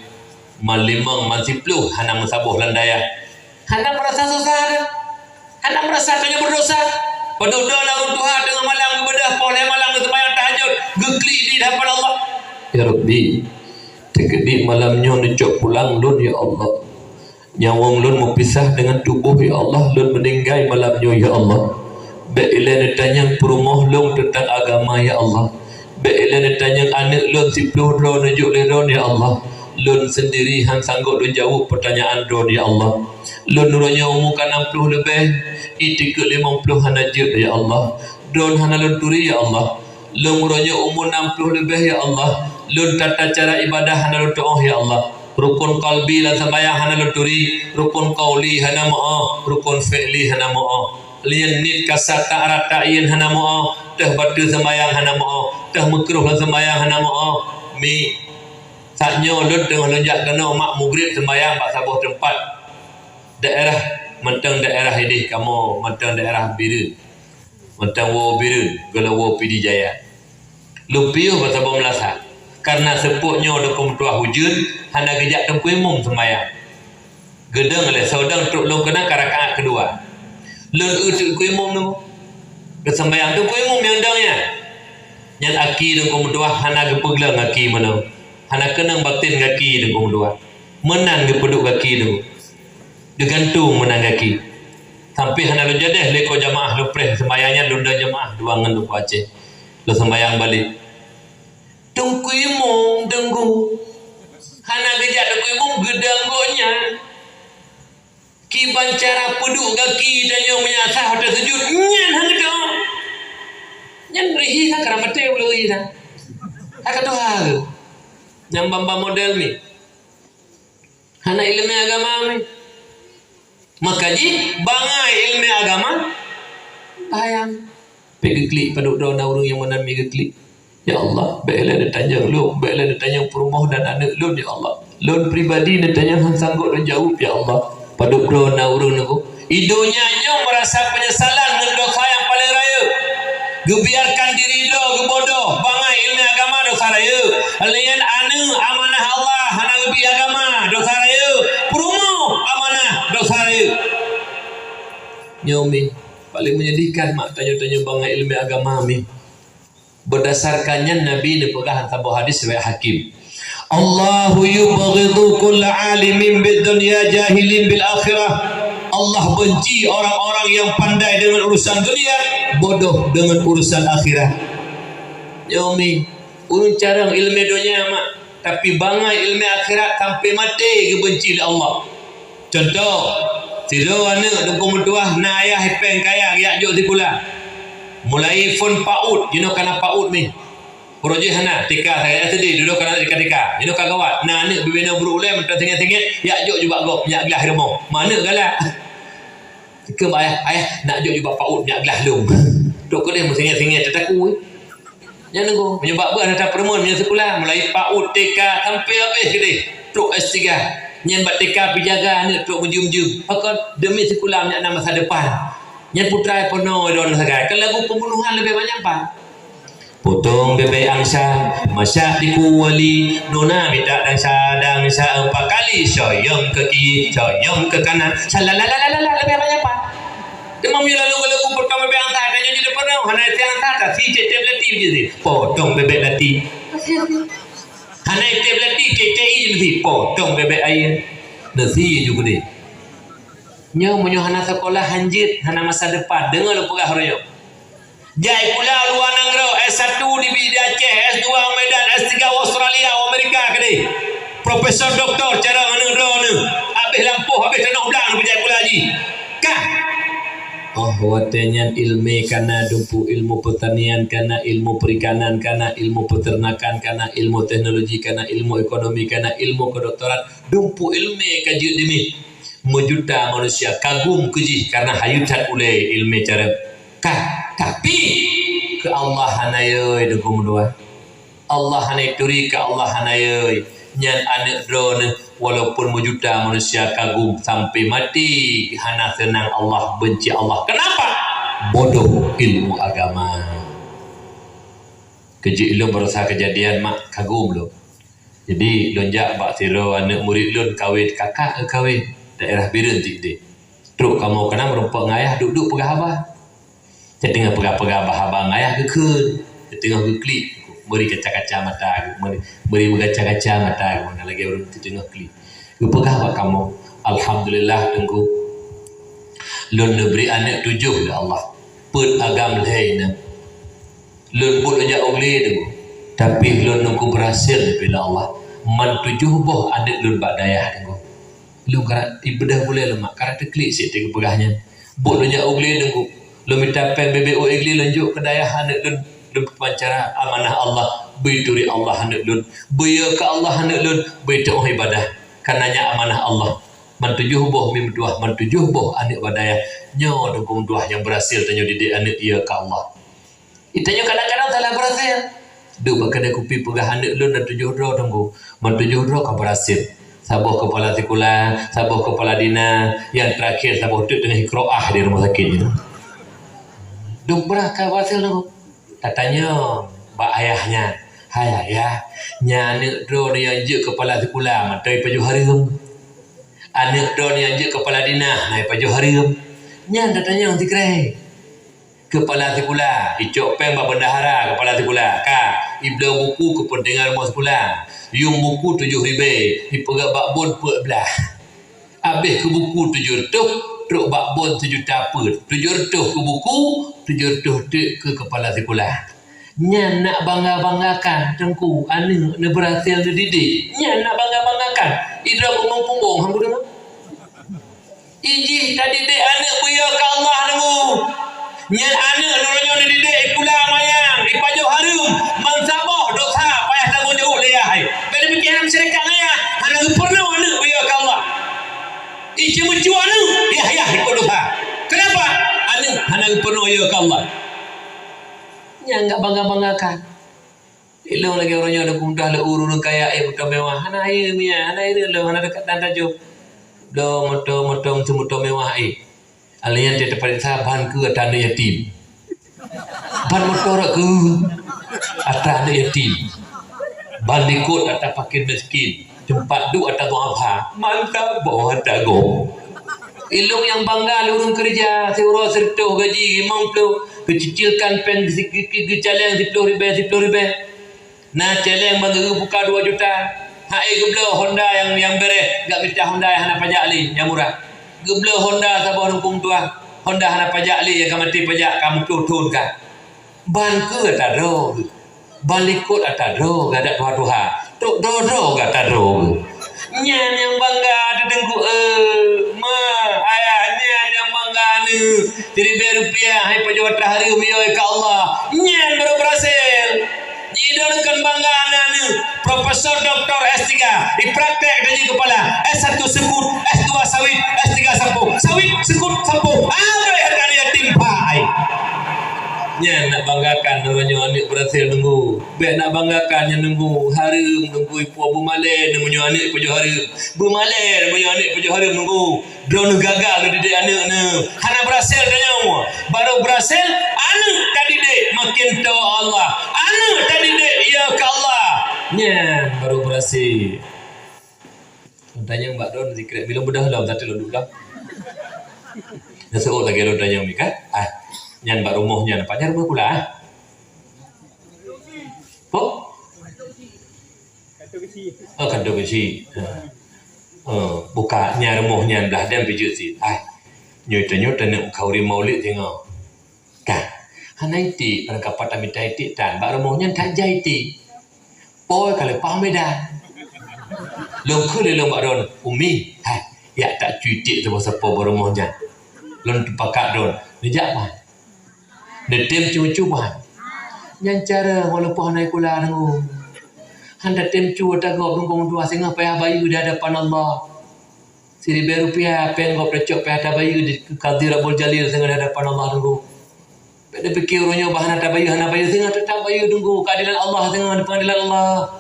malimang mansipluh hana mensabuh landaya. Hana merasa susah ada. Hana merasa tanya berdosa. Pada udahlah Tuhan dengan malam ibadah poleh malam sembahyang tahajud gekli di hadapan Allah. Ya Rabbi, tegedi malamnya necok pulang lun ya Allah. Nyawang lun berpisah dengan tubuh ya Allah, lun meninggal malamnya ya Allah. Be'ilan tanya perumah lun tentang agama ya Allah. Be'ilan tanya anak lun 10 ron nujuk ron ya Allah. Lun sendiri han sanggup lun jawab pertanyaan ron ya Allah. Lun nuranya umukan 60 lebih, itikut 50 hanajud ya Allah. Ron hana lun turi ya Allah. Lun nuranya umur 60 lebih ya Allah. Lun tata cara ibadah hana lun to'oh ya Allah. Rukun qalbi lan sembahyang hana lun turi, rukun qauli hana mo'oh, rukun fi'li hana mo'oh. Lian nit kasat ta'arat ta'in hana mo'oh, teh batu sembahyang hana mo'oh, teh mekruh lan sembahyang hana mo'oh. Mi satnyo lun tengah lonjak kena mak mugrib sembahyang pak sabuh tempat daerah mentang daerah ini kamu mentang daerah biru mentang wo biru gala wo pidi jaya lupiuh pak sabuh melasa karena sepuknya dokum tuah hujud hana gejak tempui mum sembahyang gedeng le saudang truk long kena karakaat kedua lun utuk kuimum nemu kesembahyang tu kuimum yang dangnya yang aki dokum tuah hana gepeglang aki mana hana kenang batin kaki dengan dua menang ke peduk kaki tu digantung menang kaki sampai hana lu jadah leko jamaah lu preh sembayangnya lu dah jamaah dua ngan lu Aceh lu sembayang balik tungkui mung denggu hana gejak tungkui mung gedanggonya kiban cara peduk kaki dan yang menyasah atau sujud nyan hang tu nyan rihi tak keramate ulu rihi tak hak tu hal yang bamba model ni hana ilmu agama ni makanya bangai ilmu agama bayang pergi klik pada orang yang mana pergi klik ya Allah baiklah ditanya lu baiklah ditanya perumah dan anak lu ya Allah lu pribadi ditanya hang sanggup dan jawab ya Allah pada orang ni idonya nyong merasa penyesalan dengan dosa yang paling raya gebiarkan diri do gebodoh bangai ilmu agama dosa raya lian anu amanah Allah hana gebi agama dosa raya perumo amanah dosa raya nyomi paling menyedihkan mak tanya-tanya bangai ilmu agama mi berdasarkannya Nabi ni pegang sebuah hadis riwayat Hakim Allahu yubghidu kull alimin bid dunya jahilin bil akhirah Allah benci orang-orang yang pandai dengan urusan dunia, bodoh dengan urusan akhirat. Yomi, urun carang ilmu dunia mak, tapi bangai ilmu akhirat sampai mati kebenci oleh Allah. Contoh, tidur anak dukung mentuah na ayah hepeng kaya yak jok tikula. Mulai phone PAUD, kana PAUD ni. Projek hana tika saya tadi duduk kana tika. Kagawat. Na anak bibina berulai mentah tinggi-tinggi yak jok juga gop nyak gelah rumah. Mana galak? Ke ayah nak jok juga PAUD nyak gelah lum. Dok ke dia tinggi-tinggi tetaku. Yang nunggu menyebab ber ada perempuan punya sekolah mulai PAUD TK sampai habis gede. Tok S3. Nyen bat TK pijaga anak tok menjum-jum. Pakon demi sekolah nyak nama masa depan. Nyen putra penuh don sagai. Kalau lagu pembunuhan lebih banyak apa? Potong bebek angsa, masak di kuali, nona minta dangsa empat kali, soyong ke kiri, soyong ke kanan, salalalala lebih banyak apa? Demam you lalu potong bebek angsa, dan jadi penuh, hana itu angsa, tak si cecep letih je, potong bebek letih. Hana itu letih, cecep je, potong bebek air, nasi juga deh. Nyo hana sekolah hanjit, hana masa depan, dengar lu pegah royok. Jai pula luar negeri S1 di Aceh, S2 Medan, S3 Australia, Amerika kini. Profesor doktor cara mana ni? Habis lampu, habis tanah belang pergi pula haji. Kah? Oh, watenya ilmu kana dumpu ilmu pertanian, kana ilmu perikanan, kana ilmu peternakan, kana ilmu teknologi, kana ilmu ekonomi, kana ilmu kedoktoran, dumpu ilmu kaji demi. Mejuta manusia kagum keji karena hayutat oleh ilmu cara. Tapi ke Allah hanayoi dukung dua. Allah hanai turi ke Allah hanayoi. Nyan anak drone walaupun mejuta manusia kagum sampai mati hana senang Allah benci Allah. Kenapa? Bodoh ilmu agama. Keji ilmu berusaha kejadian mak kagum lo. Jadi lonjak bak siro anak murid lon kawin kakak kawin daerah Biren tik. Truk kamu kena merompak ngayah duduk pegah abah. Saya tengah pegah-pegah abang ayah ke tengah ke klip beri kaca-kaca mata beri kaca-kaca mata mana lagi orang tengah klip ke pegah apa kamu alhamdulillah tengku lun beri anak 7 dah Allah pun agam lain lun pun aja oleh tengku tapi lun nunggu berhasil bila Allah man 7 boh anak lun bak dayah tengku lu karat ibadah boleh lemak karat klik sik tengku pegahnya boh aja oleh tengku lu minta pen BBO igli lanjut ke daya hanek lun pancara amanah Allah bituri Allah hanek lun biya ke Allah hanek lun bitu ibadah karenanya amanah Allah man 7 boh mim duah man 7 boh anek badaya nyo dukung duah yang berhasil tanyo didik anek iya ke Allah itanyo kadang-kadang salah berhasil du bakada kupi pegah hanek lun dan 7 ro tunggu man 7 ro ka berhasil sabuh kepala sekolah sabuh kepala dina yang terakhir sabuh tu tengah qiraah di rumah sakit itu duk beraka wasil tu katanya bak ayahnya hai ayah nya anak drone yang je kepala sekolah matai paju harim anak drone yang je kepala dinah naik paju harim nya katanya orang tikrai kepala sekolah icok peng bak bendahara kepala sekolah ka ibla buku kepentingan rumah sekolah yung buku 7,000 dipegak bak bon 14 habis ke buku 700 truk bak bon 7 apa 700 ke buku 700 ke kepala sekolah nya nak bangga-banggakan tengku anak nak berhasil dididik nya nak bangga-banggakan idra punggung hang guna iji tadi didik anak buya ke Allah tengku nya anak nurunyo dididik pula mayang ipaju harum mansabah dosa payah tanggung jawab leh hai bila bikin masyarakat ngaya anak pernah anak buya ke Allah iji menjual ya ikut dosa kenapa anak penuh ya ke Allah yang enggak bangga-banggakan ilmu lagi orangnya ada mudah le urun kaya mudah mewah hana air mia hana air le hana dekat tanda jo do moto mewah alian dia tempat saban ke ada yatim ban motor ke ada yatim ban ikut ada fakir miskin tempat du ada apa mantap bawah ada go ilung yang bangga lurung kerja seuro sertuh gaji imam pelu kecilkan pen gecaleng 10,000 nah celeng bangga buka 2 juta hai geblo Honda yang beres gak minta Honda yang hana pajak li yang murah geblo Honda sabah hukum tua Honda hana pajak li yang mati pajak kamu tutun kan ban ke tak do balikut tak do gak ada tuha tok do gak tak do Nyan yang bangga ada dengku ma ayah nyan yang bangga ni seribu rupiah hai pejabat hari umiyoi ke Allah nyan baru berhasil didorongkan bangga ni Profesor Dr. S3 di praktek dari kepala S1 sekut S2 sawit S3 sampung sawit sekut sampung boleh dia timpa nya nak banggakan orangnya anak berhasil nunggu baik nak banggakan yang nunggu hari nunggu ipu abu malai nunggu anak pujuk hari bermalai nunggu anak pujuk hari nunggu drone gagal didik anak ni hana berhasil tanya baru berhasil anak tak didik makin tahu Allah anak tak didik ya ke Allah nya baru berhasil tanya Mbak Don zikir bila mudah lah tapi lo dulu lah nasib lagi lo tanya Mika nyan mbak rumahnya nampaknya rumah pula kantor besi bukanya rumahnya belah dan biju si nyota nak kau ri maulid tengok kan hanai ti pada kapat minta ti dan mbak rumahnya tak jai ti boy kalau pamedan long kule long mbak don umi ya tak cuci tu pasal po rumahnya long pakat don dijak mah Detem cuba yang cara walaupun naik kula nunggu handa tem cuba tagok nunggu dua sengah payah bayu di hadapan Allah seribu rupiah penggok pecok payah bayu di Qadir Abdul Jalil sengah di hadapan Allah nunggu pada fikir orangnya bahan hana bayu sengah tetap bayu nunggu keadilan Allah sengah di pengadilan Allah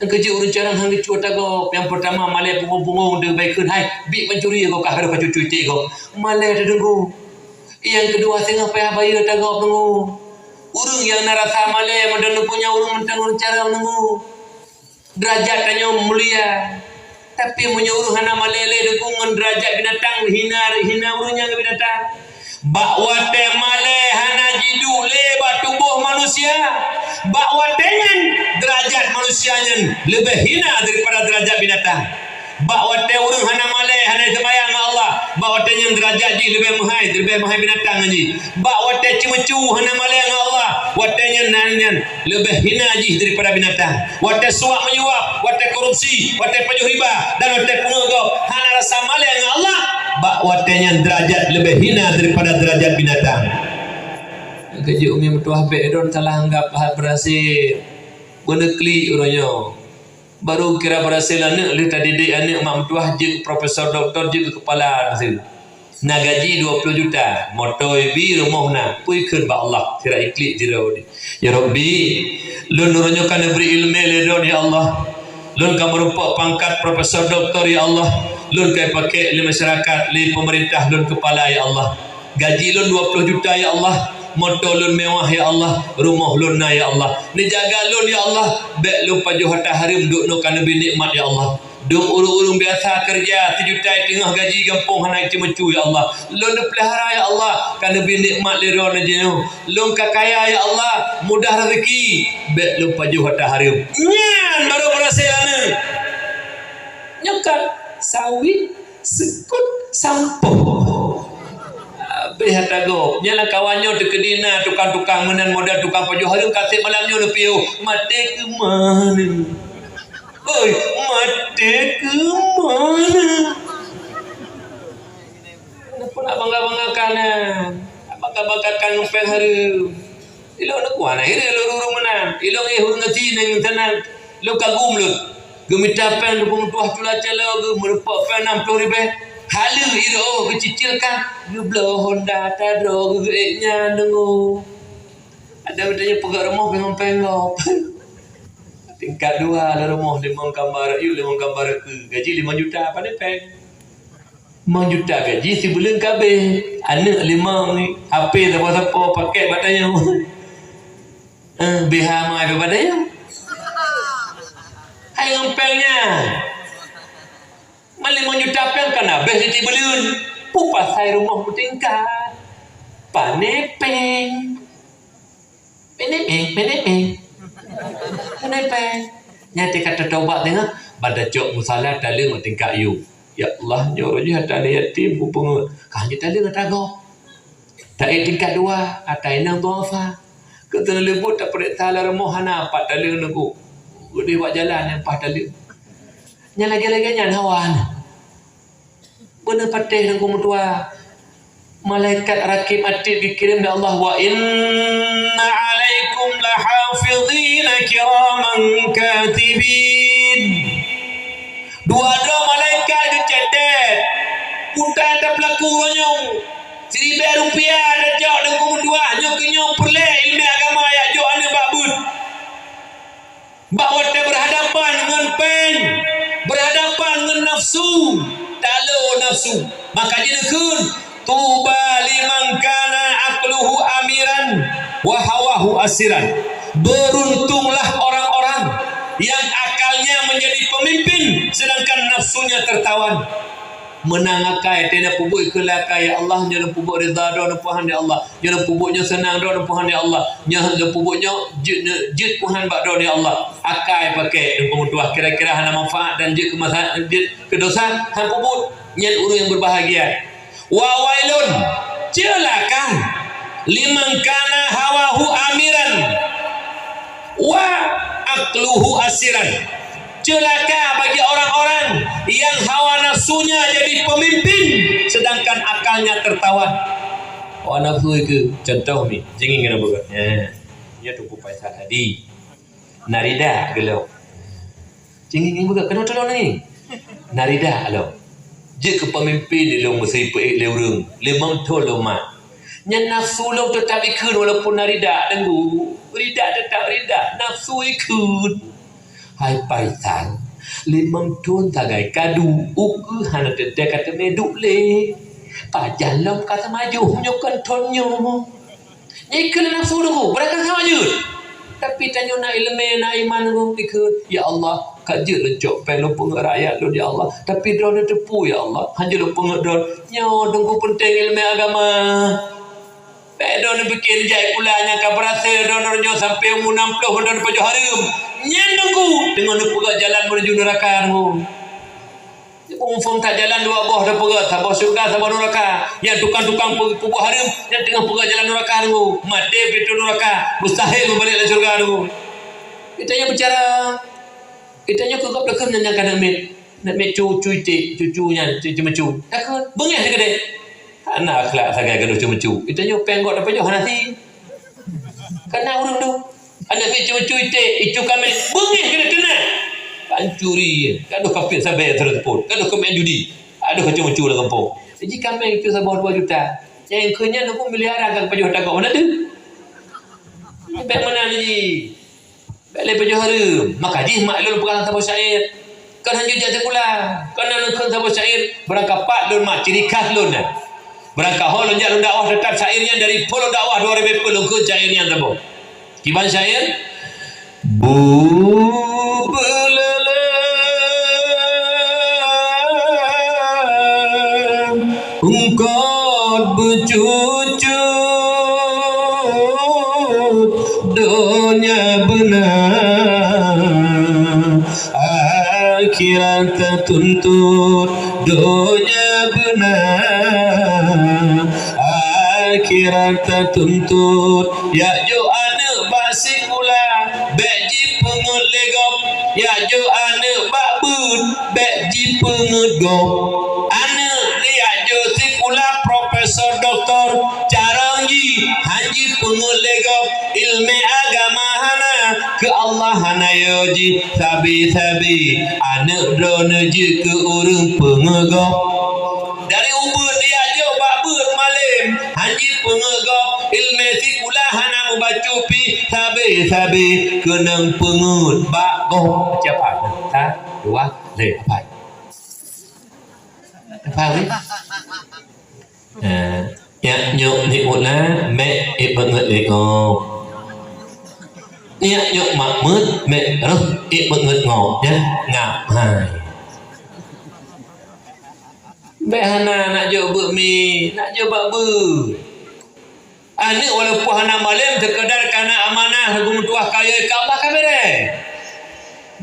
yang kerja urun carang hang dicuat tagok yang pertama malai bungung-bungung dia baikkan hai bik mencuri kau kah ada cuci kau malai dia nunggu yang kedua tengah payah bayar tagap nunggu urung yang narasa malai madan punya urung mentang cara nunggu derajat tanya mulia tapi punya urung hana malele dukungan derajat binatang hina urungnya binatang bakwa teh malai hana jidu lebat tubuh manusia bakwa dengan derajat manusianya lebih hina daripada derajat binatang bakwa teh urung hana malai hana sembahyang Allah bakwa teh yang derajat ji lebih mahal binatang ji bakwa teh cemecu hana malai Allah wate yang nanyan lebih hina ji daripada binatang wate suap menyuap wate korupsi wate pejuh riba dan wate pengogok hana rasa malai Allah bakwa teh yang derajat lebih hina daripada derajat binatang kerja umi metuah bedon salah anggap berhasil benekli orangnya baru kira berhasil anak lu tadi didik anak mak mentuah je profesor doktor je kepala hasil nak gaji 20 juta motor bi rumah nak pui ke ba Allah kira iklik jero ya Rabbi lu nurunyokan beri ilmu ledon ya Allah lu ka merupak pangkat profesor doktor ya Allah lu kai pakai li masyarakat li pemerintah lu kepala ya Allah gaji lu 20 juta ya Allah motor lun mewah ya Allah rumah lun na ya Allah ni jaga lun ya Allah bek lun pajuh hatta harim duk no kana bi nikmat ya Allah duk urung-urung biasa kerja 7 juta tengah gaji gampung hana cemecu ya Allah lun pelihara ya Allah kana bi nikmat liron jenu lun kakaya ya Allah mudah rezeki bek lun pajuh hatta harim nyan baru berhasil ana nyokat sawit sekut sampo behat tago nyala kawannya dekedina tukang-tukang menan modal tukang pajuh hari kasih malamnya lepiu mate ke mana oi mate ke mana kenapa nak bangga-banggakan bangga-banggakan numpang hari ilo nak kuana hari ilo rurung menan ilo hurung ngati nang tanan lo kagum lo gemita pen lu tuah cuaca lo merupak pen 60,000 halu iro kecicilkan geblo Honda tadro gegenya nunggu ada bedanya pegang rumah pengop-pengop tingkat 2 lah rumah 5 kamar yuk 5 kamar ke gaji 5 juta apa ni peng 5 juta gaji sebulan kabeh anak 5 ni HP siapa-siapa pakai badannya BH mai badannya hai ngempelnya Mali menyudakan kan habis di belun. Pupas saya rumah bertingkat. Panepeng. Nyati kata taubat tengah. Pada jok musalah dalil bertingkat you. Ya Allah, nyuruh je hata ada yatim. Kupung. Kanya dalil kata go. Tak tingkat 2. Hata inang tuan fa. Kata lebut tak perik salah rumah. Hana 4 dalil nunggu. Dia buat jalan yang 4 dalil. Nya lagi-lagi nya hawan. Bener patih nang tua. Malaikat rakib atid dikirim oleh Allah, wa inna alaikum lahafidhina kiraman katibin. Dua-dua malaikat dicetet. Punta ada pelaku ronyong. Rp1,000 ada jauh dan tua. Nyok kenyong perle ilmu agama ya jauh ane bakbud. Bahawa dia berhadapan dengan pen, berhadapan dengan nafsu, tak ada nafsu. Maka jenekun tuba liman kana aqluhu amiran wa hawahu asiran. Beruntunglah orang-orang yang akalnya menjadi pemimpin sedangkan nafsunya tertawan. Menangakai tena pubuk kelakai ya Allah, nya pubuk rida do puhan ya Allah, nya pubuknya senang do puhan ya Allah, nya pubuknya jit puhan bak do ya Allah. Akai pakai dengan pemutuah kira-kira hana manfaat dan jit kemasan jit kedosa han pubuk nya urang yang berbahagia. Wa wailun celaka liman kana hawahu amiran wa aqluhu asiran. Celaka bagi orang-orang yang hawa nafsunya jadi pemimpin sedangkan akalnya tertawan. Hawa nafsu itu contoh ni, jangan kena buat. Ya tu paisa tadi. Narida gelau. Jangan kena buat kena tolong ni. Narida gelau. Je ke pemimpin di lom mesti peik leurung. Lemang tol lomat. Nya nafsu lom tetap ikut walaupun narida tenggu. Rida tetap rida, nafsu ikut. Hai paisan limang tun tagai kadu uku hana tete kata meduk le pajan lom kata maju nyokan tonyo nyikan nafsu dulu berangkat sama je tapi tanya na ilmu na iman dulu ikut ya Allah kaji lecok pelu pengak rakyat lu ya Allah tapi drone tepu ya Allah hanya lu pengak drone nyo dengku penting ilmu agama pedon bikin jai pulanya kabrase donornya sampai umur 60 don pajo harum nyenengku dengan pegat jalan menuju neraka mu. Umfong tak jalan dua boh dah pegat sabah syurga sabah neraka. Yang tukang-tukang pupuk harum yang tengah pegat jalan neraka mu. Mati pintu neraka mustahil balik ke syurga mu. Kitanya bicara kitanya kegap dekat nanyakan nak met cucunya cucu mecu. Takut bengih dia gede. Anak akhlak sagai gaduh cucu. Kitanya penggok dapat jauh nasi. Karena orang tu anak mecu itu kami bengih kena pancuri gaduh kafir sampai terus pun gaduh kami judi aduh kecu lah kampung jadi kami itu sabah 2 juta yang kenya nak miliaran kan pajuh takak mana tu baik mana ni baik pajuh harum maka jih maklum pegang sabah syair kan hanya jatuh pula kan nak sabah syair berangkat pak lun mak ciri khas lun berangkat hol lonjak dakwah tetap syairnya dari pulau dakwah 2000 pulau ke syairnya sabah kiban syair bu belalang ungkot bercucut dunia benar akhirat tertuntut dunia benar akhirat tertuntut ya jo sikula beji pengut legop ya jo ane babut beji pengut gop ane ya jo sikula profesor doktor carangji haji pengut legop ilmu agama hana ke Allah hana yoji sabi ane drone je ke urang pengut gop dari ubud dia jo babut malim haji pengut gop ilmu sikula hana membaca pi sabi kenang pengut bagoh cepat tak dua le apa ni ya nyok ni una me ibangat le ngop ya nyok mak mut me roh ibangat ngop ya ngap hai be hana nak jo bu mi nak jo bak bu ane walaupun hana malam sekadar karena amanah hukum tuah kaya ke Allah kabere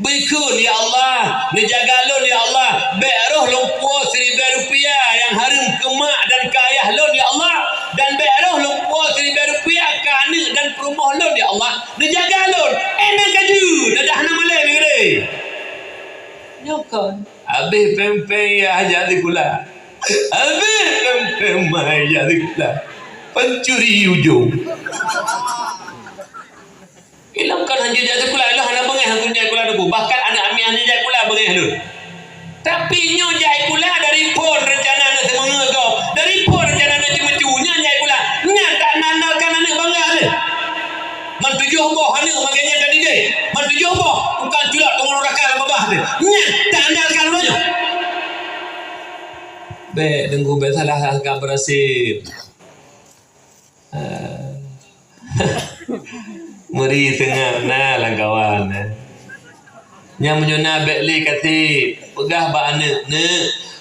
bikun ya Allah dijaga lun ya Allah beroh lumpur Rp1,000 yang harum kemak dan ke ayah lun ya Allah dan beroh lumpur Rp1,000 ke anak dan perumah lun ya Allah dijaga lun enak kaju dah hana malam gede nyok kon habis pempeng ya jadi kula habis pempeng mai jadi kula pencuri ujung ilang kan hanya jadi kula ilang hana bengeh hanggun jai kula debu bahkan anak ami hanya jai kula bengeh dulu tapi nyo jai kula dari pon rencana nak semengego dari pon rencana nak cuma-cuma jai kula nya tak nandalkan anak bangga ni man tujuh boh anak maganya tadi deh man tujuh boh bukan culak tunggu neraka babah ni nya tak andalkan banyak be dengku be salah agak berhasil meri tengah nah langkawan yang menyona bekli kati pegah ba anak ne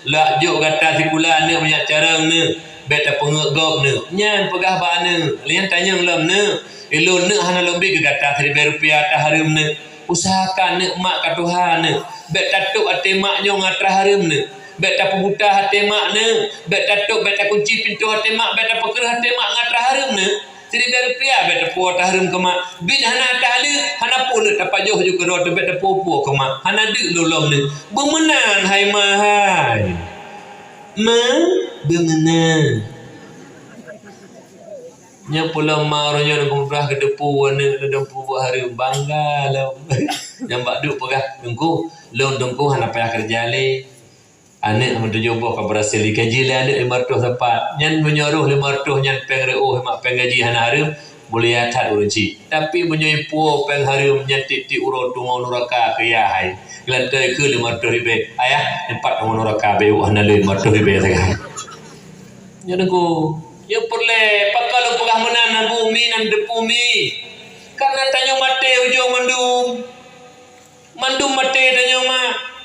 lak juk kata sikula ne banyak cara ne beta pengegop ne nyan pegah ba anak lian tanya lem ne elon ne hana lebih ke kata Rp1,000 tah harum ne usahakan ne mak ka Tuhan ne beta tuk ate mak nyong atra harum ne beta pembuta hati mak ne beta tuk beta kunci pintu hati mak beta peker hati mak ngatra harum ne Rp1,000 beta puas harum ke mak bin hana tahli hana pun dapat jauh juga rot beta puas ke mak hana dik lolom ni bemenan hai mahai ma bemenan nya pula maronya nak kumrah ke depu wana depu harum bangga lah nyambak duk pegah dengku lon dengku hana payah kerja le anak mentu joboh ka berhasil dikaji le anak 500 sempat nyan menyuruh 500 nyan peng reuh mak peng gaji hana harum boleh atat urunci tapi menyoi puo peng harum nyan tik uro tungau neraka ke ya hai gelantai ke 500 ayah 4 tungau neraka be hana le 500 sagah nyan aku ya perle pakal pegah menan bumi nan depumi karena tanyo mate ujung mandum mate tanyo mak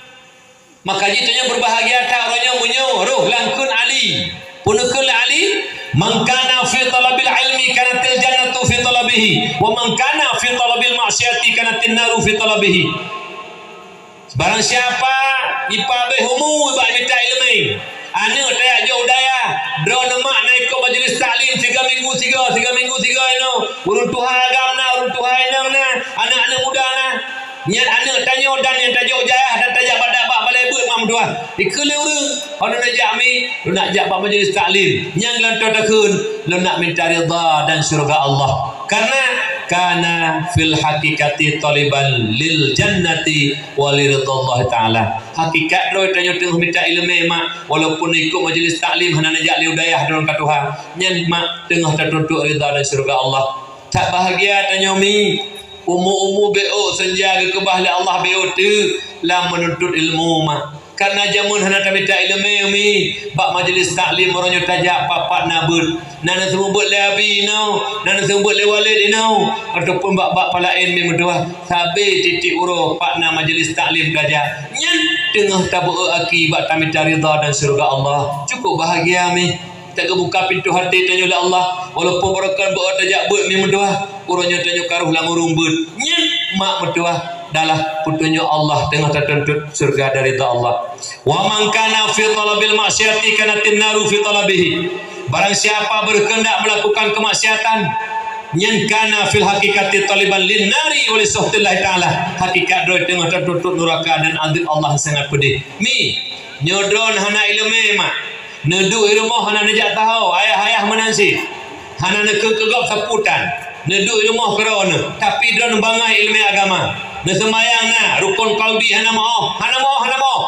maka jitanya berbahagia tak orangnya munyo roh langkun ali punukul ali man kana fi talabil ilmi kanatil jannatu fi talabihi wa man kana fi talabil ma'siyati kanatin naru fi talabihi barang siapa ipabe humu ba minta ilmu ane tayak jauh daya drone mak naik ke majlis taklim 3 minggu 3 ino urun Tuhan agama urun Tuhan enang na anak-anak muda na nyat anak tanya dan yang tajuk jaya dan tajak badak bak balai buat mam dua dikele urang ono nak jak mi nak jak bak majlis taklim yang lantar takun lo nak minta ridha dan syurga Allah karena fil hakikati taliban lil jannati waliridallah taala hakikat lo tanya tengah minta ilmu mak walaupun ikut majlis taklim hana najak liu dayah dalam Tuhan nyan mak tengah tertuntut ridha dan syurga Allah tak bahagia tanya mi umur BO senja ke bahli Allah BO tu lah menuntut ilmu mak karena jamun hana minta ilmu mi bak majlis taklim orangnya tajak papat nabut nana semua buat leabi nau nana semua buat lewalid nau ataupun bak palain mi medua sabe titik uro pakna majlis taklim gajah nyan tengah tabu aki bak tamita ridha dan syurga Allah cukup bahagia mi tak kebuka pintu hati tanya oleh Allah walaupun barakan bawa tajak buat mi medua urangnya tanya karuh lang urung bud nyan mak medua dalah putunya Allah tengah tertuntut surga dari Allah wa man kana fi talabil ma'siyati kanatin naru fi talabihi barang siapa berkehendak melakukan kemaksiatan nyan kana fil hakikati taliban lin nari wa li suhtillah taala hakikat do tengah tertuntut neraka dan azab Allah sangat pedih mi nyodron hana ilmu mak nedu rumah hana najak tahu ayah-ayah menansi hana nak kegop saputan nedu rumah kerana tapi don bangai ilmu agama na semayang na rukun qalbi hana mau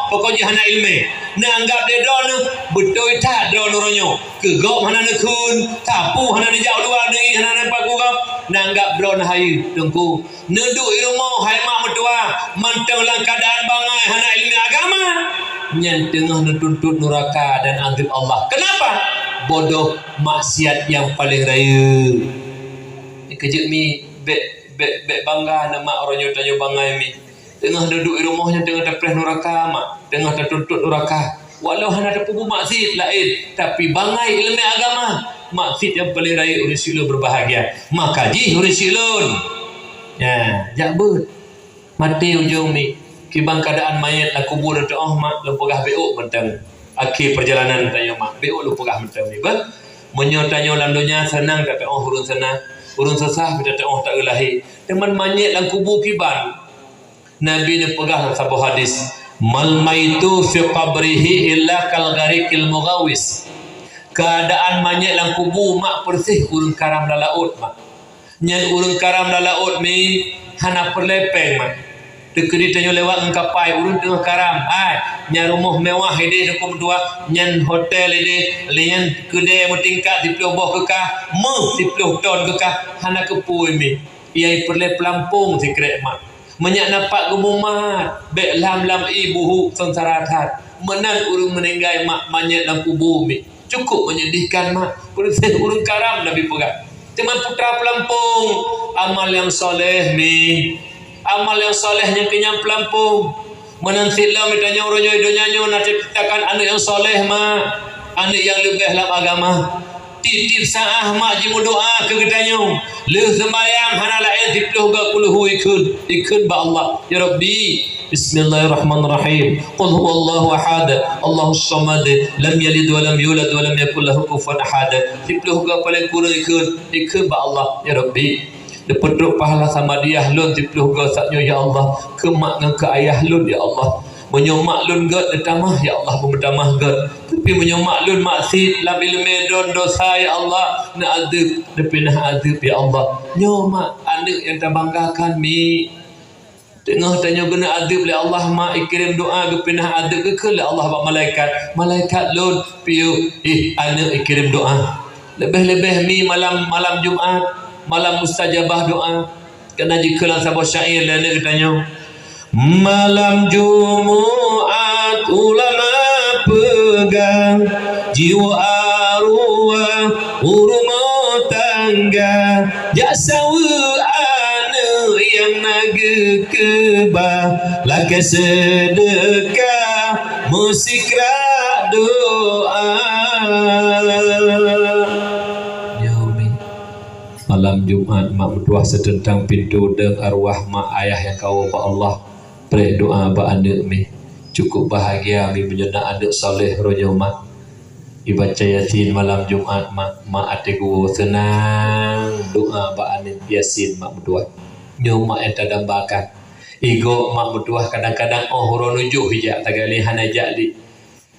pokoknya hana ilmu na anggap dia don betul tak don oronyo kegop hana nekun tapu hana najak luar negeri hana nampak gugap na anggap don hai dengku nedu rumah hai mak mertua mantang lang keadaan bangai hana ilmu agama yang tengah menuntut neraka dan azab Allah. Kenapa? Bodoh maksiat yang paling raya. Kejut mi bet bangga nama orang nyata bangai mi. Tengah duduk di rumahnya tengah terpres neraka mak, tengah tertuntut neraka. Walau hana ada pugu maksiat lain, tapi bangai ilmu agama. Maksiat yang paling raya urus silun berbahagia. Maka ji urus silun. Ya, jabut. Mati ujung mi. Kibang keadaan mayat lah kubur dan mak lepegah beuk mentang akhir perjalanan tanya mak beuk lepegah mentang ni bah menyotanya landonya senang kata urun senang urun susah kata tak gelahi teman mayat lah kubur kiban Nabi ni pegah sabah hadis mal maitu fi qabrihi illa kal gharikil mughawis. Keadaan manyet dalam kubur mak persih urang karam dalam laut mak. Nyen urang karam dalam laut mi hana perlepeng mak. Dekeri tanyo lewat ngkapai urang tengah karam. Nya rumah mewah ide dekum dua, nyen hotel ide, lian kedai bertingkat 10 boh kekah, 10 ton kekah hana kepui mi. Ia perle pelampung sikret mak. Menyak nampak gemumat, bek lam ibu sengsara tat. Menan urang meninggal mak manyet dalam kubur mi. Cukup menyedihkan mak. Persih urang karam Nabi pegang. Teman putra pelampung, amal yang soleh ni. Amal yang solehnya kenyang pelampung. Menantilah mitanya orang nyoy nak ciptakan anak yang soleh mak. Anak yang lebih dalam agama. Titip saah mak jimu doa ke gedanyo. Leh sembayang hana lain dipluh ga kuluhu ikun ba Allah. Ya Rabbi. Bismillahirrahmanirrahim. Qul huwallahu ahad, Allahus samad, lam yalid wa lam yulad wa lam yakul lahu kufuwan ahad. Dipluh ga paling kurang ikun ba Allah. Ya Rabbi. Dipeduk pahala sama dia lun dipluh ga saknyo ya Allah. Ke mak ngan ke ayah lun ya Allah. Menyomak lun gad detamah ya Allah pemedamah gad. Tapi menyomak lun maksud lam ilmu don dosa ya Allah. Na adab depinah adab ya Allah. Nyomak anak yang terbanggakan mi. Tengah tanya guna adab le Allah mak ikirim doa ke pinah adab ke le Allah bak malaikat lun piu anak ikirim doa. Lebih-lebih mi malam Jumaat, malam mustajabah doa. Kena jikalau sabah syair dan dia tanya malam Jumaat ulama pegang jiwa arwah urung tangga jaksawa anu yang naga kebah laki sedekah musikra doa. Malam Jumat mak berdoa sedentang pintu deng arwah mak ayah yang kau ba Allah pre doa ba anak mi cukup bahagia mi menyena anak soleh rojo mak ibaca yasin malam Jumat mak ate gua senang doa ba anak yasin mak berdoa nyo mak eta dambakan igo mak berdoa kadang-kadang rono nujuh hija tagali hana jadi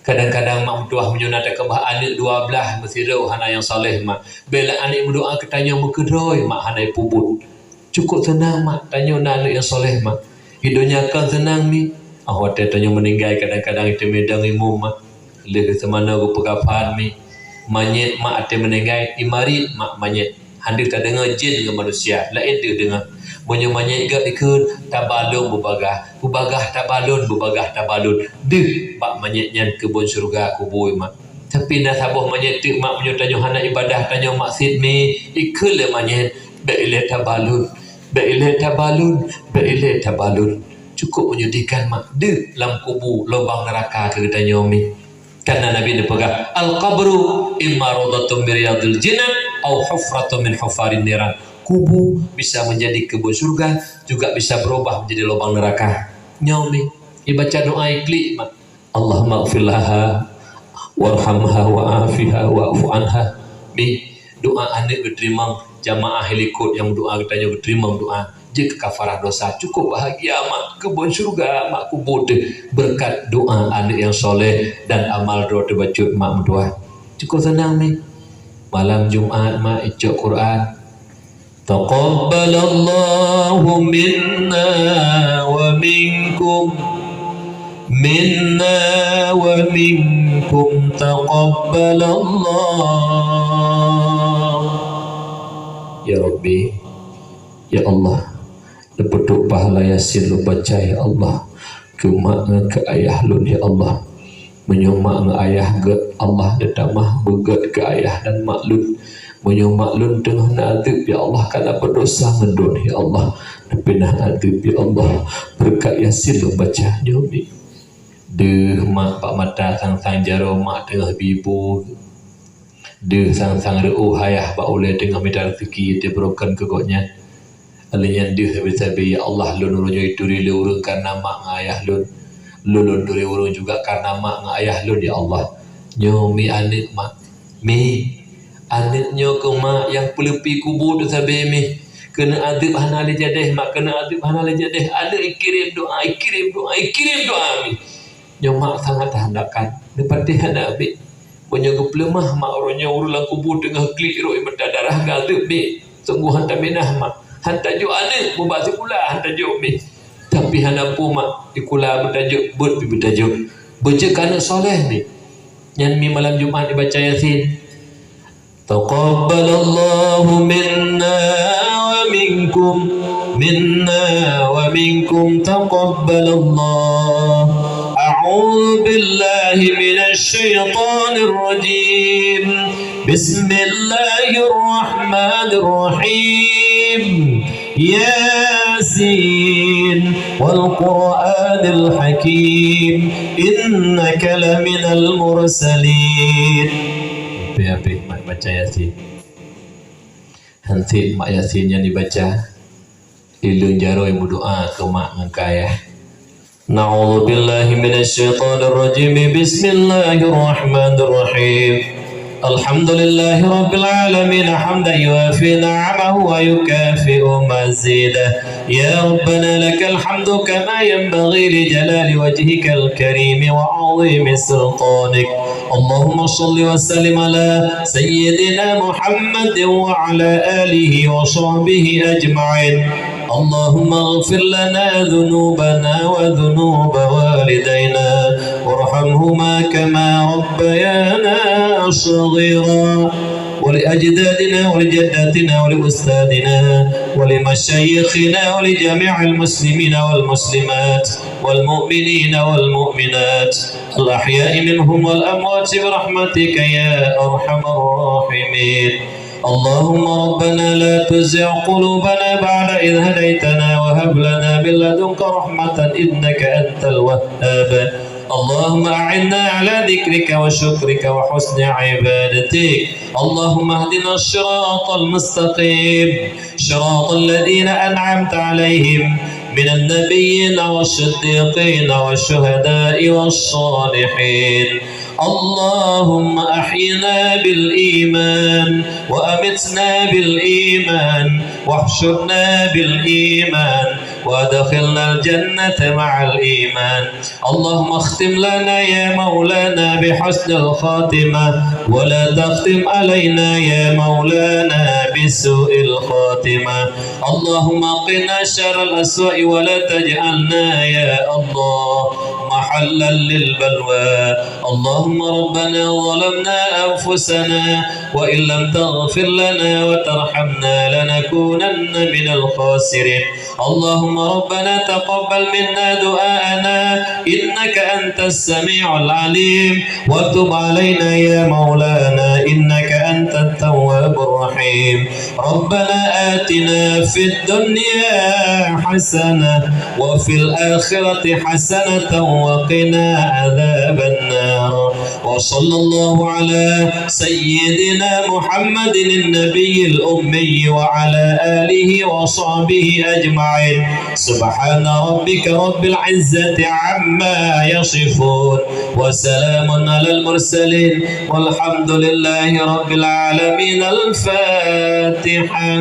kadang-kadang mak berdoa menyunat ke bah anak 12 mesirau hana yang soleh mak bela anak berdoa ketanya mukedroy mak hana pubut cukup senang mak tanya anak yang soleh mak hidupnya kan senang mi awak tanya meninggal kadang-kadang itu medang imum mak le semana go pegapan mi manyet mak ate meninggal imari mak manyet hendak tak dengar jin dengan manusia lain dia dengar bunyi manyet gak ikut tabalun bubagah tabalun deh mak manyetnya kebun surga kubur mak tapi nak sabuh manyet tu mak menyutanya hana ibadah tanya maksud mi ikut le manyet beile tabalun cukup menyedihkan mak deh dalam kubur lubang neraka ke tanya mi karena Nabi dia pegang al-qabru imma rawdatun min riyadil jinan au hufratun min hufarin niran. Kubur bisa menjadi kebun surga juga bisa berubah menjadi lubang neraka. Nyomi dibaca doa iklik mak Allahumma ighfir laha warhamha wa'afiha wa'fu anha bi doa anak diterima jamaah helikot yang doa katanya diterima doa jika kafarah dosa cukup bahagia mak kebun surga mak kubur berkat doa anak yang soleh dan amal doa terbacut mak berdoa cukup senang ni malam Jumaat mak icok Quran taqabbalallahu minna wa minkum taqabbalallah ya Rabbi ya Allah lepeduk pahala yasin lu baca ya Allah ke mak ke ayah lu ya Allah menyomak ke ayah ke Allah detamah begat ke ayah dan mak lu menyomak lu tengah nadib ya Allah karena berdosa mendun ya Allah depinah nadib ya Allah berkat yasin lu baca nyobi deh mak pak mata sang jaro mak tengah bibu deh sang reu hayah pak oleh tengah minta rezeki dia berokan kegoknya alian dia sabi ya Allah lun urunyo itu rile urung karena mak ngayah lun duri urung juga karena mak ngayah lun ya Allah nyomi anik mak mi aniknyo ke mak yang pelepi kubur tu sabi mi kena adib hana le jadeh mak kena adib hana le jadeh ada kirim doa mi nyomak sangat handakan depan dia ada be punya geplemah mak orangnya urulan kubur tengah klik roi berdarah gadib be sungguh hantar minah mak hantar jo ada mubasi pula hantar jo be tapi hana pu mak ikula bertajuk bud bertajuk baca kana soleh ni yang mi malam Jumaat dibaca Yasin. Taqabbalallahu minna wa minkum taqabbalallah. A'udzu billahi minasy syaithanir rajim. Bismillahirrahmanirrahim. Yasin wal Qur'anil Hakim innaka laminal mursalin. Api mak baca Yasin. Hanti mak Yasin yang dibaca ilun jaroi berdoa ke mak ngkaya. Na'udzu billahi minasy syaithanir rajim. Bismillahirrahmanirrahim. Alhamdulillahi rabbil alamin hamdan yuafi na'amahu wa yukafi'u mazidah. Ya Rabbana lakal hamdu kama yanbaghi li jalali wajhikal karim wa 'azimi sultanik. Allahumma shalli wa sallim ala sayyidina Muhammad wa ala alihi wa sahbihi ajma'in. Allahumma ighfir lana dhunubana wa dhunuba walidayna warhamhuma kama rabbayana صغيرا ولأجدادنا ولجداتنا ولأستاذنا ولمشايخنا ولجميع المسلمين والمسلمات والمؤمنين والمؤمنات الأحياء منهم والأموات برحمتك يا أرحم الراحمين. اللهم ربنا لا تزغ قلوبنا بعد إذ هديتنا وهب لنا من لدنك رحمة إنك أنت الوهاب. اللهم أعنا على ذكرك وشكرك وحسن عبادتك. اللهم اهدنا الصراط المستقيم صراط الذين أنعمت عليهم من النبيين والصديقين والشهداء والصالحين. اللهم أحينا بالإيمان وأمتنا بالإيمان واحشرنا بالإيمان وادخلنا الجنة مع الإيمان. اللهم اختم لنا يا مولانا بحسن الخاتمة ولا تختم علينا يا مولانا بسوء الخاتمة. اللهم قنا شر الأسواء ولا تجعلنا يا الله محلا للبلوى. اللهم ربنا ظلمنا أنفسنا وإن لم تغفر لنا وترحمنا لنكونن من الخاسرين. اللهم ربنا تقبل منا دعاءنا إنك أنت السميع العليم وتب علينا يا مولانا إنك أنت التواب الرحيم. ربنا آتنا في الدنيا حسنة وفي الآخرة حسنة وقنا عذاب النار. وصلى الله على سيدنا محمد النبي الأمي وعلى آله وصحبه أجمعين. سبحان ربك رب العزة عما يصفون وسلام على المرسلين والحمد لله رب العالمين. الفاتحة.